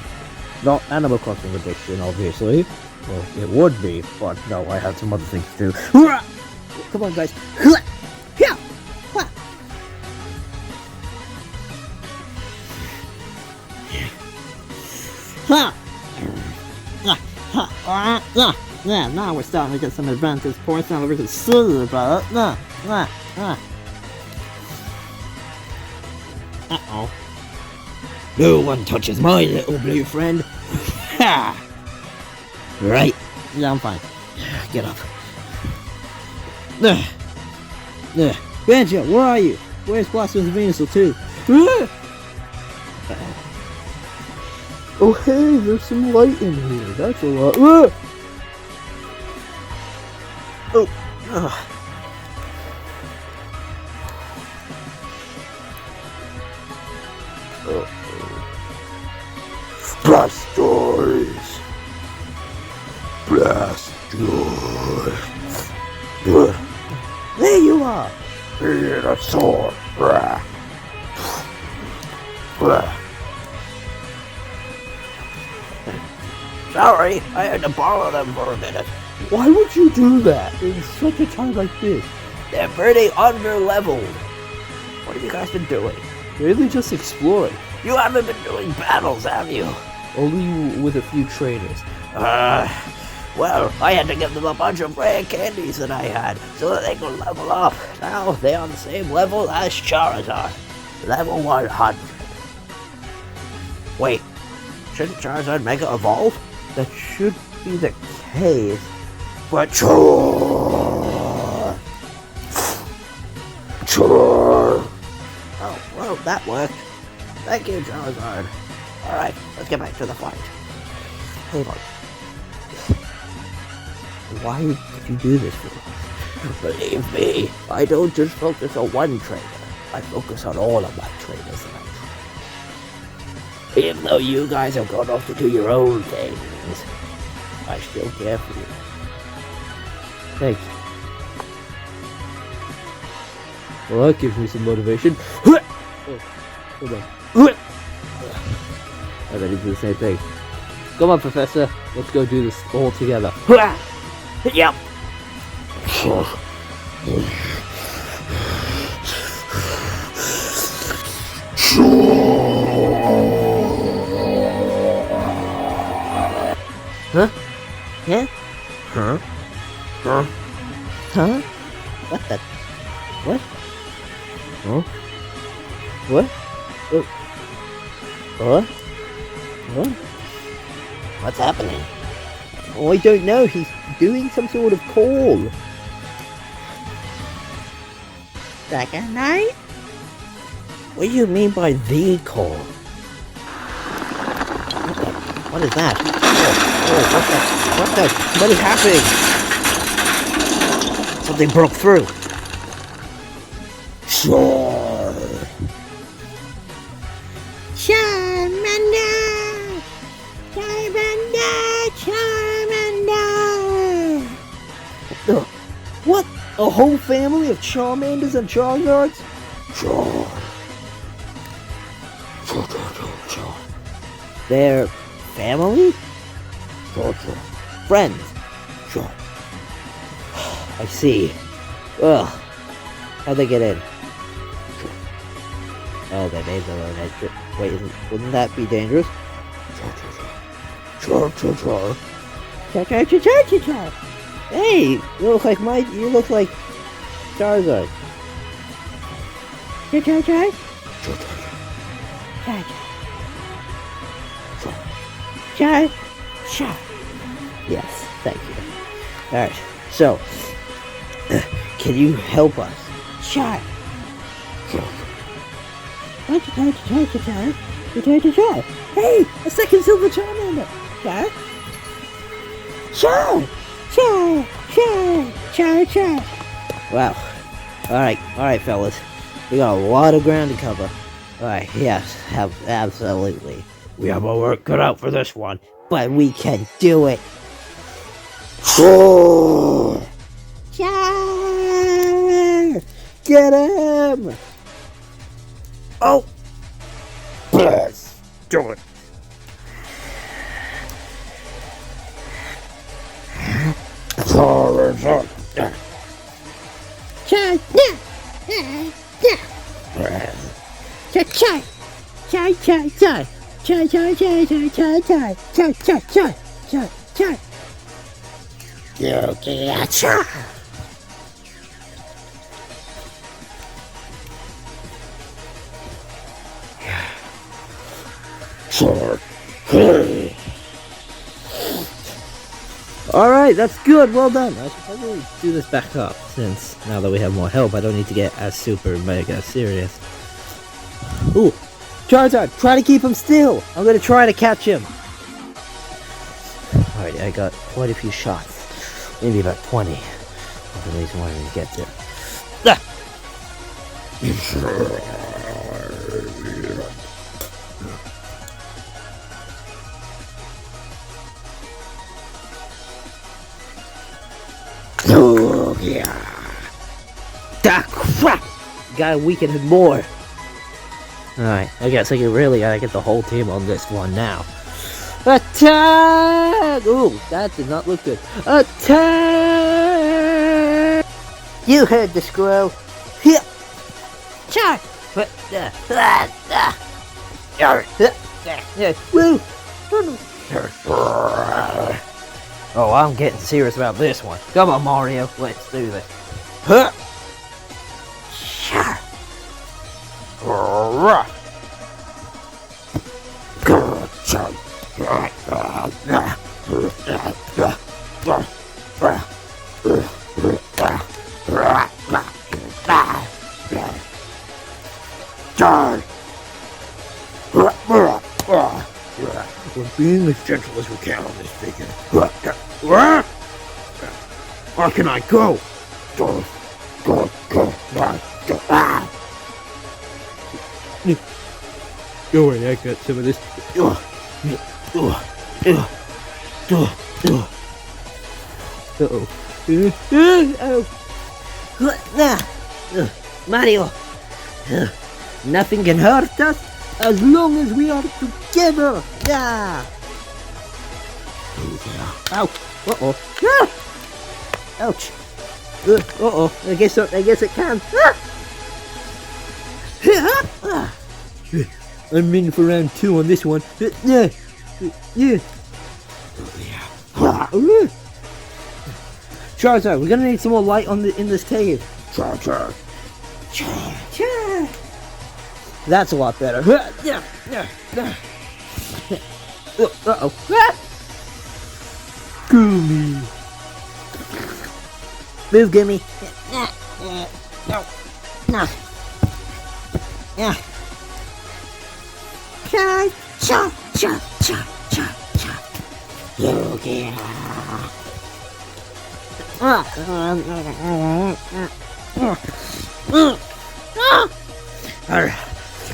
Not Animal Crossing addiction, obviously. Well, it would be, but no, I had some other things to do. Come on, guys. Now we're starting to get some advantage points. Now we can see about it. Uh-oh. No one touches my little blue friend. Ha! Right, Yeah, I'm fine. get up. Banjo, where are you? Where's Blossom Venusaur too? Oh hey, there's some light in here. That's a lot. Blastoise! Blastoise! There you are. Venusaur! Blah. Blah. Sorry, I had to borrow them for a minute. Why would you do that in such a time like this? They're pretty under-leveled. What have you guys been doing? Really just exploring. You haven't been doing battles, have you? Only with a few trainers. Well, I had to give them a bunch of rare candies that I had so that they could level up. Now they're on the same level as Charizard. Level 100. Wait, shouldn't Charizard Mega Evolve? That should be the case. But Char! oh, well, that worked. Thank you, Charizard. Alright, let's get back to the fight. Hold on. Why did you do this for us? Believe me, I don't just focus on one trainer. I focus on all of my trainers that I train. Even though you guys have gone off to do your own things, I still care for you. Thank you. Well, that gives me some motivation. Oh, hold on. I bet he do the same thing. Come on, Professor. Let's go do this all together. Yep. Huh? Yeah? Huh? Huh? What the? What? Huh? What? Oh. What? What? What's happening? Oh, I don't know. He's doing some sort of call. Second night? What do you mean by the call? What is that? Oh, what the? What is happening? Something broke through. Char! Charmander! Charmander! Charmander! What? A whole family of Charmanders and Charizards? Char! Char! Their family? Char! Friends? Char! I see. Ugh. How'd they get in? Oh, they made their own exit. Wait, wouldn't that be dangerous? Char! Char. Hey, you look like Charizard. Char. Yes, thank you. Alright, so, can you help us? Char. Hey, a second Silver Charmander. Char. Wow. Alright, fellas. We got a lot of ground to cover. Alright, yes, absolutely. We have our work cut out for this one. But we can do it. Char! Char! Get him! Oh! Let's do it! Charizard! Okay, achoo. Alright, that's good, well done. I should probably do this back up, since now that we have more help, I don't need to get as super mega serious. Ooh, Charizard, try to keep him still! I'm gonna try to catch him! Alright, I got quite a few shots. Maybe about 20. At least one to get there. Ah! Oh, yeah. Ah, crap! Gotta weaken him more. Alright, I guess I really gotta get the whole team on this one now. Attack! Ooh, that did not look good. Attack! You heard the squirrel. Here! Char! Woo! Oh, I'm getting serious about this one. Come on, Mario, let's do this. Huh! Char! We're being as gentle as we can on this figure. Where can I go? Go away, I got some of this. Uh-oh. Mario! Nothing can hurt us as long as we are together! Yeah! Ow! Uh-oh! Ah! Ouch! Uh-oh! I guess it can! Ah! I'm in for round 2 on this one. Yeah. Charizard, we're gonna need some more light on in this cave. Charizard. That's a lot better. Uh-oh. Goomy. Move, Gimme! No! Yeah! Cha! Okay.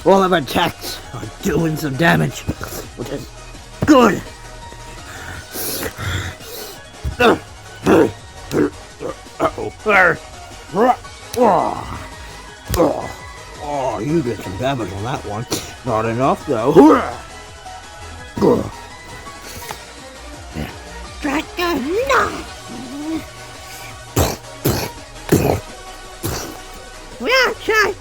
All of our attacks are doing some damage, which is good. Oh, you did some damage on that one. Not enough though. Dragon, no! Yeah, Char!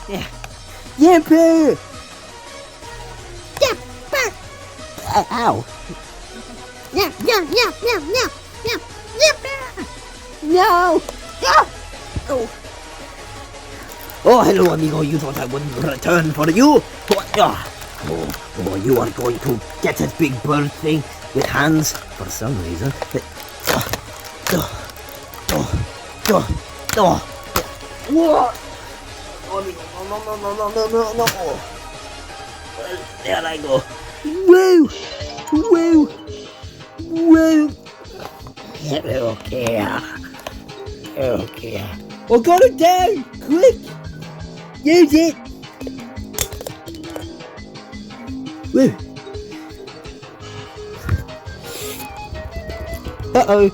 Yeah! Yippee! Ow! No! Oh, hello, amigo. You thought I wouldn't return for you? Oh, you are going to get that big bird thing with hands for some reason. What? No. There I go. Woo! Okay. Well, got it down! Quick! Use it! Woo! Uh-oh.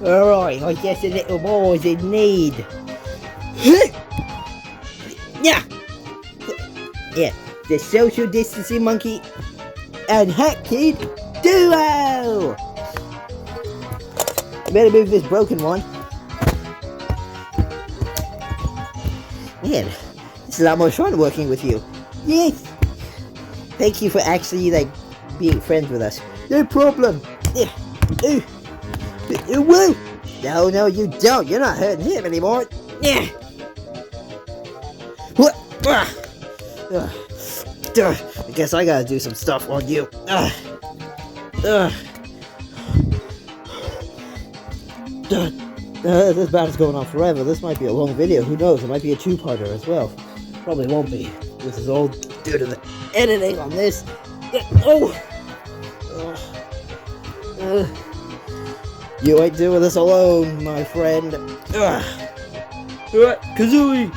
Alright, I guess a little more is in need. Yeah, the social distancing monkey and Hacked Duo! You better move this broken one. Man, this is a lot more fun working with you. Yes! Thank you for actually, like, being friends with us. No problem! Woo! No, you don't. You're not hurting him anymore. Yeah. I guess I gotta do some stuff on you. This battle's going on forever. This might be a long video. Who knows? It might be a two-parter as well. Probably won't be. This is all due to the editing on this. You ain't doing this alone, my friend. Kazooie!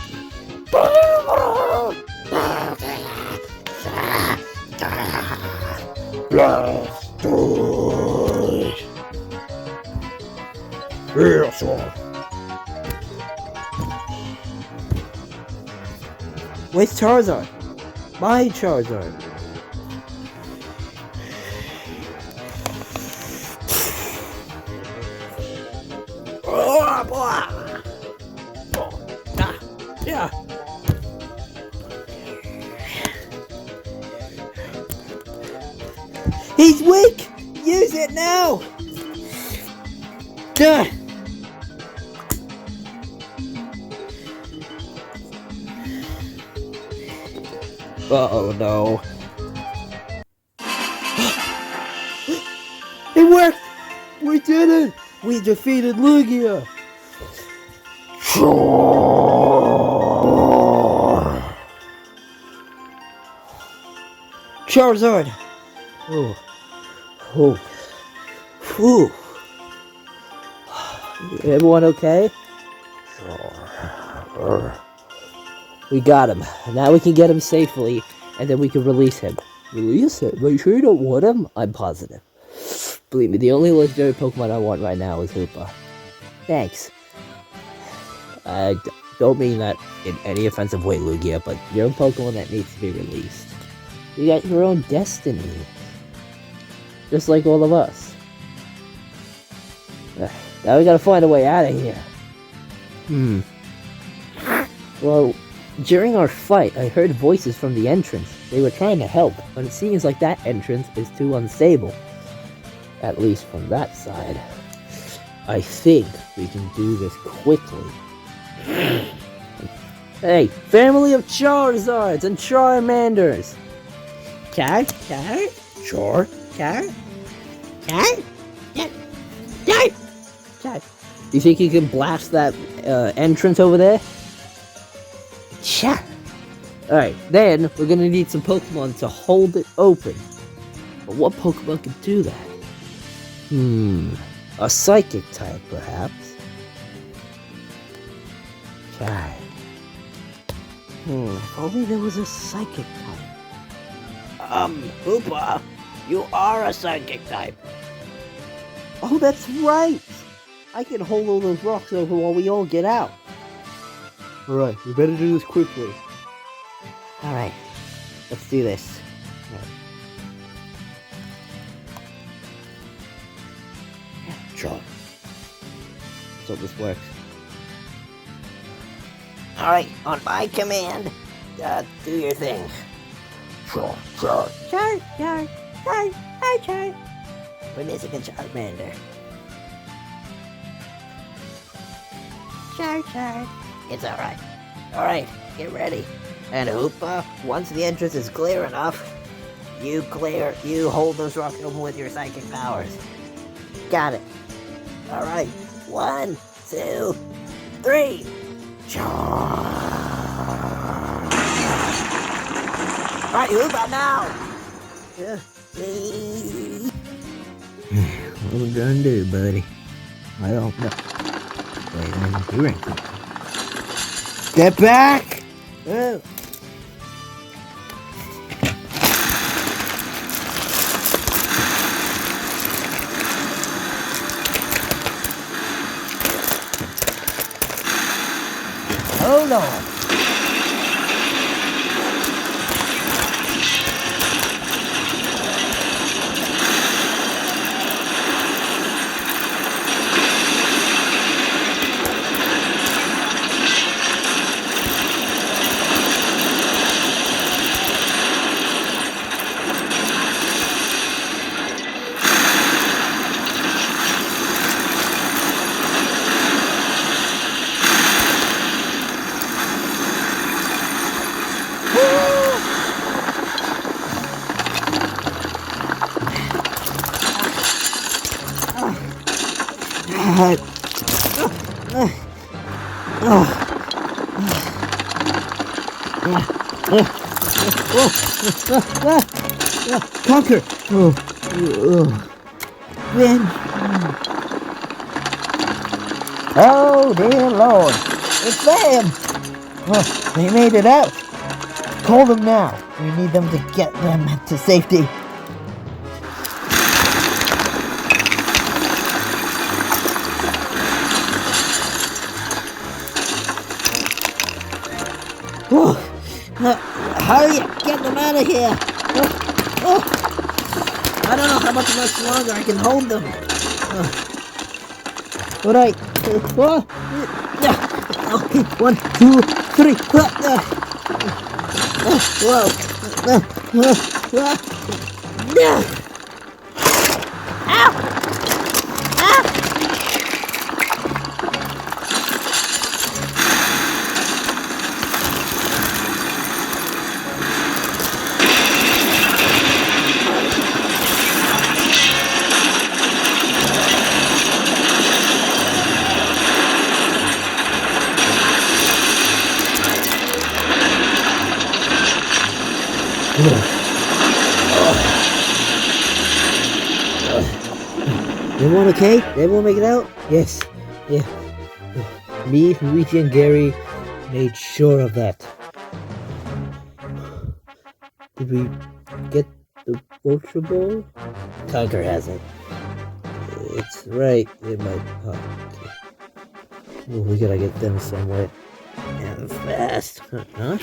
Where's Charizard? My Charizard. Yeah. He's weak! Use it now! Duh. Oh no. It worked! We did it! We defeated Lugia! Charizard! Whew. Everyone okay? Sure. We got him. Now we can get him safely, and then we can release him. Release him? Are you sure you don't want him? I'm positive. Believe me, the only legendary Pokemon I want right now is Hoopa. Thanks. I don't mean that in any offensive way, Lugia, but you're a Pokemon that needs to be released. You got your own destiny. Just like all of us. Now we gotta find a way out of here. Well, during our fight, I heard voices from the entrance. They were trying to help, but it seems like that entrance is too unstable. At least from that side. I think we can do this quickly. Hey, family of Charizards and Charmanders! Char? You think you can blast that entrance over there? Char! Alright, then we're gonna need some Pokemon to hold it open. But what Pokemon can do that? A Psychic type, perhaps? Char. If only there was a Psychic type. Hoopa, you are a psychic type. Oh, that's right! I can hold all those rocks over while we all get out. Alright, we better do this quickly. Alright, let's do this. Sure. Let's hope this works. Alright, on my command, do your thing. Char. We're missing a Charmander. Char. It's alright. Alright, get ready. And Hoopa, once the entrance is clear enough, you hold those rocks open with your psychic powers. Got it. Alright, 1, 2, 3. Alright, Hoopa now! What are we gonna do, buddy? I don't know. Wait, I'm doing something. Get back! Oh. Hold on. Conker! Then. Oh, dear Lord! It's them! Oh, they made it out! Call them now! We need them to get them to safety. Oh, hurry! Get them out of here! I don't know how much longer I can hold them. All right. Okay, 1, 2, 3. Everyone okay? Everyone make it out? Yes. Yeah. Me, Luigi, and Gary made sure of that. Did we get the vulture ball? Conker has it. It's right in my pocket. Oh, we gotta get them somewhere. And fast. Huh?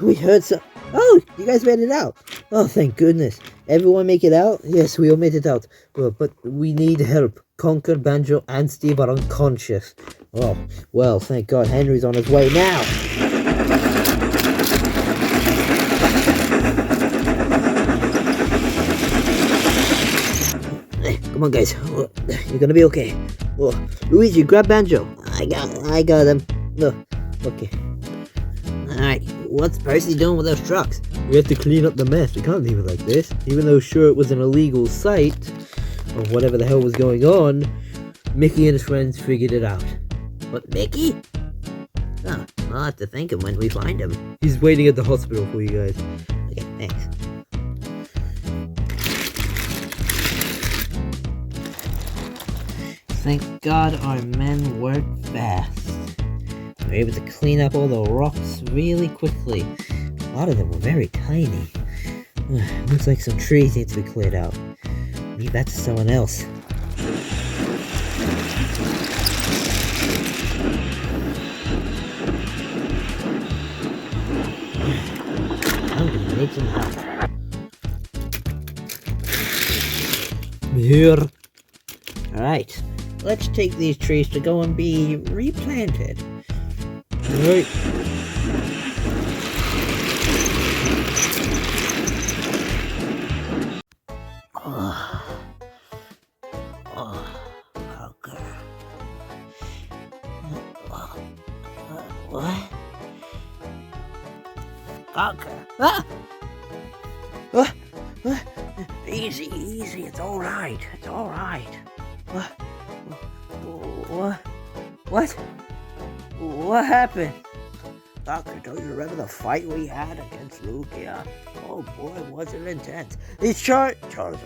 We heard some. Oh, you guys made it out. Oh, thank goodness. Everyone make it out? Yes, we all made it out. But we need help. Conker, Banjo, and Steve are unconscious. Oh, well, thank God Henry's on his way now. Hey, come on, guys. You're gonna be okay. Luigi, grab Banjo. I got him. Okay. Alright, what's Percy doing with those trucks? We have to clean up the mess. We can't leave it like this. Even though sure it was an illegal site, or whatever the hell was going on, Mickey and his friends figured it out. What, Mickey? Oh, I'll have to thank him when we find him. He's waiting at the hospital for you guys. Okay, thanks. Thank God our men worked fast. We were able to clean up all the rocks really quickly. A lot of them were very tiny. Looks like some trees need to be cleared out. Leave that to someone else. I'm gonna need some help. Here. Alright, let's take these trees to go and be replanted. Alright. Conker. What? Conker. Easy, it's alright. It's alright. What? What happened? Doctor, don't you remember the fight we had against Lugia? Oh boy, was it intense. It's Charizard.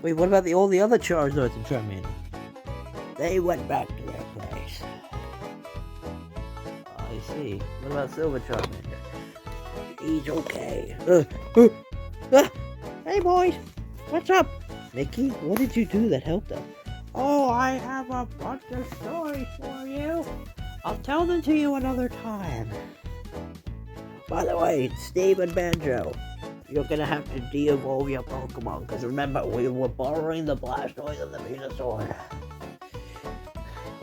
Wait, what about all the other Charizards in Charmander? They went back to their place. I see. What about Silver Charmander? He's okay. Hey boys, what's up? Mickey, what did you do that helped us? Oh, I have a bunch of stories for you. I'll tell them to you another time. By the way, Steve and Banjo, you're gonna have to de-evolve your Pokemon, because remember, we were borrowing the Blastoise and the Venusaur.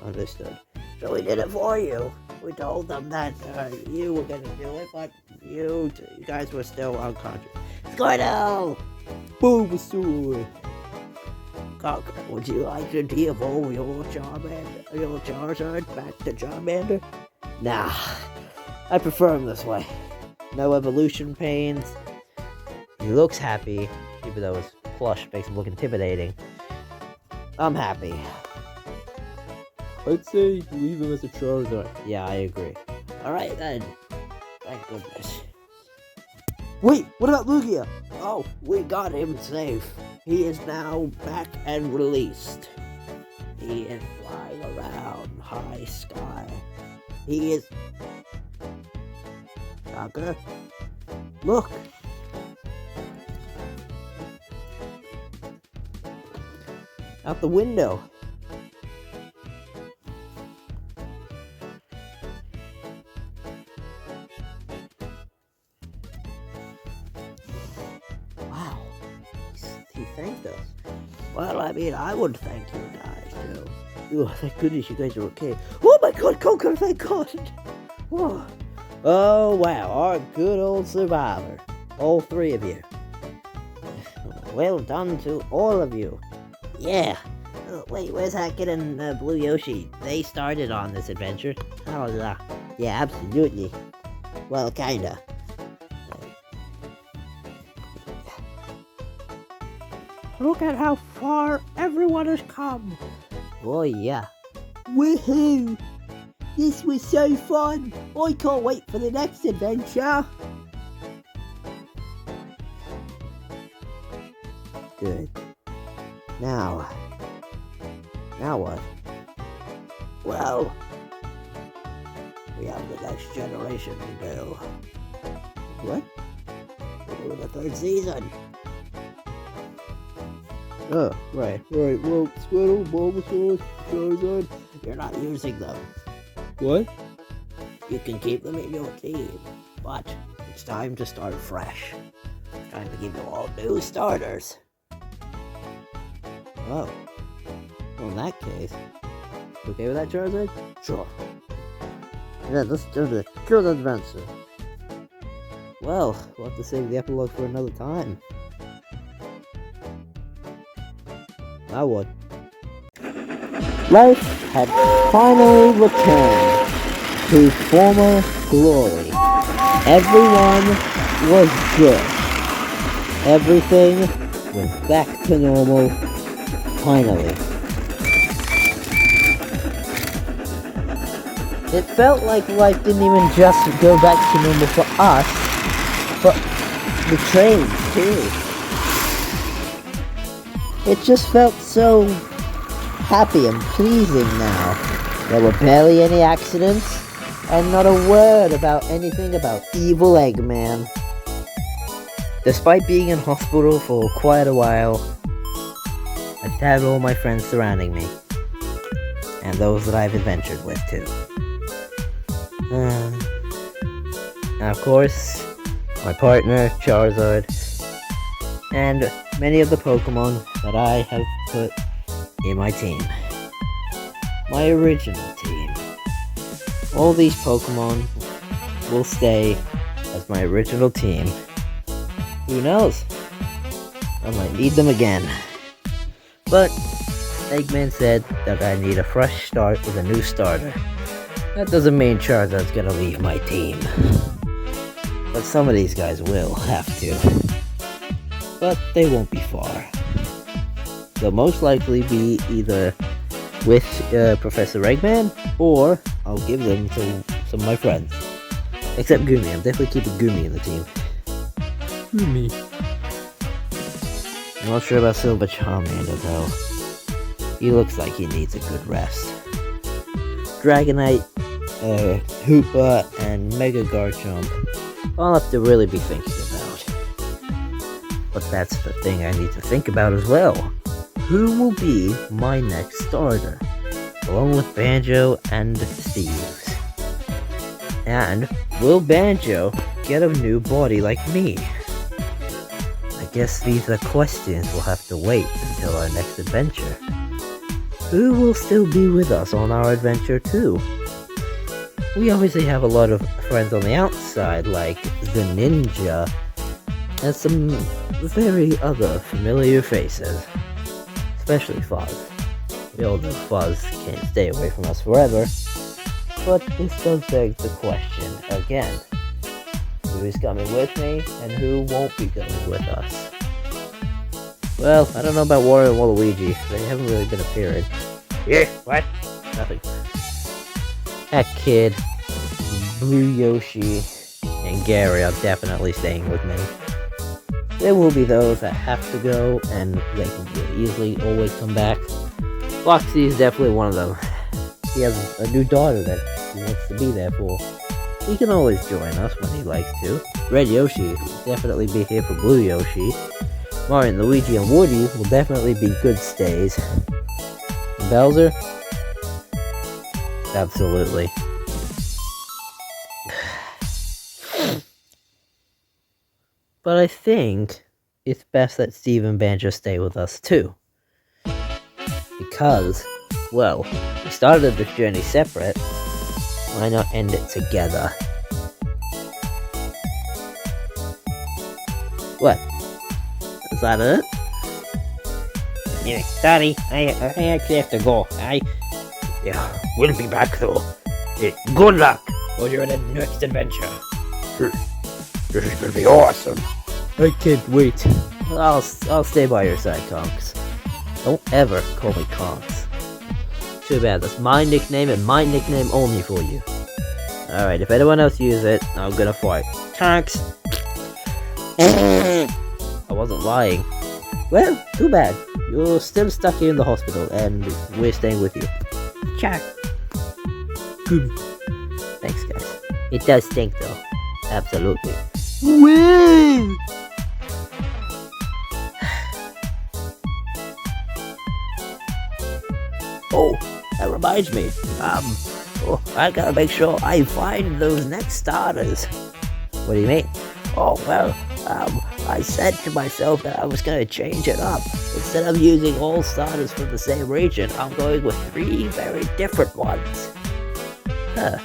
Understood. So we did it for you. We told them that you were gonna do it, but you guys were still unconscious. Squirtle! Bulbasaur! Conker, would you like to de-evolve your Charizard back to Charmander? Nah, I prefer him this way. No evolution pains. He looks happy, even though his plush makes him look intimidating. I'm happy. I'd say leave him as a Charizard. Yeah, I agree. Alright then. Thank goodness. Wait, what about Lugia? Oh, we got him safe. He is now back and released. He is flying around high sky. He is... Conker? Look! Out the window. Wow. He thanked us. Well, I mean, I would thank you guys, too. Oh, thank goodness you guys are okay. Oh my god, Conker, thank god! Oh. Oh, wow, our good old survivor. All three of you. Well done to all of you. Yeah. Oh, wait, where's Hackett and Blue Yoshi? They started on this adventure. Oh, yeah, absolutely. Well, kinda. Look at how far everyone has come. Oh, yeah. Woohoo! This was so fun! I can't wait for the next adventure! Good. Now what? Well, we have the next generation to do. What? We're doing the third season. Oh, right. Well, Squirtle, Bulbasaur, Charizard. You're not using them. What? You can keep them in your team, but it's time to start fresh. Time to give you all new starters. Oh. Well, in that case, you okay with that, Charizard? Sure. Yeah, let's do the Charizard adventure. Well, we'll have to save the epilogue for another time. Now what? Life had finally returned to former glory. Everyone was good. Everything was back to normal, finally. It felt like life didn't even just go back to normal for us, but the trains too. It just felt so happy and pleasing now. There were barely any accidents, and not a word about anything about evil Eggman. Despite being in hospital for quite a while, I had all my friends surrounding me, and those that I've adventured with too. And of course, my partner, Charizard, and many of the Pokemon that I have put in my team. My original team. All these Pokemon will stay as my original team. Who knows? I might need them again. But Eggman said that I need a fresh start with a new starter. That doesn't mean Charizard's gonna leave my team. But some of these guys will have to. But they won't be far. They'll most likely be either with Professor Eggman, or I'll give them to some of my friends. Except Goomy, I'm definitely keeping Goomy in the team. Me. I'm not sure about Silver Charmander though. He looks like he needs a good rest. Dragonite, Hoopa, and Mega Garchomp, I'll have to really be thinking about. But that's the thing I need to think about as well. Who will be my next starter? Along with Banjo and Steve's. And will Banjo get a new body like me? I guess these are questions we'll have to wait until our next adventure. Who will still be with us on our adventure too? We obviously have a lot of friends on the outside, like the Ninja, and some very other familiar faces. Especially Fuzz. We all know Fuzz can't stay away from us forever. But this does beg the question again. Who is coming with me, and who won't be going with us? Well, I don't know about Wario and Waluigi. They haven't really been appearing. Yeah, what? Nothing. That kid, Blue Yoshi, and Gary are definitely staying with me. There will be those that have to go, and they can easily always come back. Foxy is definitely one of them. He has a new daughter that he wants to be there for. He can always join us when he likes to. Red Yoshi will definitely be here for Blue Yoshi. Mario and Luigi and Woody will definitely be good stays. And Bowser? Absolutely. But I think it's best that Steve and Banjo stay with us too. Because, well, we started this journey separate. Why not end it together? What? Is that it? Yeah, sorry, I actually have to go. Yeah, we'll be back though. Good luck on your next adventure. This is gonna be awesome. I can't wait. I'll stay by your side, Conks. Don't ever call me Conks. Too bad, that's my nickname and my nickname only for you. Alright, if anyone else uses it, I'm gonna fight. Conks! I wasn't lying. Well, too bad. You're still stuck here in the hospital, and we're staying with you. Check. Good. Thanks, guys. It does stink though. Absolutely. Woo! Oh, that reminds me. I gotta make sure I find those next starters. What do you mean? Oh, well, I said to myself that I was gonna change it up. Instead of using all starters from the same region, I'm going with 3 very different ones. Huh.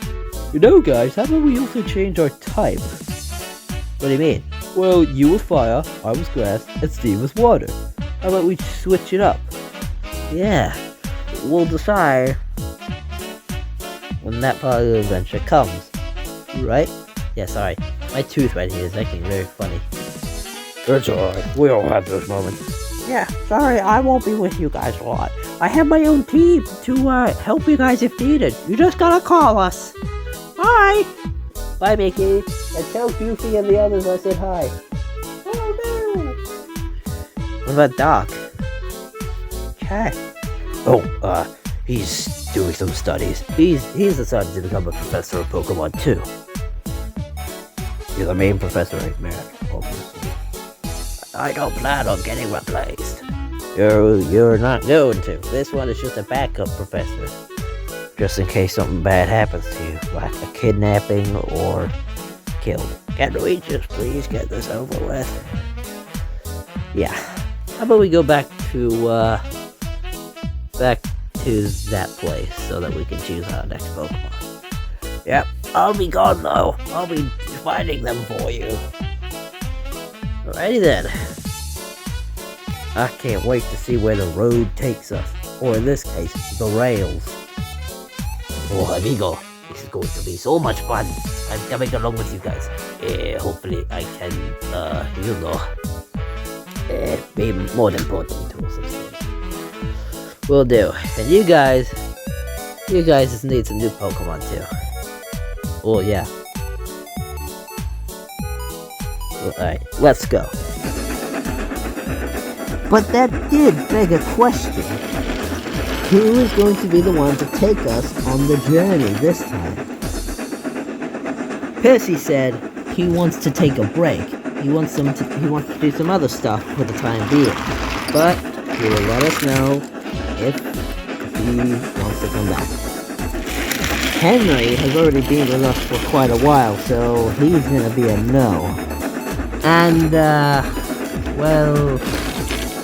You know, guys, how about we also change our type? What do you mean? Well, you were fire, I was grass, and Steve was water. How about we switch it up? Yeah. We'll decide when that part of the adventure comes. Right? Yeah, sorry. My tooth right here is acting very funny. It's alright, we all have those moments. Yeah, sorry, I won't be with you guys a lot. I have my own team to help you guys if needed. You just gotta call us. Bye! Bye, Mickey. And tell Goofy and the others I said hi. Oh no! What about Doc? Okay. Oh, he's doing some studies. He's decided to become a professor of Pokemon too. You're the main professor, right, man? Obviously. I don't plan on getting replaced. You're not going to. This one is just a backup professor. Just in case something bad happens to you, like a kidnapping or killed. Can we just please get this over with? Yeah. How about we go back to that place so that we can choose our next Pokemon. Yep, I'll be gone though. I'll be finding them for you. Alrighty then. I can't wait to see where the road takes us. Or in this case, the rails. Oh, amigo, this is going to be so much fun. I'm coming along with you guys. Hopefully I can, be more important to some things. Will do. And you guys just need some new Pokemon too. Oh yeah. Alright, let's go. But that did beg a question. Who is going to be the one to take us on the journey this time? Percy said he wants to take a break. He wants to do some other stuff for the time being. But he will let us know if he wants to come back. Henry has already been with us for quite a while, so he's gonna be a no. And, well,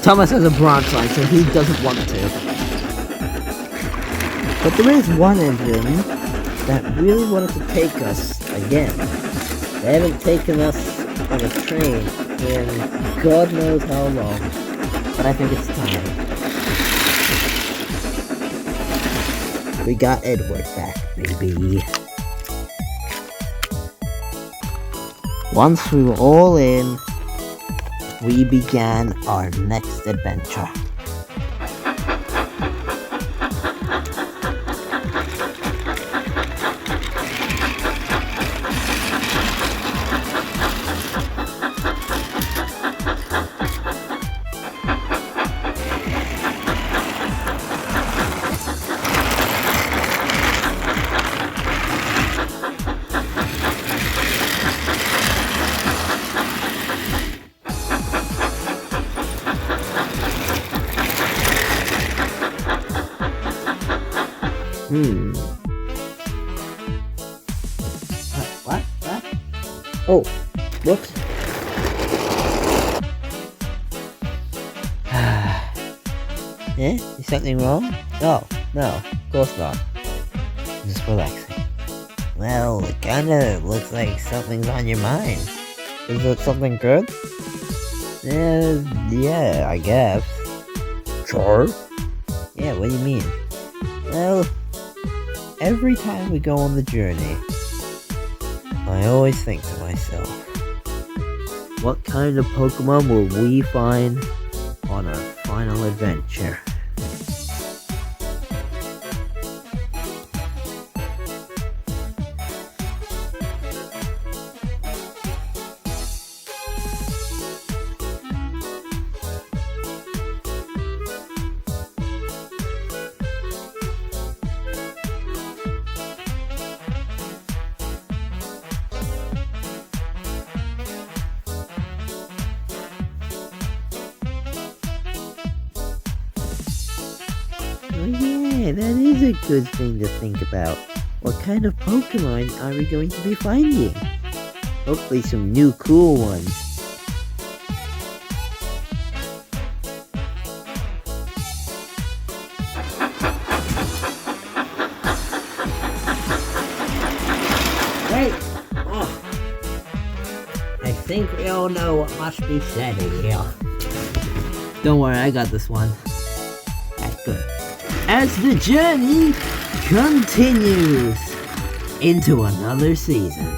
Thomas has a bronze line, so he doesn't want to. But there is one engine that really wanted to take us again. They haven't taken us on a train in God knows how long, but I think it's time. We got Edward back, baby. Once we were all in, we began our next adventure. What? Oh, whoops. Eh? Is something wrong? Oh, no, of course not. I'm just relaxing. Well, it kinda looks like something's on your mind. Is it something good? Yeah, I guess. Sure. Yeah, what do you mean? Well, every time we go on the journey, I always think to myself, what kind of Pokemon will we find on our final adventure? Oh yeah, that is a good thing to think about. What kind of Pokemon are we going to be finding? Hopefully some new cool ones. Wait! Oh. I think we all know what must be said here. Don't worry, I got this one. That's good. As the journey continues into another season.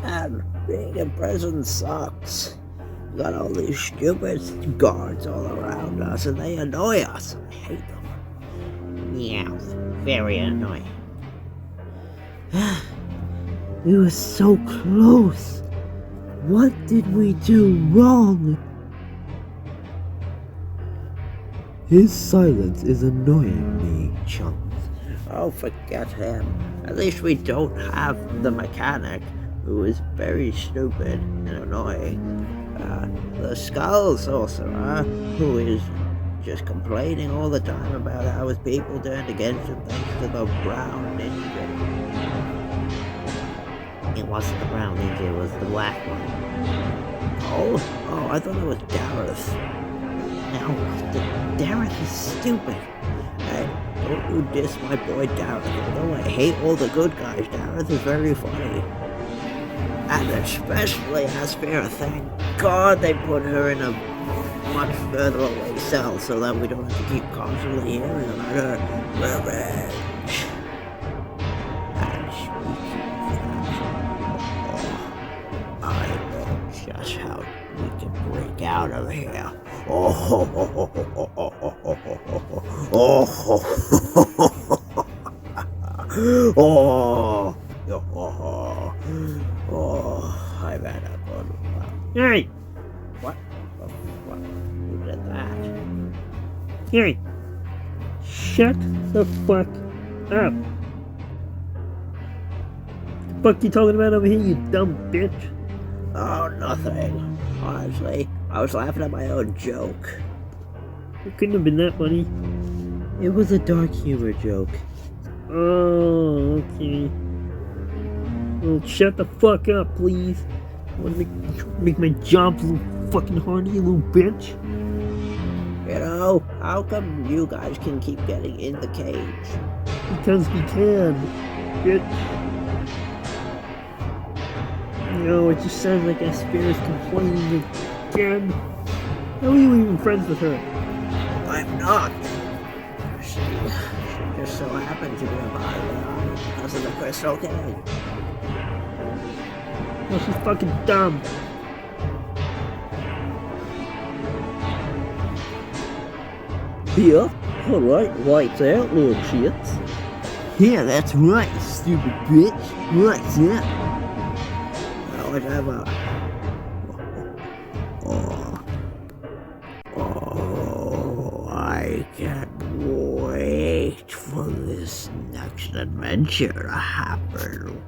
And being in prison sucks. We got all these stupid guards all around us and they annoy us. I hate them. Yeah, very annoying. We were so close. What did we do wrong? His silence is annoying me, chums. Oh, forget him. At least we don't have the mechanic, who is very stupid and annoying. The Skull Sorcerer, who is just complaining all the time about how his people turned against him thanks to the Brown Ninja. It wasn't the Brown Ninja, it was the black one. Oh, I thought it was Dareth. No, Dareth is stupid. Hey, don't you diss my boy Dareth. Although I hate all the good guys, Dareth is very funny. And especially Aspera, thank God they put her in a much further away cell so that we don't have to keep constantly hearing about her revenge. And speaking of that, I know just how we can break out of here. I've had a good one. Hey! What the fuck? Who did that? Hey! Shut the fuck up! The fuck you talking about over here, you dumb bitch? Oh, nothing. Honestly, I was laughing at my own joke. It couldn't have been that funny. It was a dark humor joke. Oh, okay. Well, shut the fuck up, please. Wanna make my job a little fucking harder, you little bitch? You know, how come you guys can keep getting in the cage? Because we can, bitch. No, it just sounds like Aspera's complaining again. How are you even friends with her? I'm not. She just so happened to be a part of to the Crystal King. No, she's fucking dumb. Yeah, alright, lights out, little shits. Yeah, that's right, stupid bitch. Lights out. Whatever. Oh, I can't wait for this next adventure to happen.